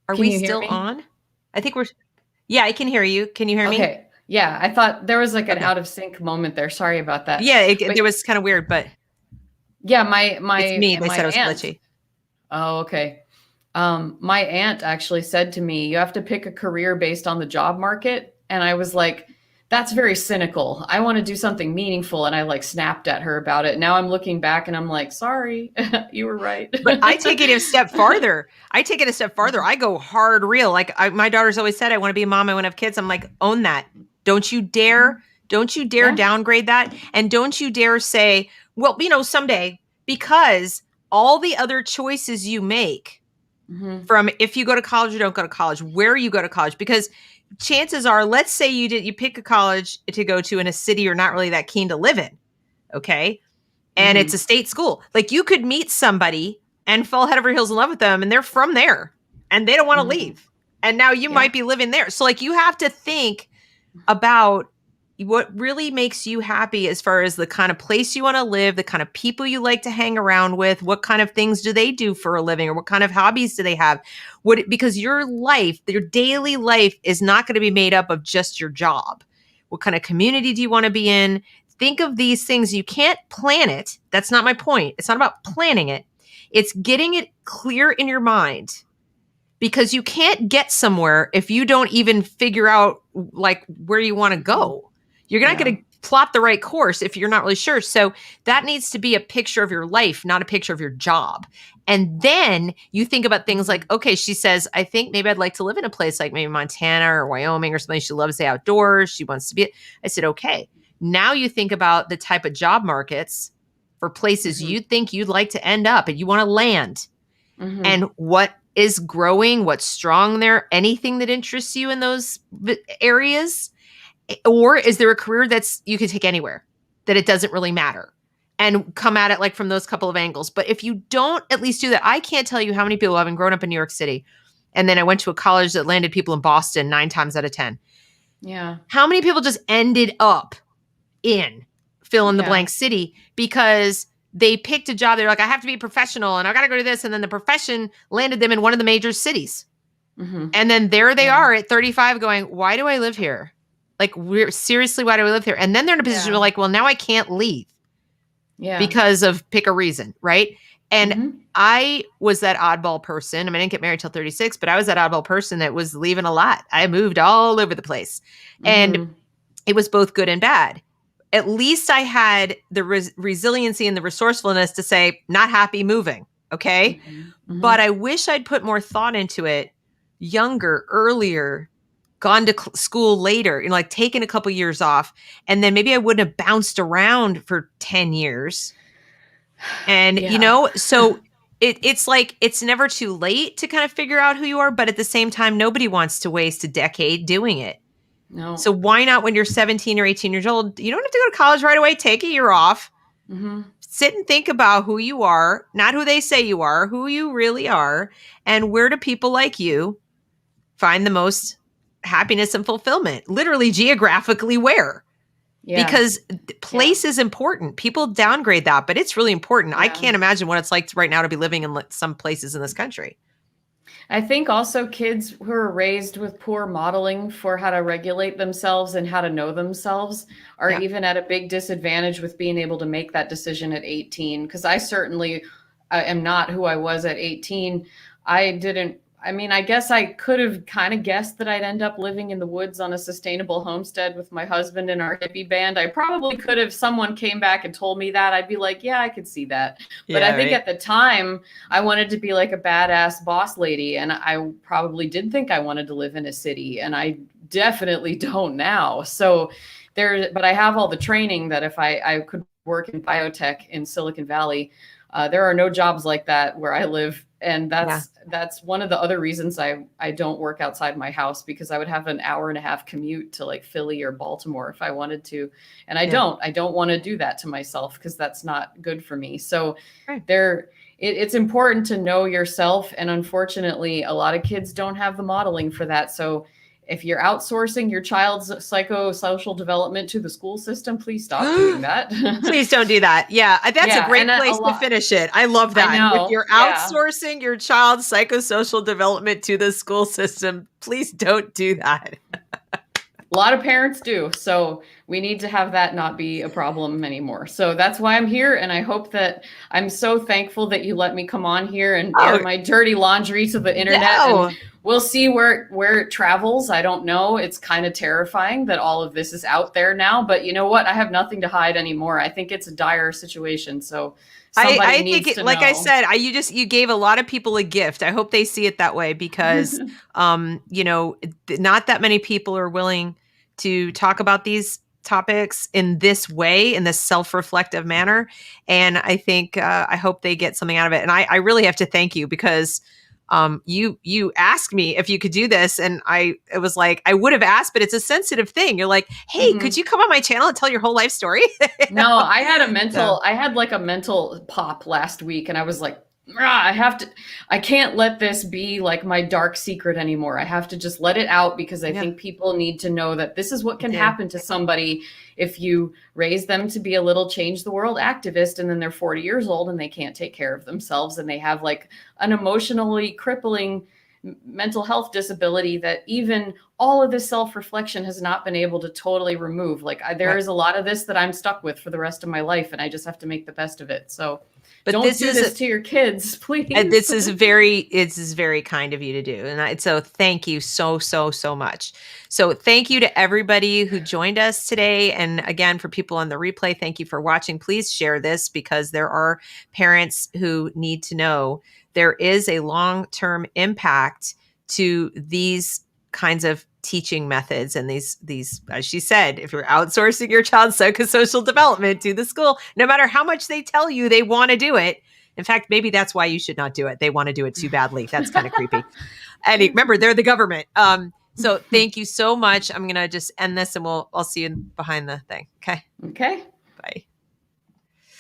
Are we still on? I think yeah, I can hear you. Can you hear me? Okay. Yeah. I thought there was an out of sync moment there. Sorry about that. Yeah. It was kind of weird, but yeah, my it's me. They said it was glitchy. Oh, okay. My aunt actually said to me, you have to pick a career based on the job market. And I was like, that's very cynical. I want to do something meaningful. And I like snapped at her about it. Now I'm looking back and I'm like, sorry, you were right. But I take it a step farther. I go hard real. Like my daughter's always said, I want to be a mom. I want to have kids. I'm like, own that. Don't you dare. Don't you dare downgrade that. And don't you dare say, well, someday, because all the other choices you make from if you go to college or don't go to college, where you go to college, because chances are, let's say you pick a college to go to in a city you're not really that keen to live in. Okay. And it's a state school. Like you could meet somebody and fall head over heels in love with them and they're from there and they don't want to leave. And now you might be living there. So like you have to think about what really makes you happy as far as the kind of place you want to live, the kind of people you like to hang around with, what kind of things do they do for a living or what kind of hobbies do they have? Because your life, your daily life is not going to be made up of just your job. What kind of community do you want to be in? Think of these things. You can't plan it. That's not my point. It's not about planning it. It's getting it clear in your mind, because you can't get somewhere if you don't even figure out like where you want to go. You're not going to plot the right course if you're not really sure. So that needs to be a picture of your life, not a picture of your job. And then you think about things like, okay, she says, I think maybe I'd like to live in a place like maybe Montana or Wyoming or something. She loves the outdoors. She wants to be. I said, okay. Now you think about the type of job markets for places you think you'd like to end up and you want to land. And what is growing, what's strong there, anything that interests you in those areas? Or is there a career that's you can take anywhere, that it doesn't really matter, and come at it like from those couple of angles? But if you don't at least do that, I can't tell you how many people, having grown up in New York City, and then I went to a college that landed people in Boston 9 times out of 10. Yeah. How many people just ended up in fill in the blank city because they picked a job. They're like, I have to be a professional and I got to go to this. And then the profession landed them in one of the major cities. And then there they are at 35 going, why do I live here? Like, seriously, why do I live here? And then they're in a position where like, well, now I can't leave because of pick a reason. Right. And I was that oddball person. I mean, I didn't get married till 36, but I was that oddball person that was leaving a lot. I moved all over the place and it was both good and bad. At least I had the resiliency and the resourcefulness to say, not happy moving. Okay. But I wish I'd put more thought into it younger, earlier, gone to school later, like taken a couple years off. And then maybe I wouldn't have bounced around for 10 years. And, so it's like, it's never too late to kind of figure out who you are. But at the same time, nobody wants to waste a decade doing it. No. So why not when you're 17 or 18 years old? You don't have to go to college right away. Take a year off. Sit and think about who you are, not who they say you are, who you really are. And where do people like you find the most happiness and fulfillment? Literally geographically where? Because place is important. People downgrade that, but it's really important. I can't imagine what it's like right now to be living in some places in this country. I think also kids who are raised with poor modeling for how to regulate themselves and how to know themselves are even at a big disadvantage with being able to make that decision at 18. Because I certainly am not who I was at 18. I guess I could have kind of guessed that I'd end up living in the woods on a sustainable homestead with my husband and our hippie band. I probably could have, someone came back and told me that, I'd be like, yeah, I could see that. But I think at the time I wanted to be like a badass boss lady. And I probably did think I wanted to live in a city, and I definitely don't now. So but I have all the training that if I could work in biotech in Silicon Valley, there are no jobs like that where I live. And that's one of the other reasons I don't work outside my house, because I would have an 1.5-hour commute to like Philly or Baltimore if I wanted to. And I don't want to do that to myself, because that's not good for me. So it's important to know yourself. And unfortunately, a lot of kids don't have the modeling for that. So if you're outsourcing your child's psychosocial development to the school system, please stop doing that. Please don't do that. Yeah, that's a great place to finish it. I love that. If you're outsourcing your child's psychosocial development to the school system, please don't do that. A lot of parents do. So we need to have that not be a problem anymore. So that's why I'm here. And I hope that I'm so thankful that you let me come on here and air Oh, my dirty laundry to the internet. And no. we'll see where it travels. I don't know. It's kind of terrifying that all of this is out there now. But you know what? I have nothing to hide anymore. I think it's a dire situation. So somebody I think needs it, to like I know. said, you gave a lot of people a gift. I hope they see it that way because, not that many people are willing to talk about these topics in this way, in this self-reflective manner. And I think, I hope they get something out of it. And I really have to thank you because, you asked me if you could do this, and it was like I would have asked, but it's a sensitive thing. You're like, hey, could you come on my channel and tell your whole life story? No, So I had like a mental pop last week and I was like, I can't let this be like my dark secret anymore. I have to just let it out because I yeah, think people need to know that this is what you can do. happen to somebody if you raise them to be a little change the world activist and then they're 40 years old and they can't take care of themselves and they have like an emotionally crippling mental health disability that even all of this self-reflection has not been able to totally remove. Like there Right. is a lot of this that I'm stuck with for the rest of my life and I just have to make the best of it. So But don't this do is this to your kids, this please. is very kind of you to do. And so thank you so much. So thank you to everybody who joined us today. And again, for people on the replay, thank you for watching. Please share this because there are parents who need to know there is a long-term impact to these kinds of teaching methods and these as she said, if you're outsourcing your child's psychosocial development to the school, no matter how much they tell you they want to do it. In fact, maybe that's why you should not do it. They want to do it too badly. That's kind of creepy. And remember, they're the government. So thank you so much. I'm gonna just end this, and I'll see you behind the thing. Okay. Okay.